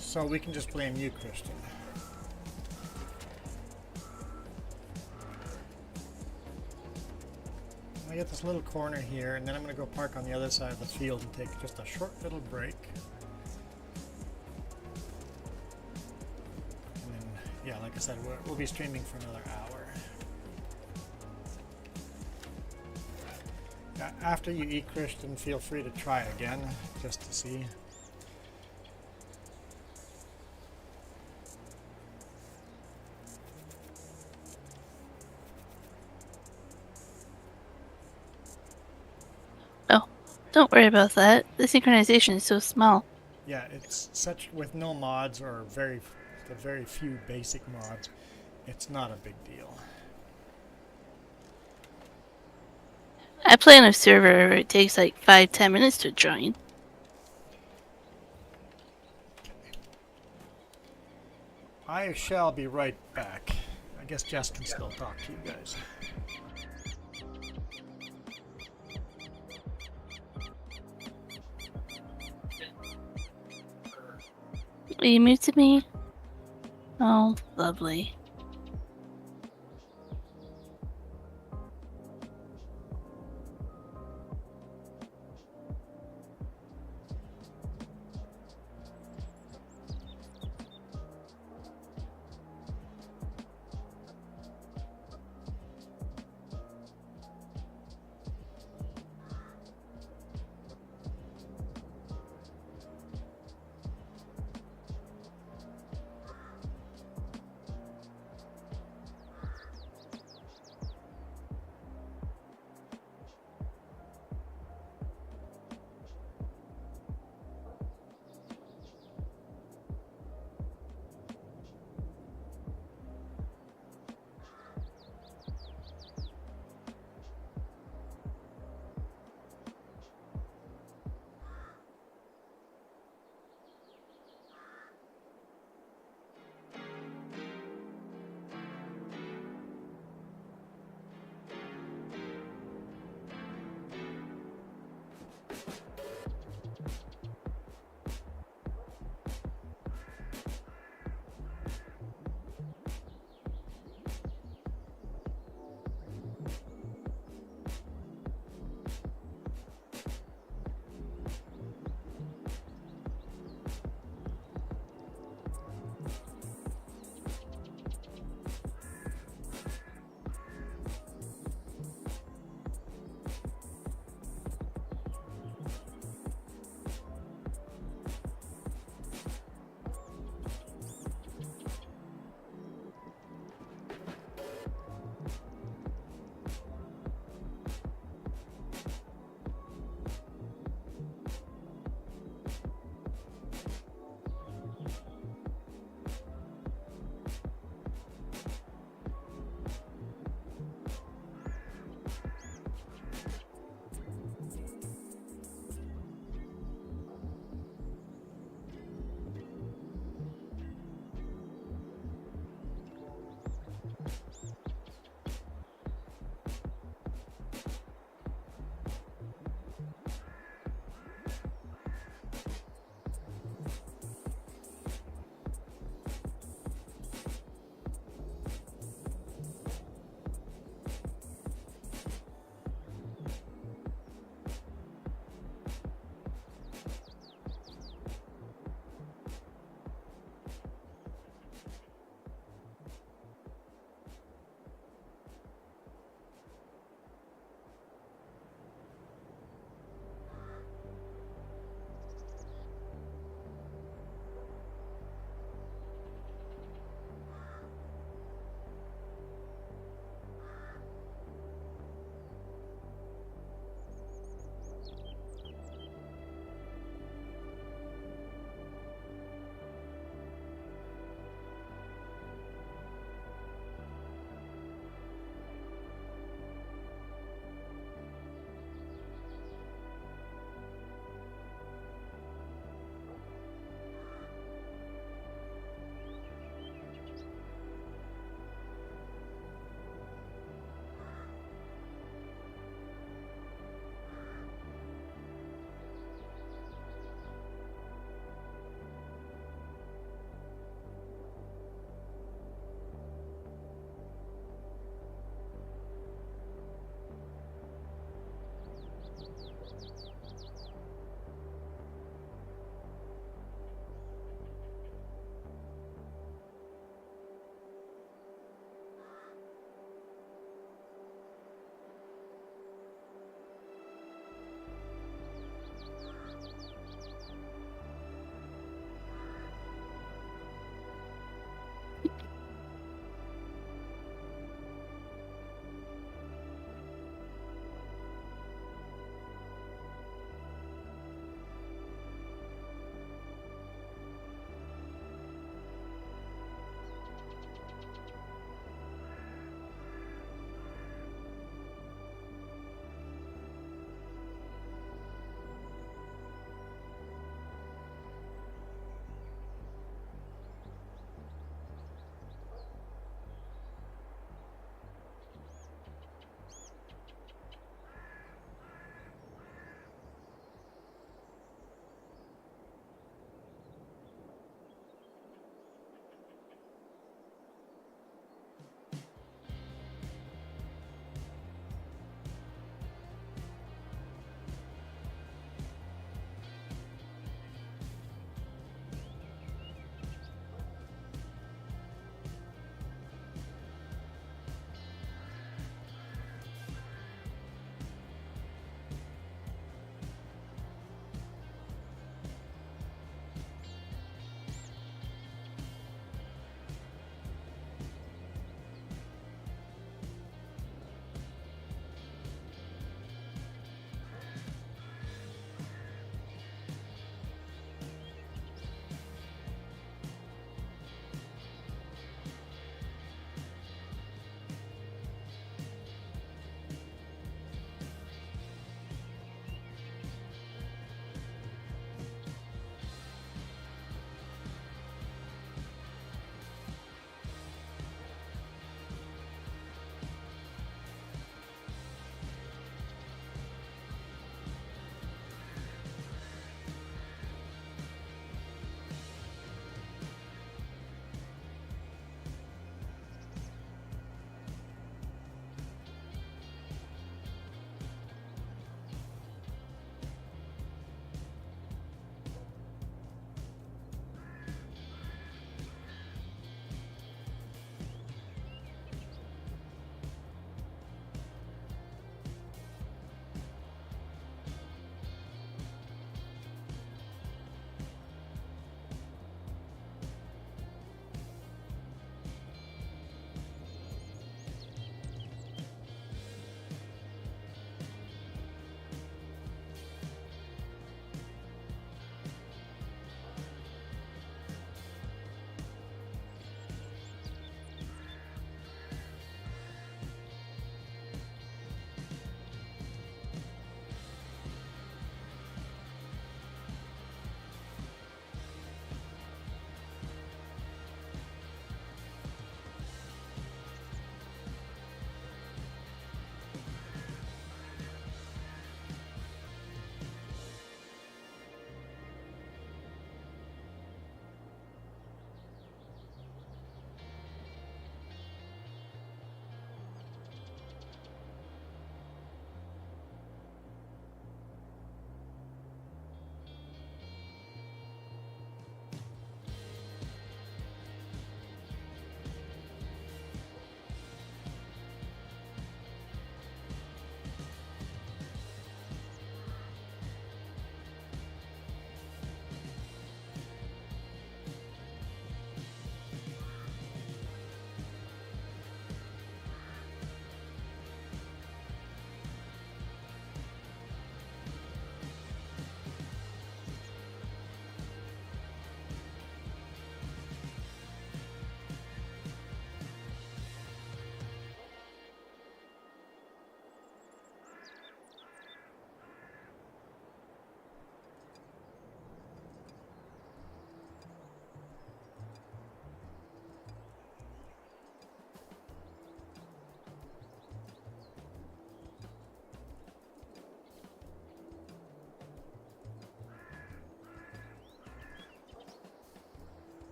So we can just blame you, Christian. I get this little corner here, and then I'm going to go park on the other side of the field and take just a short little break. And then, yeah, like I said, we'll be streaming for another hour. After you eat, Christian, feel free to try again, just to see. Oh, don't worry about that. The synchronization is so small. Yeah, it's such, with no mods or the very few basic mods, it's not a big deal. I play on a server where it takes like 5-10 minutes to join. I shall be right back. I guess Jess can still talk to you guys. You muted me? Oh, lovely.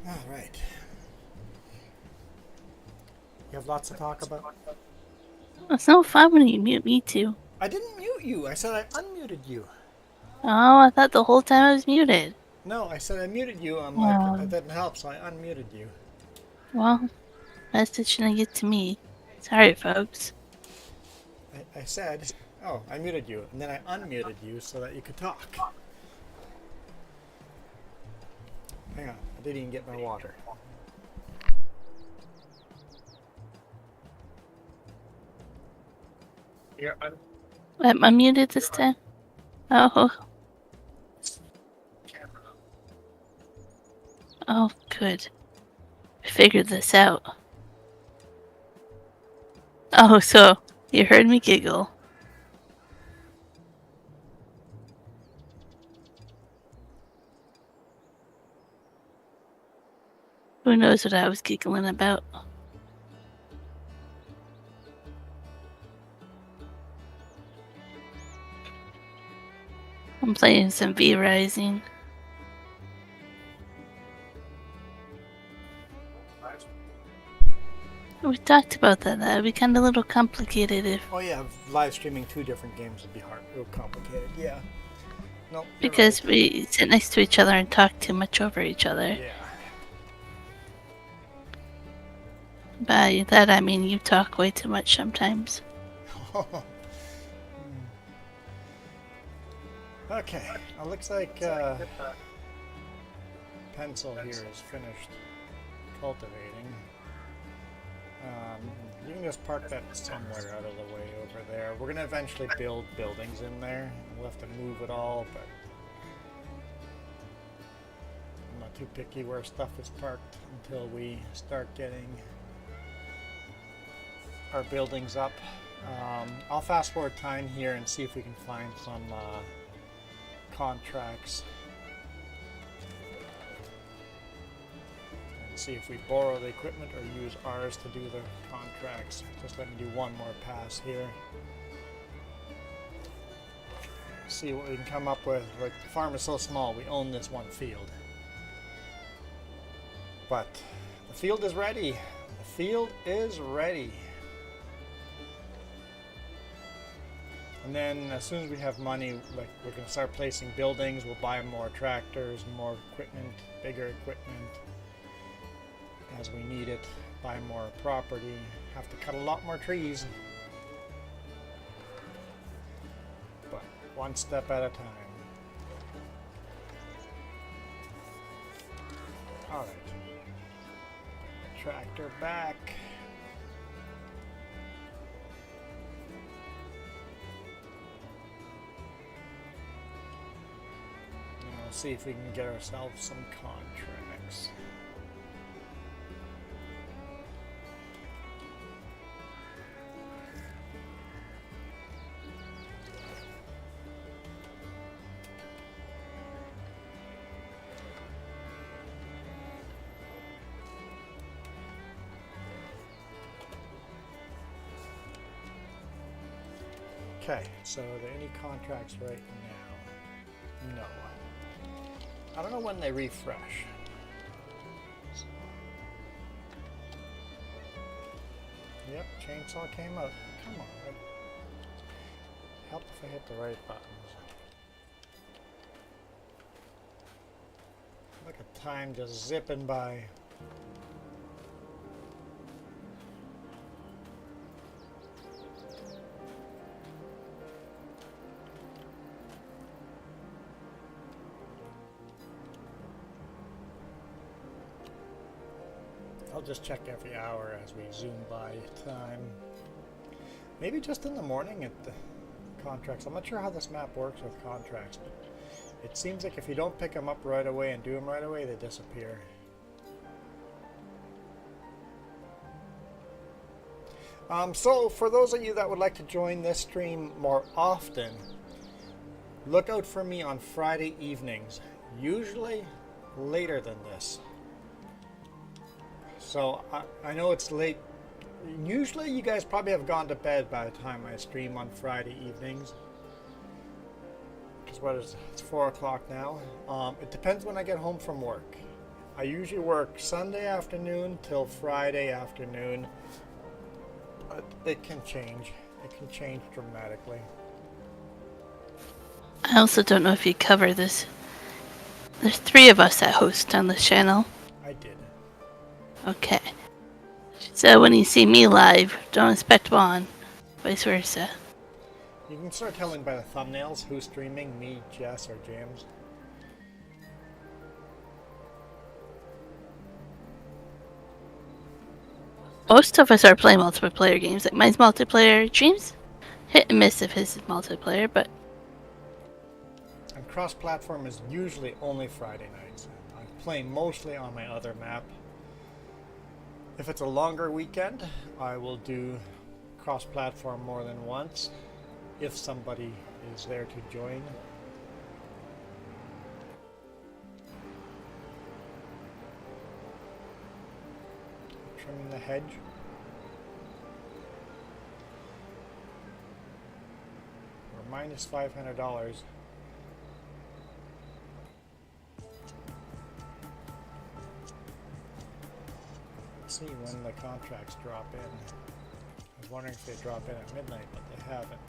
All right. You have lots to talk about? It's no fun when you mute me too. I didn't mute you. I said I unmuted you. Oh, I thought the whole time I was muted. No, I said I muted you. I'm like, that Oh, didn't help, so I unmuted you. well, message shouldn't get to me. Sorry, folks. I said, oh, I muted you, and then I unmuted you so that you could talk. Hang on, I didn't even get my water. I'm unmuted this time. Oh. Oh, good. I figured this out. Oh, so you heard me giggle. Who knows what I was giggling about? I'm playing some V Rising. We talked about that. That would be kind of a little complicated if. Oh yeah, live streaming 2 different games would be hard, real complicated. Yeah. No. Because we sit next to each other and talk too much over each other. Yeah. By that I mean you talk way too much sometimes. Okay. It looks like Pencil here is finished cultivating. You can just park that somewhere out of the way over there. We're gonna eventually build buildings in there. We'll have to move it all, but I'm not too picky where stuff is parked until we start getting our buildings up. I'll fast forward time here and see if we can find some contracts. See if we borrow the equipment or use ours to do the contracts. Just let me do one more pass here. See what we can come up with. Like, the farm is so small, we own this one field. But the field is ready. The field is ready. And then as soon as we have money, like, we're going to start placing buildings. We'll buy more tractors, more equipment, bigger equipment as we need it, buy more property, have to cut a lot more trees, but one step at a time. Alright, tractor back. And we'll see if we can get ourselves some contracts. Okay, so are there any contracts right now? No. I don't know when they refresh. So. Yep, chainsaw came out. Come on. Help if I hit the right buttons. Look at time just zipping by. I'll just check every hour as we zoom by time. Maybe just in the morning at the contracts. I'm not sure how this map works with contracts, but it seems like if you don't pick them up right away and do them right away, they disappear. So for those of you that would like to join this stream more often, look out for me on Friday evenings, usually later than this. So I know it's late. Usually you guys probably have gone to bed by the time I stream on Friday evenings. Because what is it? It's 4 o'clock now. It depends when I get home from work. I usually work Sunday afternoon till Friday afternoon, but it can change. It can change dramatically. I also don't know if you cover this. There's 3 of us that host on this channel. I did. Okay. So when you see me live, don't expect Vaughn. Vice versa. You can start telling by the thumbnails who's streaming, me, Jess, or James. Most of us are playing multiplayer games. Like mine's multiplayer. James hit and miss if his is multiplayer, but And cross-platform is usually only Friday nights. I'm playing mostly on my other map. If it's a longer weekend, I will do cross-platform more than once if somebody is there to join. Trimming the hedge. We're minus $500. Let's see when the contracts drop in. I was wondering if they drop in at midnight, but they haven't.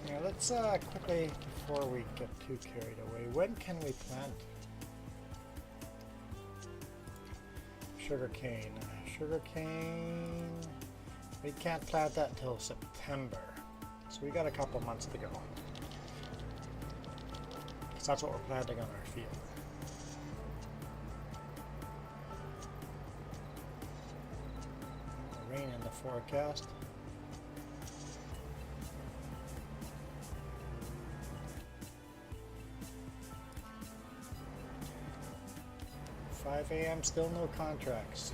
Yeah, let's quickly, before we get too carried away, when can we plant sugarcane? Sugarcane, we can't plant that until September, so we got a couple months to go. Because that's what we're planting on our field. Rain in the forecast. $5 a.m. still no contracts.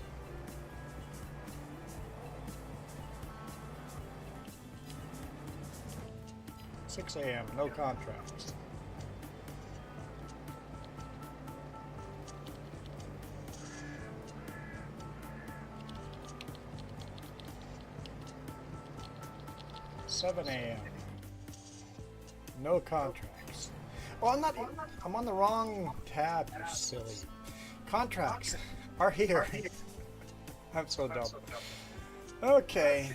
$6 a.m. no contracts. $7 a.m. no contracts. Oh, I'm on the wrong tab, you silly. Contracts are here. I'm so dumb. Okay,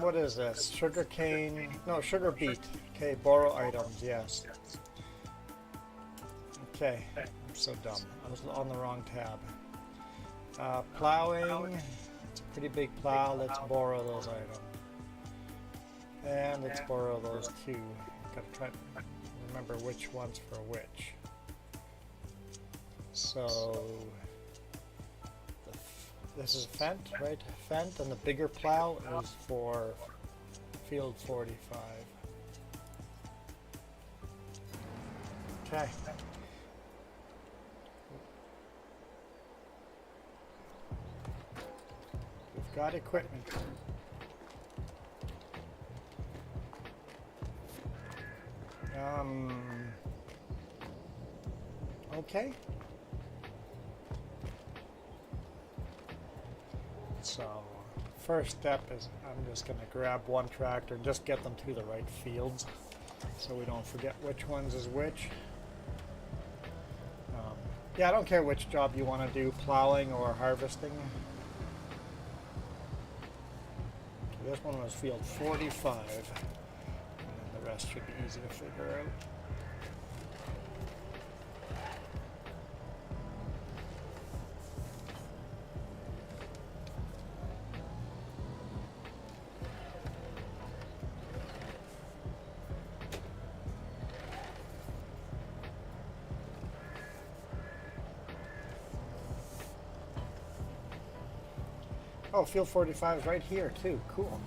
what is this? Sugar cane, no, sugar beet. Okay, borrow items, yes. Okay, I'm so dumb. I was on the wrong tab. Plowing, it's a pretty big plow. Let's borrow those items. And let's borrow those too. Gotta try to remember which one's for which. So this is Fent, right? Fent, and the bigger plow is for field 45. Okay. We've got equipment. Okay. So, first step is I'm just going to grab one tractor and just get them to the right fields so we don't forget which ones is which. Yeah, I don't care which job you want to do, plowing or harvesting. Okay, this one was field 45, and the rest should be easy to figure out. Oh, field 45 is right here too. Cool.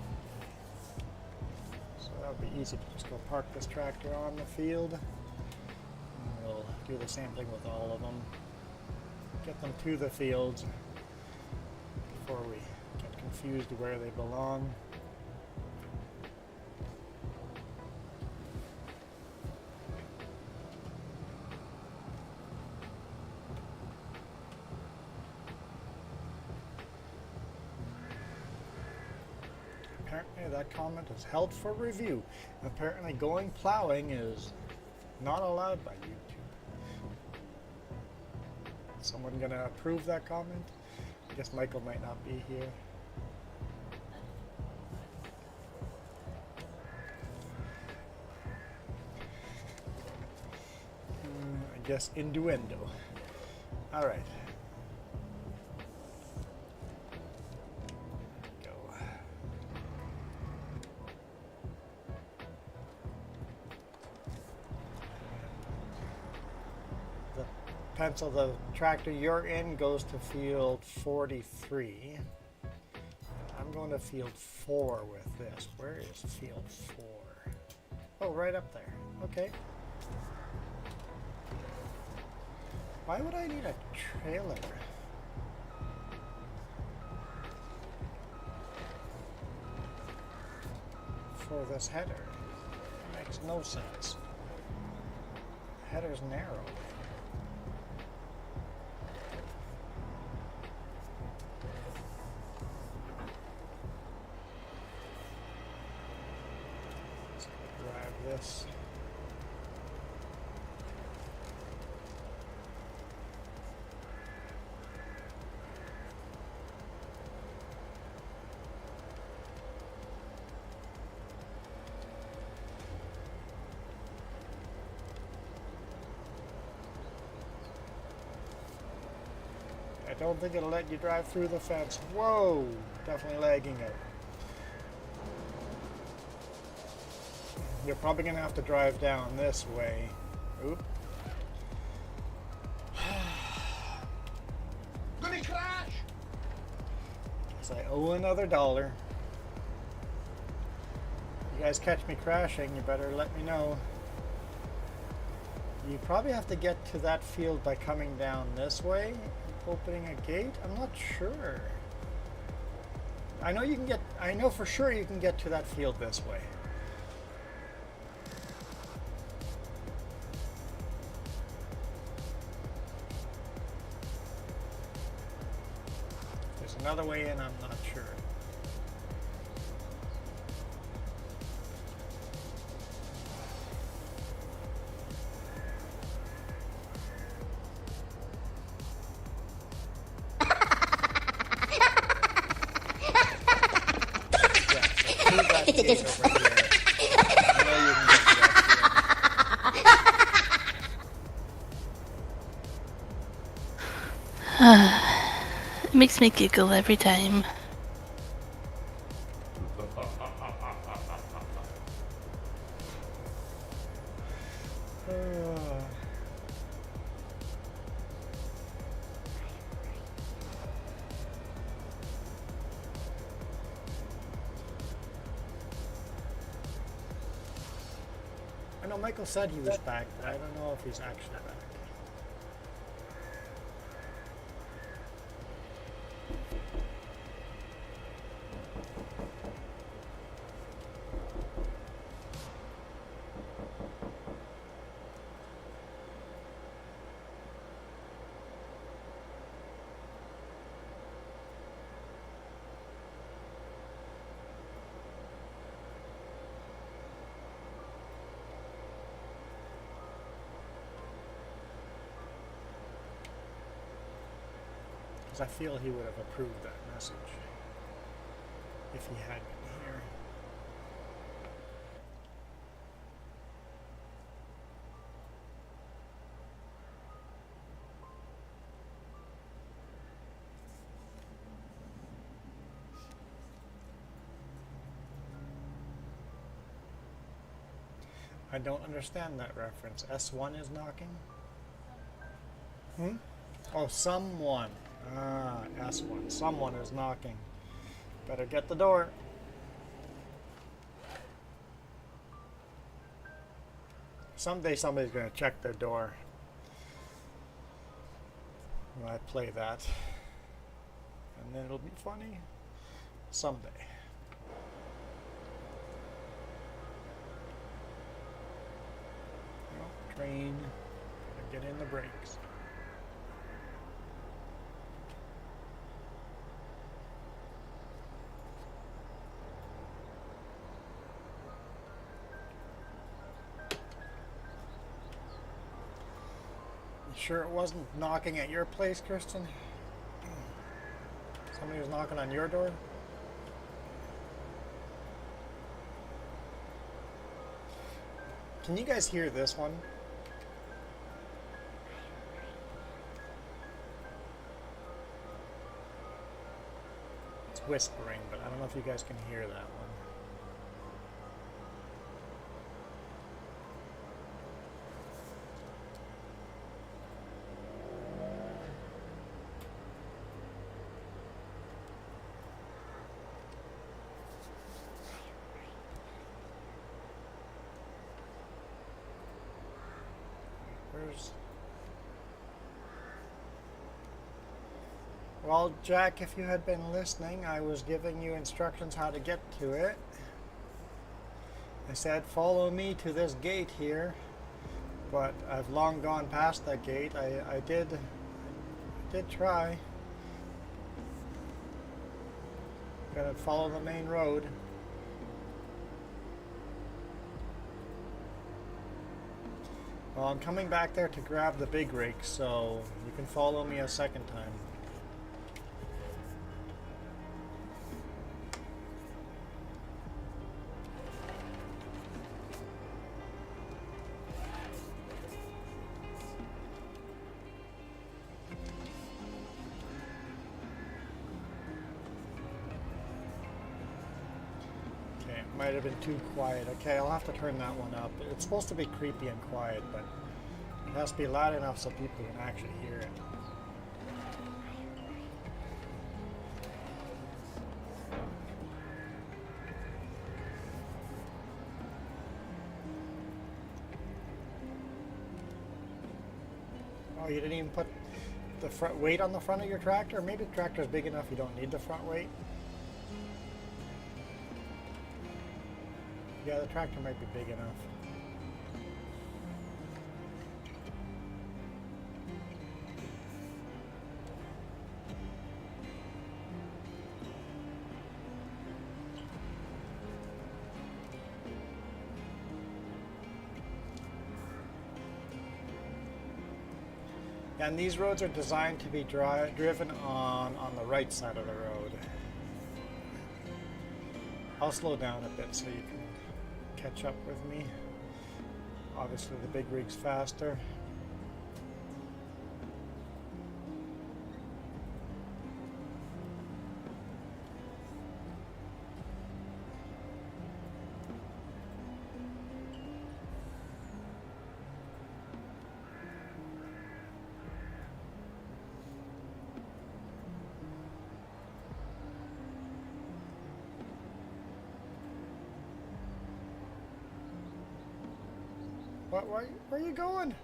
So that would be easy to just go park this tractor on the field. And we'll do the same thing with all of them. Get them to the fields before we get confused where they belong. apparently that comment is held for review. Apparently going plowing is not allowed by YouTube. Someone gonna approve that comment? I guess Michael might not be here. I guess innuendo. All right. Go. The pencil, the tractor you're in goes to field 43. I'm going to field 4 with this. Where is field 4? Oh, right up there. Okay. Why would I need a trailer? For this header? It makes no sense. The header's narrow. Let's grab this. I don't think it'll let you drive through the fence. Whoa! Definitely lagging out. You're probably going to have to drive down this way. Oop. Gonna crash! Guess I owe another $1. You guys catch me crashing, you better let me know. You probably have to get to that field by coming down this way. Opening a gate? I'm not sure. I know for sure you can get to that field this way. If there's another way in, I'm not sure. It makes me giggle every time. I know Michael said he was back, but I don't know if he's actually back. Because I feel he would have approved that message if he had been here. I don't understand that reference. S1 is knocking? Oh, someone. Ah, S1. Someone is knocking. Better get the door. Someday somebody's going to check their door when I play that. And then it'll be funny. Someday. Oh, train. Gotta get in the brakes. Sure it wasn't knocking at your place, Kirsten? Somebody was knocking on your door? Can you guys hear this one? It's whispering, but I don't know if you guys can hear that one. Well, Jack, if you had been listening, I was giving you instructions how to get to it. I said, follow me to this gate here, but I've long gone past that gate. I did try. Gotta follow the main road. Well, I'm coming back there to grab the big rig, so you can follow me a second time. Might have been too quiet. Okay, I'll have to turn that one up. It's supposed to be creepy and quiet, but it has to be loud enough so people can actually hear it. Oh, you didn't even put the front weight on the front of your tractor? Maybe the tractor's big enough you don't need the front weight. Yeah, the tractor might be big enough. And these roads are designed to be driven on the right side of the road. I'll slow down a bit so you can catch up with me. Obviously the big rig's faster. Where are you going?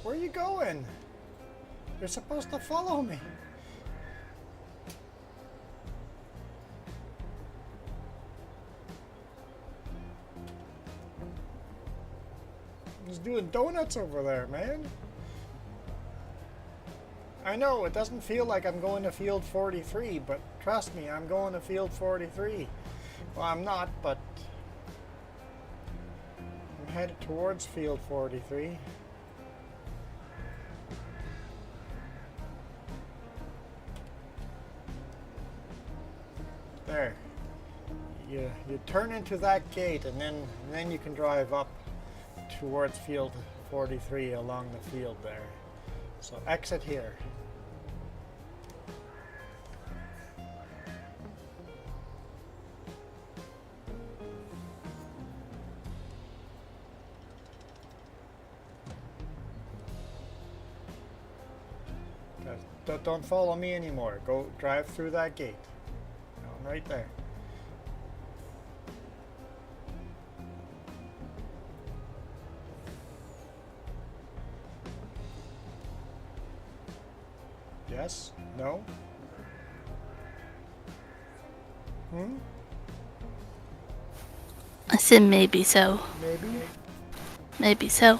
Where are you going? You're supposed to follow me. He's doing donuts over there, man. I know, it doesn't feel like I'm going to field 43, but trust me, I'm going to field 43. Well, I'm not, but I'm headed towards field 43. There. You turn into that gate, and then you can drive up towards field 43 along the field there. So exit here. Don't follow me anymore. Go drive through that gate. I'm right there. Yes? No? I said maybe so. Maybe? Maybe so.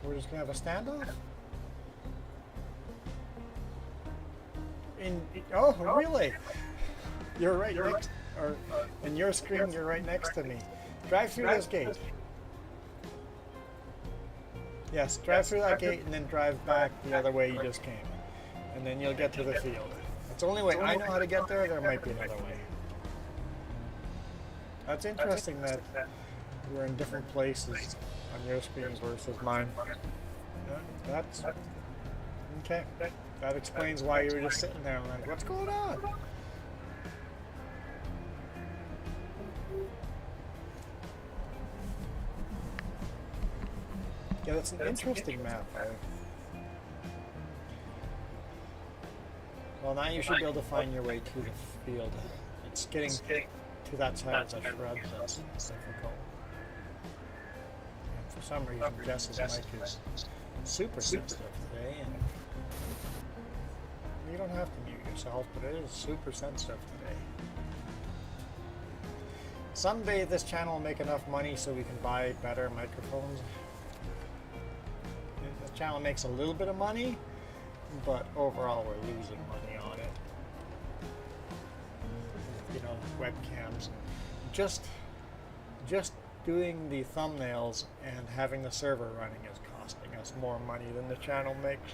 We're just gonna have a standoff? Oh, really? You're right next, or in your screen, you're right next to me. Drive through this gate. Yes, drive through that gate and then drive back the other way you just came. And then you'll get to the field. That's the only way I know how to get there. There might be another way. That's interesting that we're in different places on your screen versus mine. Yeah, that's... Okay. That explains why you were just sitting there like, what's going on? Yeah, that's an interesting map. Well, now you should be able to find your way to the field. It's getting to that side of the shrub that's difficult. And for some reason, Jess's mic is super sensitive today, and you don't have to mute yourself, but it is super sensitive today. Someday this channel will make enough money so we can buy better microphones. The channel makes a little bit of money, but overall we're losing money on it. You know, webcams. Just doing the thumbnails and having the server running is costing us more money than the channel makes.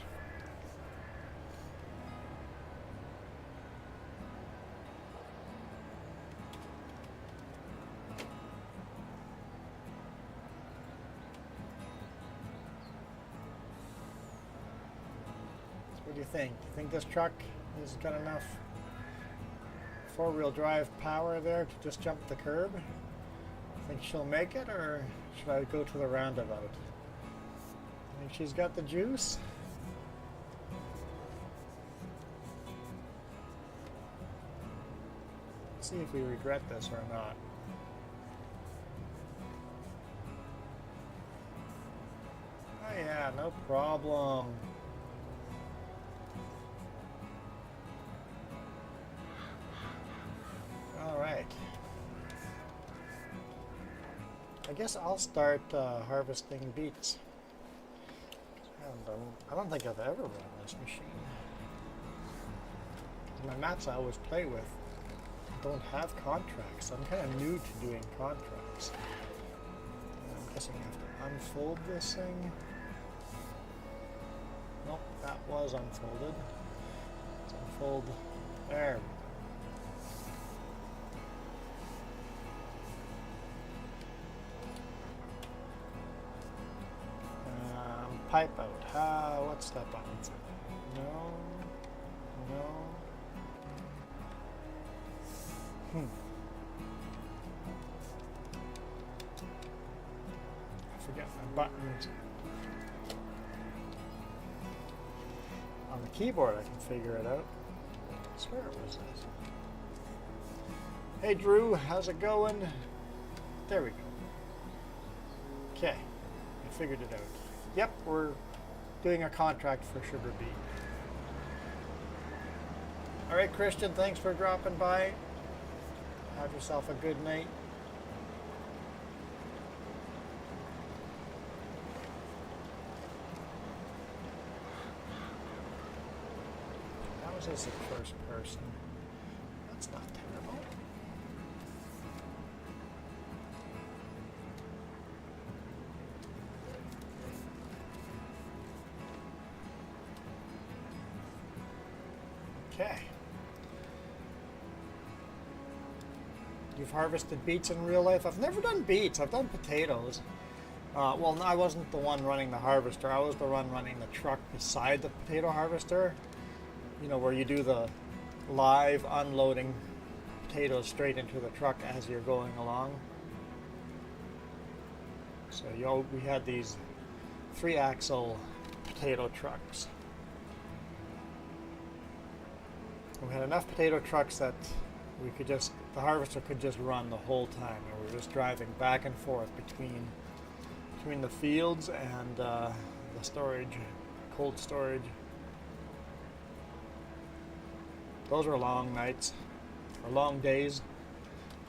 What do you think? Do you think this truck has got enough four-wheel drive power there to just jump the curb? Think she'll make it, or should I go to the roundabout? Think she's got the juice? Let's see if we regret this or not. Oh yeah, no problem. Alright. I guess I'll start harvesting beets. I don't think I've ever run this machine. My maps I always play with don't have contracts. I'm kind of new to doing contracts. I'm guessing I have to unfold this thing. Nope, that was unfolded. Let's unfold. There we go. Pipe out. What's that button? No. No. I forget my buttons. On the keyboard I can figure it out. I swear it was this. Hey Drew, how's it going? There we go. Okay, I figured it out. Yep, we're doing a contract for sugar beet. Alright Christian, thanks for dropping by. Have yourself a good night. How is this a first person? That's not terrible. Okay. You've harvested beets in real life? I've never done beets. I've done potatoes. Well, I wasn't the one running the harvester. I was the one running the truck beside the potato harvester. You know, where you do the live unloading potatoes straight into the truck as you're going along. So we had these 3-axle potato trucks. We had enough potato trucks that we could just, the harvester could just run the whole time, and we were just driving back and forth between the fields and the storage, cold storage. Those were long nights, or long days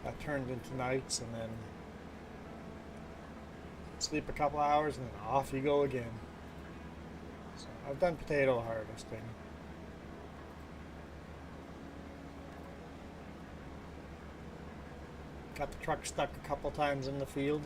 that turned into nights, and then sleep a couple hours and then off you go again. So I've done potato harvesting. Got the truck stuck a couple times in the field.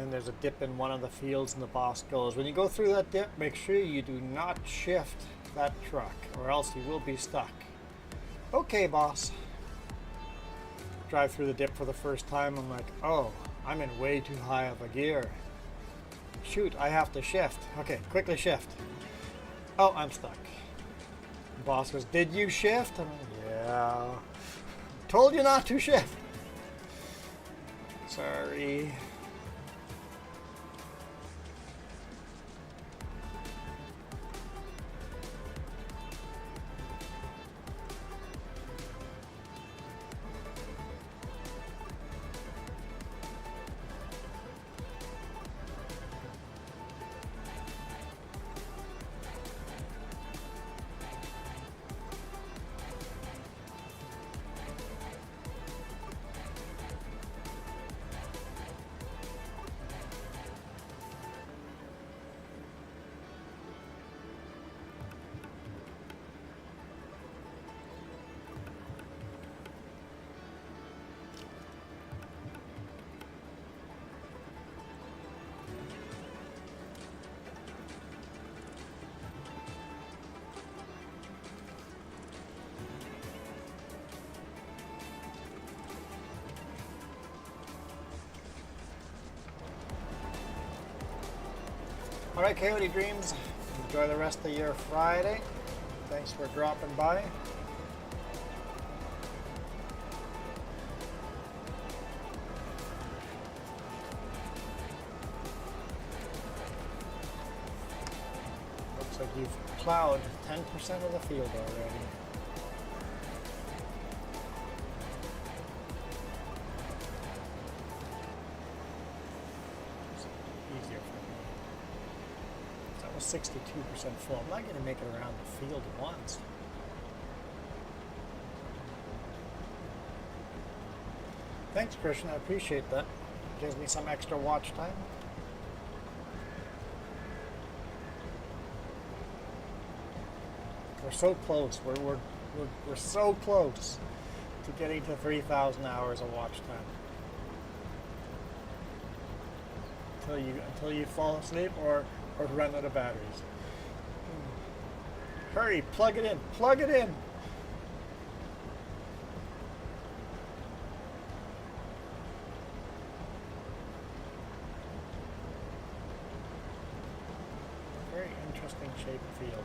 then there's a dip in one of the fields and the boss goes, when you go through that dip, make sure you do not shift that truck or else you will be stuck. Okay, boss. Drive through the dip for the first time, I'm like, oh, I'm in way too high of a gear. Shoot, I have to shift. Okay, quickly shift. Oh, I'm stuck. The boss goes, did you shift? I'm like, yeah. Told you not to shift. Sorry. Alright, Coyote Dreams, enjoy the rest of your Friday. Thanks for dropping by. Looks like you've plowed 10% of the field already. Easier for me. That was 62% full. I'm not going to make it around the field once. Thanks, Christian. I appreciate that. Gives me some extra watch time. We're so close. We're so close to getting to 3,000 hours of watch time. Until you fall asleep or run out of batteries. Hurry, plug it in, plug it in. Very interesting shaped field.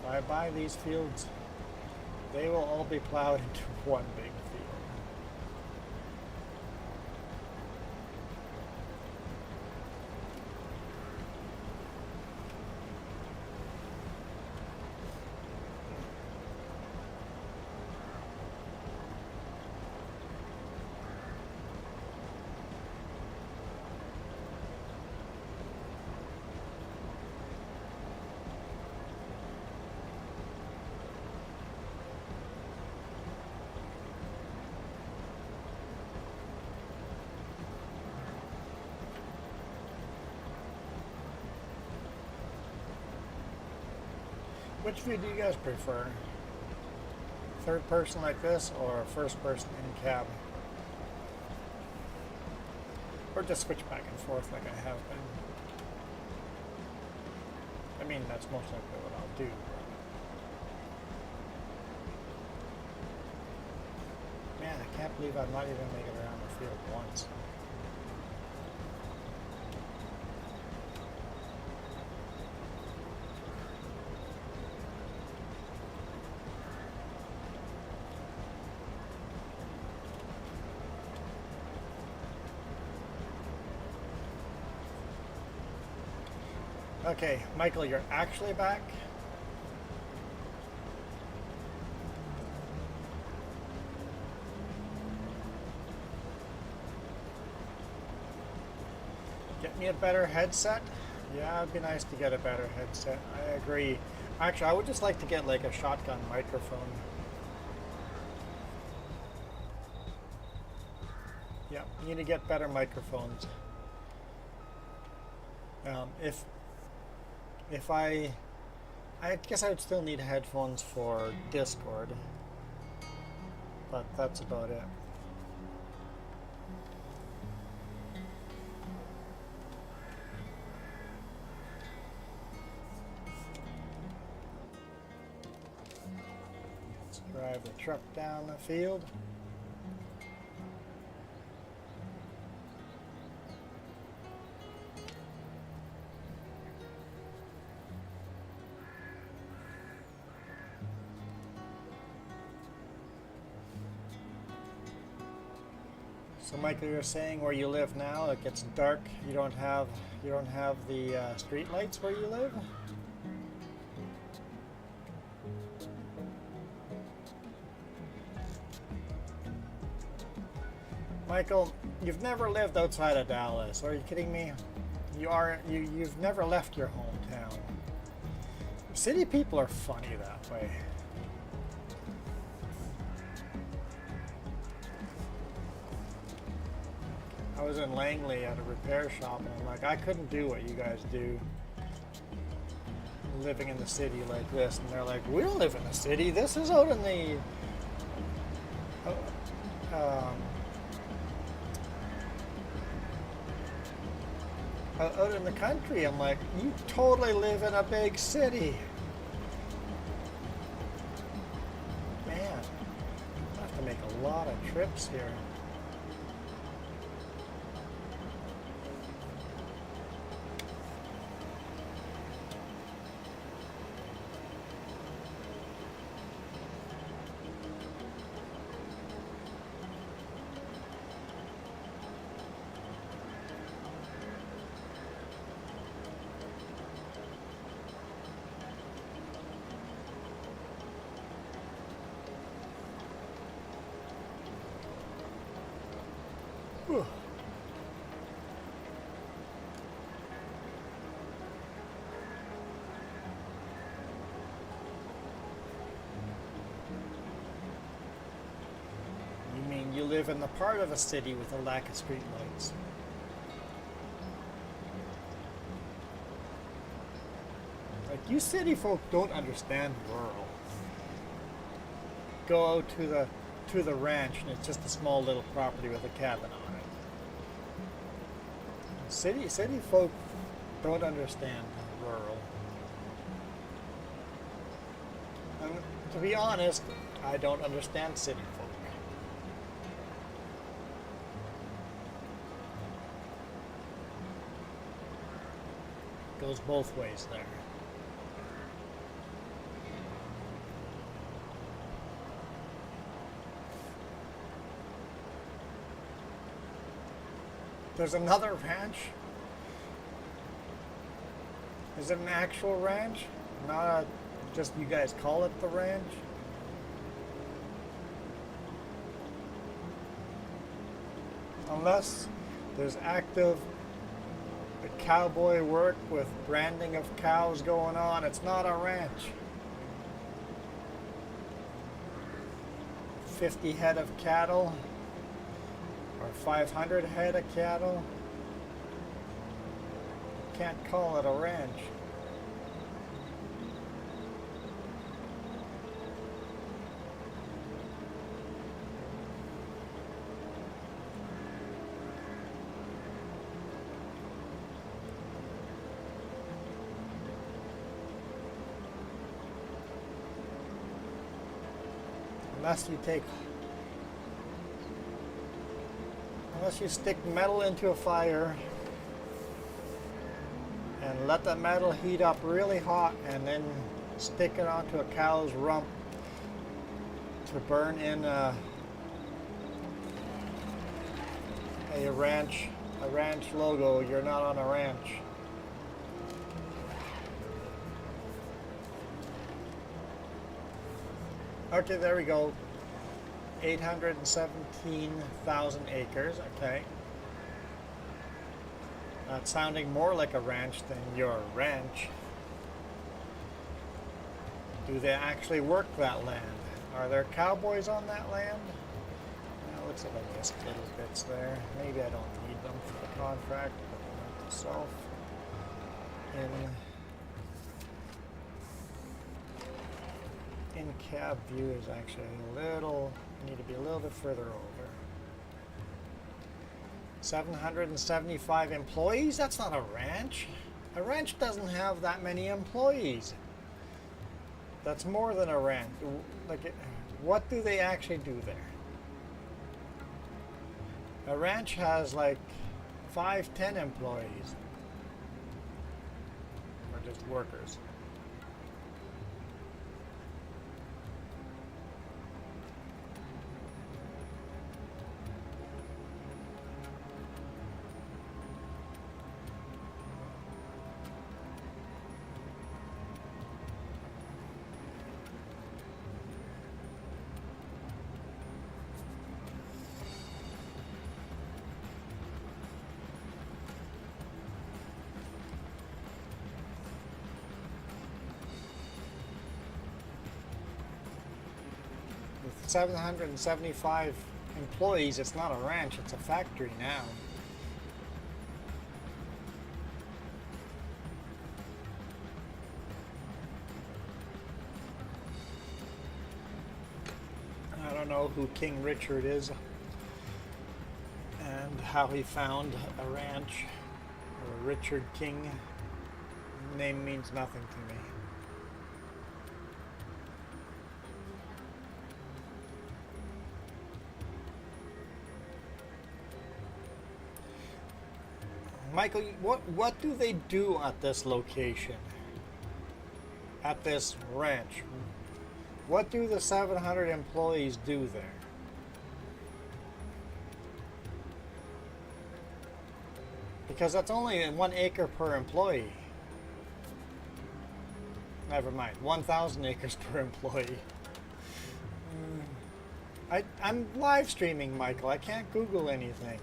If I buy these fields, they will all be plowed into one big field. Which view do you guys prefer? Third person like this or first person in cab? Or just switch back and forth like I have been? I mean, that's most likely what I'll do. Man, I can't believe I'm not even making it around the field once. Okay, Michael, you're actually back? Get me a better headset? Yeah, it'd be nice to get a better headset. I agree. Actually, I would just like to get like a shotgun microphone. Yeah, you need to get better microphones. If I guess I would still need headphones for Discord, but that's about it. Let's drive the truck down the field. So Michael, you're saying where you live now, it gets dark. You don't have the street lights where you live? Michael, you've never lived outside of Dallas. Are you kidding me? You've never left your hometown. City people are funny that way. I was in Langley at a repair shop, and I'm like, I couldn't do what you guys do, living in the city like this. And they're like, we don't live in the city. This is out in the out in the country. I'm like, you totally live in a big city. Man, I have to make a lot of trips here. Whew. You mean you live in the part of a city with a lack of street lights? Like, you city folk don't understand rural. Go out to the ranch and it's just a small little property with a cabin on it. City folk don't understand rural. And to be honest, I don't understand city folk. Goes both ways there. There's another ranch. Is it an actual ranch? Not just you guys call it the ranch? Unless there's active cowboy work with branding of cows going on, it's not a ranch. 50 head of cattle. Or 500 head of cattle. Can't call it a ranch. Unless you stick metal into a fire and let the metal heat up really hot and then stick it onto a cow's rump to burn in a ranch logo, you're not on a ranch. Okay, there we go. 817,000 acres, okay. That's sounding more like a ranch than your ranch. Do they actually work that land? Are there cowboys on that land? It looks like I missed little bits there. Maybe I don't need them for the contract, but note to self. In cab view is actually need to be a little bit further over. 775 employees? That's not a ranch. A ranch doesn't have that many employees. That's more than a ranch. Like what do they actually do there? A ranch has like 5-10 employees, or just workers. With 775 employees, it's not a ranch, it's a factory now. I don't know who King Richard is and how he found a ranch, or Richard King. Name means nothing to me. Michael, what do they do at this location? At this ranch? What do the 700 employees do there? Because that's only 1 acre per employee. Never mind, 1,000 acres per employee. I'm live streaming, Michael. I can't Google anything.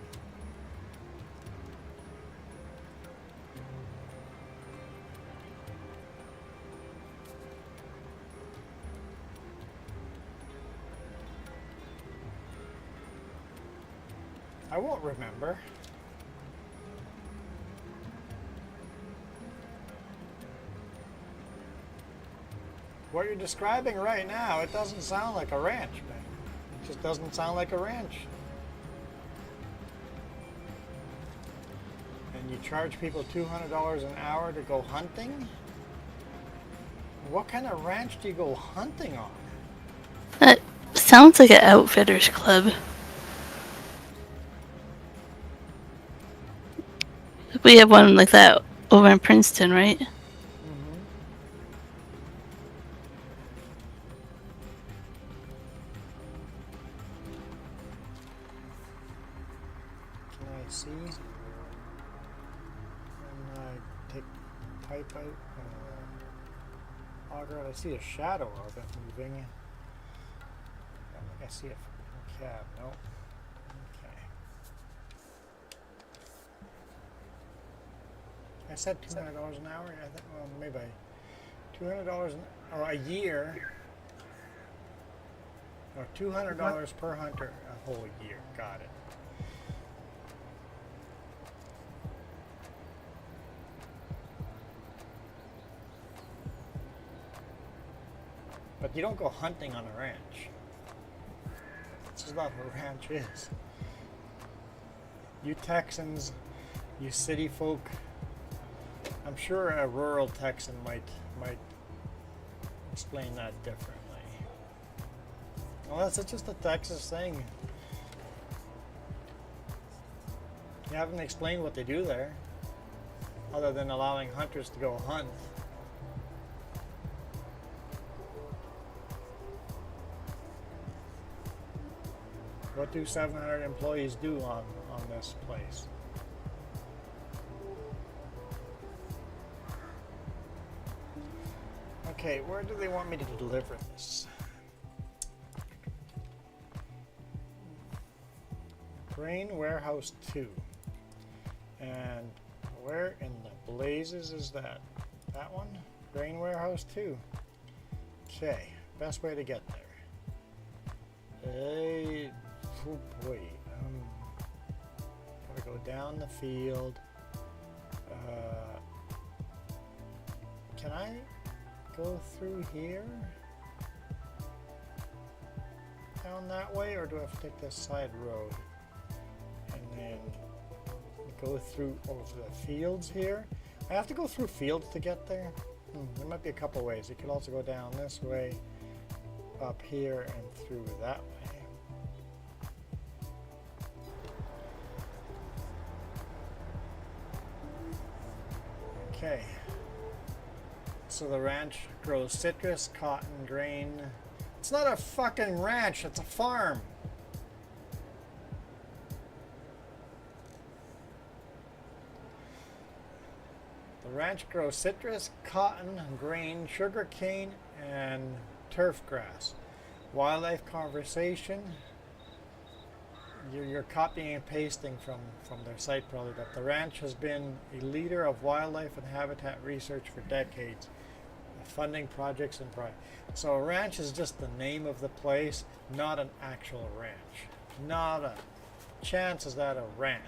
I won't remember. What you're describing right now, it doesn't sound like a ranch, man. It just doesn't sound like a ranch. And you charge people $200 an hour to go hunting? What kind of ranch do you go hunting on? That sounds like an outfitters club. We have one like that over in Princeton, right? Can I see? When I take type out auger, I see a shadow of it moving. I don't think I see it from the cab, no. Okay. I said $200 an hour. I think, well, maybe $200 or a year, or $200 per hunter a whole year. Got it. But you don't go hunting on a ranch. This is not what a ranch is. You Texans, you city folk. I'm sure a rural Texan might explain that differently. Well, that's just a Texas thing. You haven't explained what they do there, other than allowing hunters to go hunt. What do 700 employees do on this place? Okay, where do they want me to deliver this? Grain Warehouse 2. And where in the blazes is that? That one? Grain Warehouse 2. Okay, best way to get there. Oh boy. Gotta go down the field. Can I go through here? Down that way, or do I have to take this side road? And then go through over the fields here? I have to go through fields to get there? There might be a couple ways. You could also go down this way up here and through that way. Okay. So the ranch grows citrus, cotton, grain. It's not a fucking ranch, it's a farm. The ranch grows citrus, cotton, grain, sugar cane, and turf grass. Wildlife conservation. You're copying and pasting from their site probably, but the ranch has been a leader of wildlife and habitat research for decades, funding projects and projects. So a ranch is just the name of the place, not an actual ranch. Not a chance is that a ranch.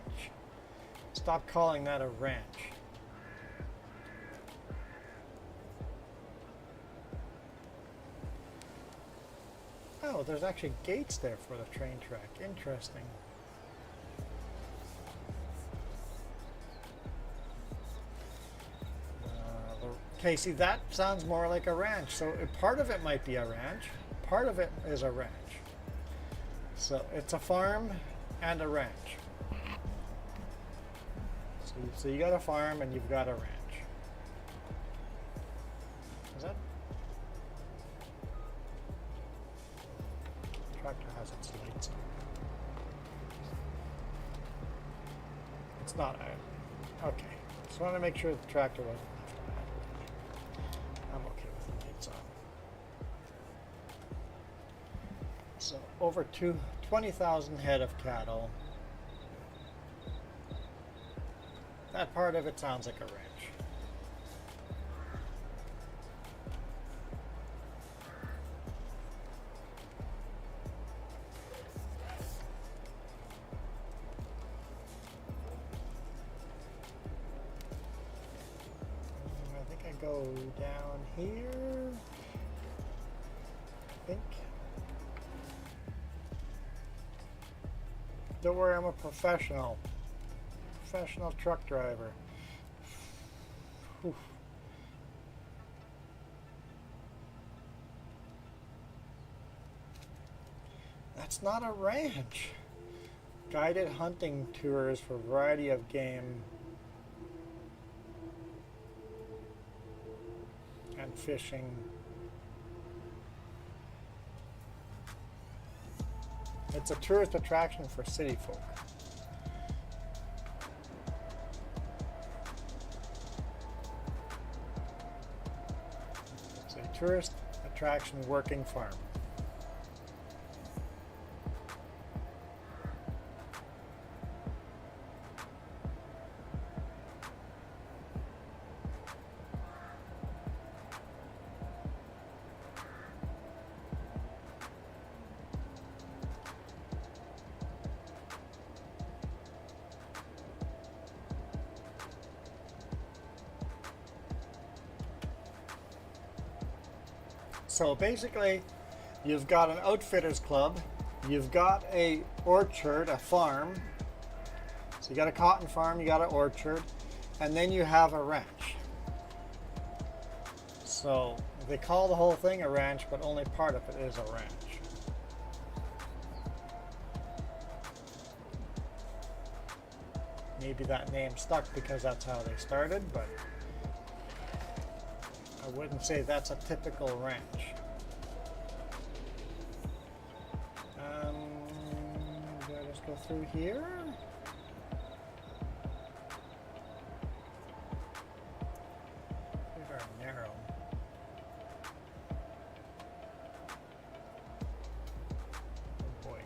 Stop calling that a ranch. Oh, there's actually gates there for the train track. Interesting. Okay, see, that sounds more like a ranch. So part of it might be a ranch. Part of it is a ranch. So it's a farm and a ranch. So you got a farm and you've got a ranch. Is that? Tractor has its lights on. It's not. Okay. Just want to make sure the tractor wasn't left. I'm okay with the lights on. So over 20,000 head of cattle. That part of it sounds like a ranch. I think I go down here. I think. Don't worry, I'm a professional truck driver. Whew. That's not a ranch. Guided hunting tours for a variety of game and fishing. It's a tourist attraction for city folk. It's a tourist attraction working farm. So basically, you've got an outfitters club, you've got a orchard, a farm. So you got a cotton farm, you got an orchard, and then you have a ranch. So they call the whole thing a ranch, but only part of it is a ranch. Maybe that name stuck because that's how they started, but I wouldn't say that's a typical ranch. Do I just go through here? These are narrow. Oh boy.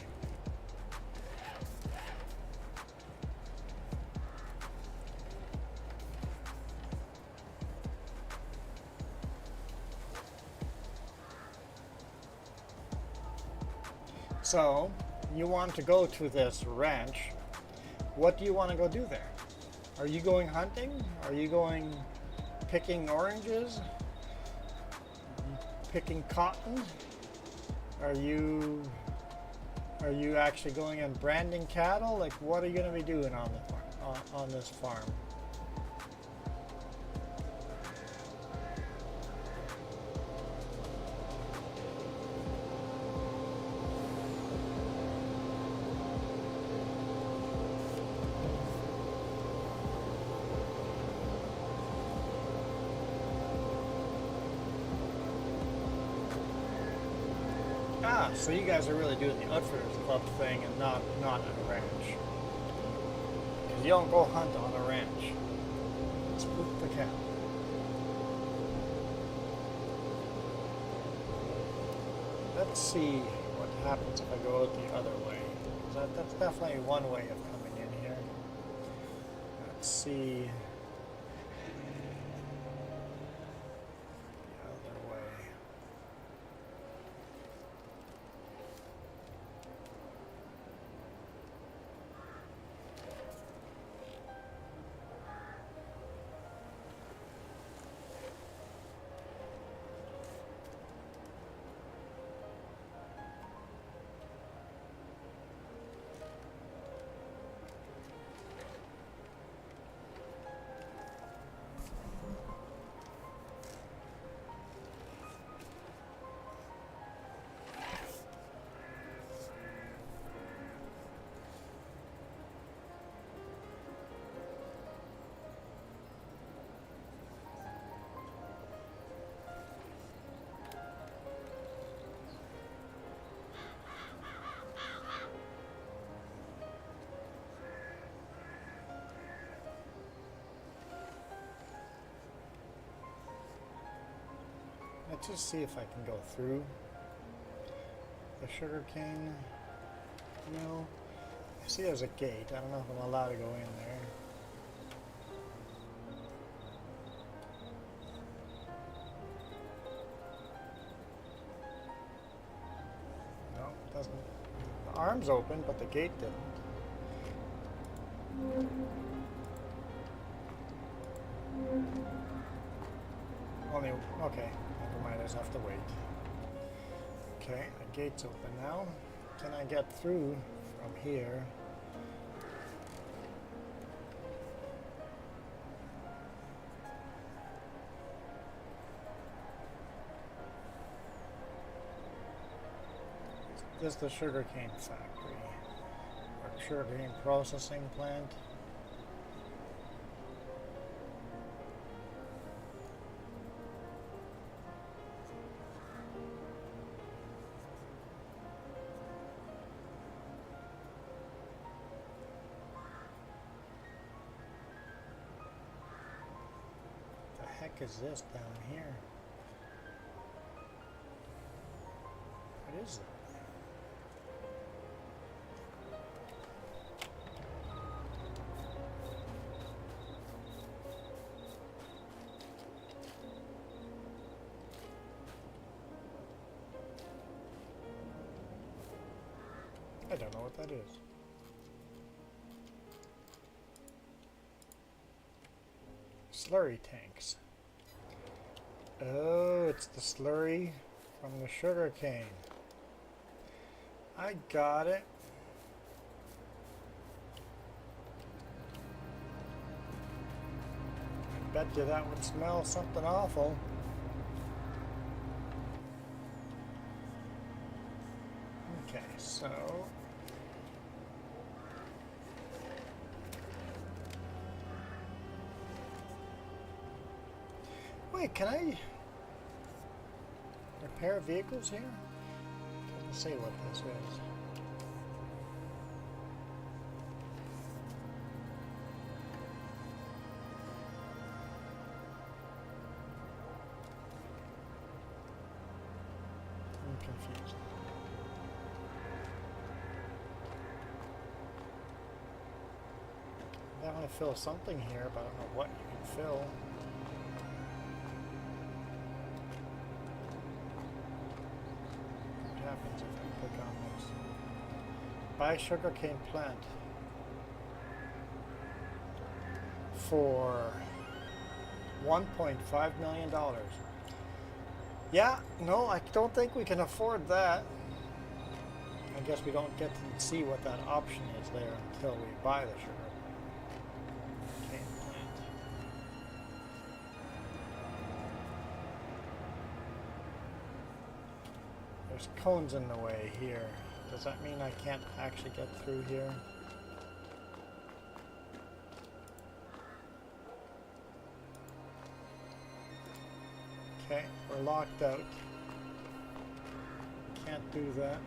So, you want to go to this ranch. What do you want to go do there? Are you going hunting? Are you going picking oranges? Picking cotton? Are you actually going and branding cattle? Like, what are you going to be doing on the farm, on this farm? Ah, so you guys are really doing the Outfitters Club thing and not on a ranch. Because you don't go hunt on a ranch. Spook the cow. Let's see what happens if I go out the other way. That's definitely one way of coming in here. Let's see. The other way. Let's just see if I can go through the sugarcane mill. I see there's a gate. I don't know if I'm allowed to go in there. No, it doesn't. The arm's open, but the gate didn't. Only, okay, never mind, I just have to wait. Okay, the gate's open now. Can I get through from here? This is the sugarcane factory, or sugarcane processing plant. What the heck is this down here? What is it? I don't know what that is. Slurry tanks. Oh, it's the slurry from the sugar cane. I got it. I bet you that would smell something awful. Okay, so wait, can I repair vehicles here? Doesn't say what this is. I'm confused. I want to fill something here, but I don't know what you can fill. What happens if I click on this? Buy sugarcane plant for $1.5 million. Yeah, no, I don't think we can afford that. I guess we don't get to see what that option is there until we buy the sugar. There's cones in the way here. Does that mean I can't actually get through here? Okay, we're locked out. Can't can't do that.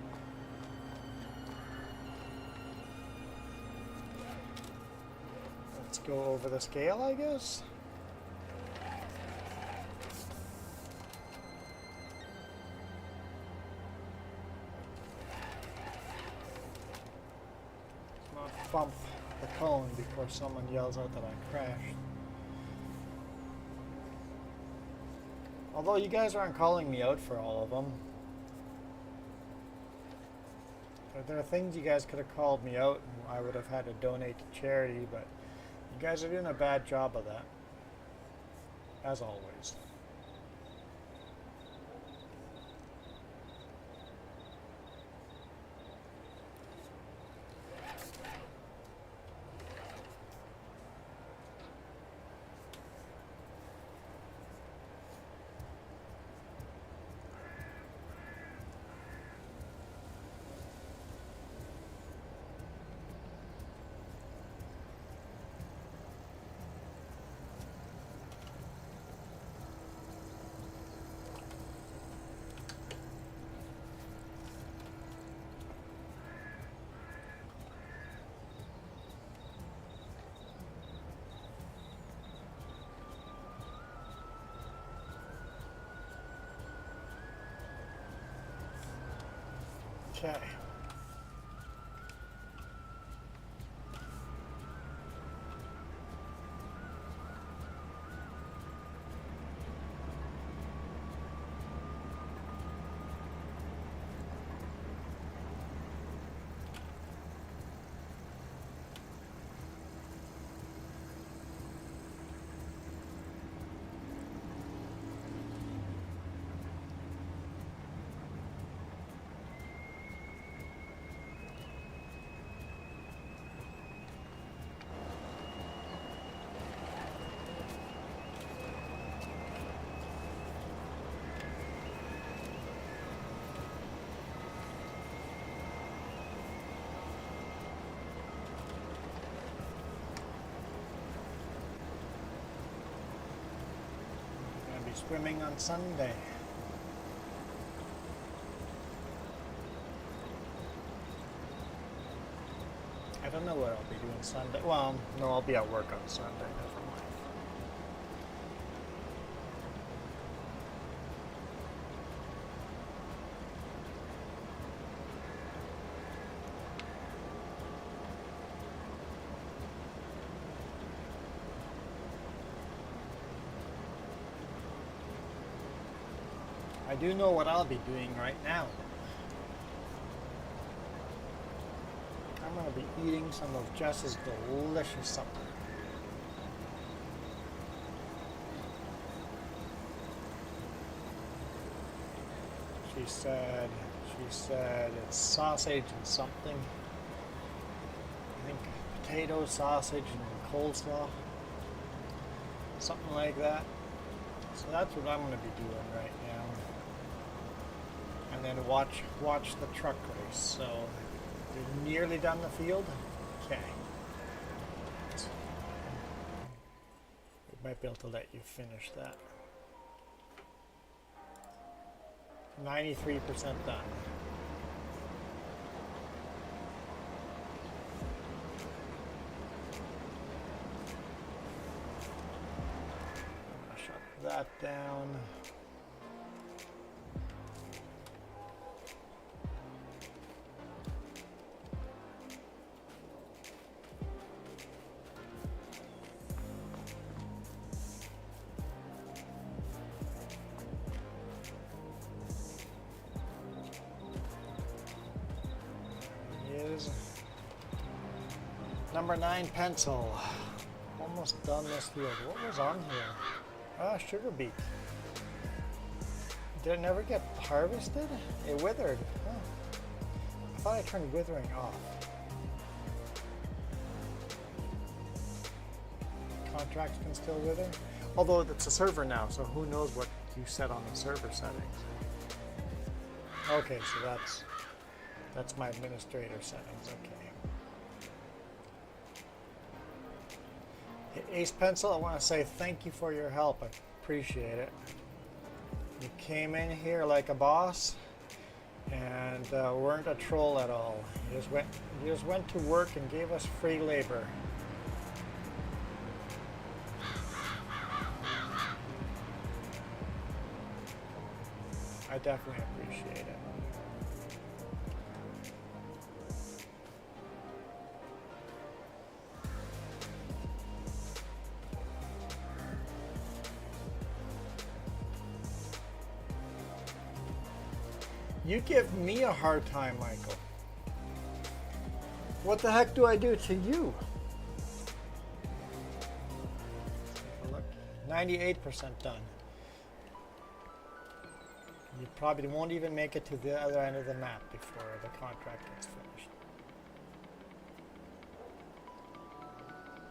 Let's go over the scale, I guess. Let's not bump the cone before someone yells out that I crashed. Although you guys aren't calling me out for all of them. There are things you guys could have called me out and I would have had to donate to charity, but you guys are doing a bad job of that. As always. Okay. Swimming on Sunday. I don't know what I'll be doing Sunday. Well, no, I'll be at work on Sunday. Never mind. I do know what I'll be doing right now. I'm going to be eating some of Jess's delicious supper. She said it's sausage and something. I think potato, sausage, and coleslaw. Something like that. So that's what I'm going to be doing right now. And then watch the truck race. So you're nearly done the field? Okay. We might be able to let you finish that. 93% done. Shut that down. Number 9 pencil. Almost done this field. What was on here? Ah, sugar beet. Did it never get harvested? It withered. Huh. I thought I turned withering off. Contracts can still wither. Although it's a server now, so who knows what you set on the server settings. Okay, so that's my administrator settings. Okay. Ace Pencil, I want to say thank you for your help. I appreciate it. You came in here like a boss, and and weren't a troll at all. He just went to work and gave us free labor. I definitely appreciate it. You give me a hard time, Michael. What the heck do I do to you? Look, 98% done. You probably won't even make it to the other end of the map before the contract gets finished.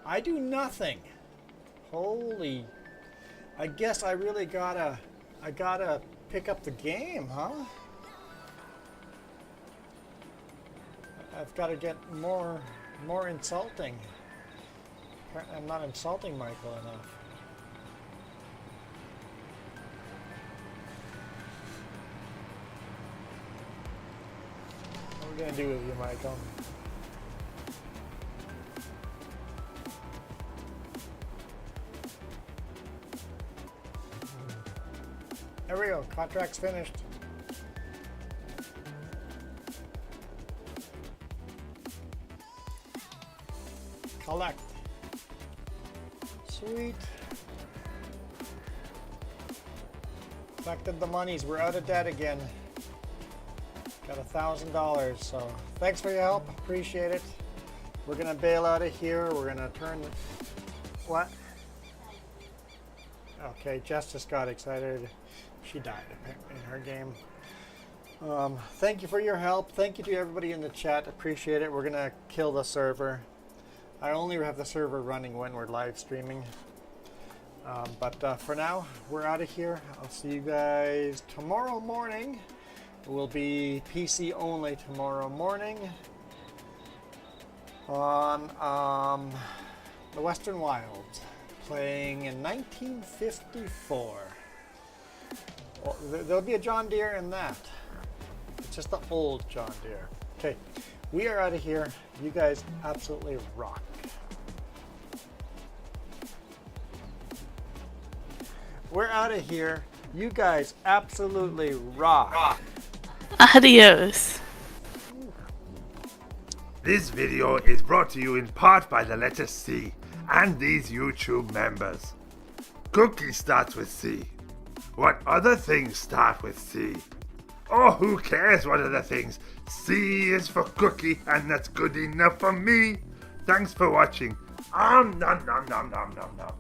I do nothing. Holy. I guess I really gotta pick up the game, huh? I've got to get more insulting. I'm not insulting Michael enough. What are we gonna do with you, Michael? There we go. Contract's finished. Collect. Sweet. Collected the monies. We're out of debt again. Got $1,000. So thanks for your help. Appreciate it. We're gonna bail out of here. We're gonna turn. What? Okay, Jess just got excited. She died apparently in her game. Thank you for your help. Thank you to everybody in the chat. Appreciate it. We're gonna kill the server. I only have the server running when we're live streaming. But for now, we're out of here. I'll see you guys tomorrow morning. It will be PC only tomorrow morning on the Western Wilds, playing in 1954. Well, there'll be a John Deere in that. It's just the old John Deere. Okay, we are out of here. You guys absolutely rock. We're out of here. You guys absolutely rock. Adios. This video is brought to you in part by the letter C and these YouTube members. Cookie starts with C. What other things start with C? Oh, who cares what other things? C is for cookie, and that's good enough for me. Thanks for watching. Nom nom nom nom nom nom.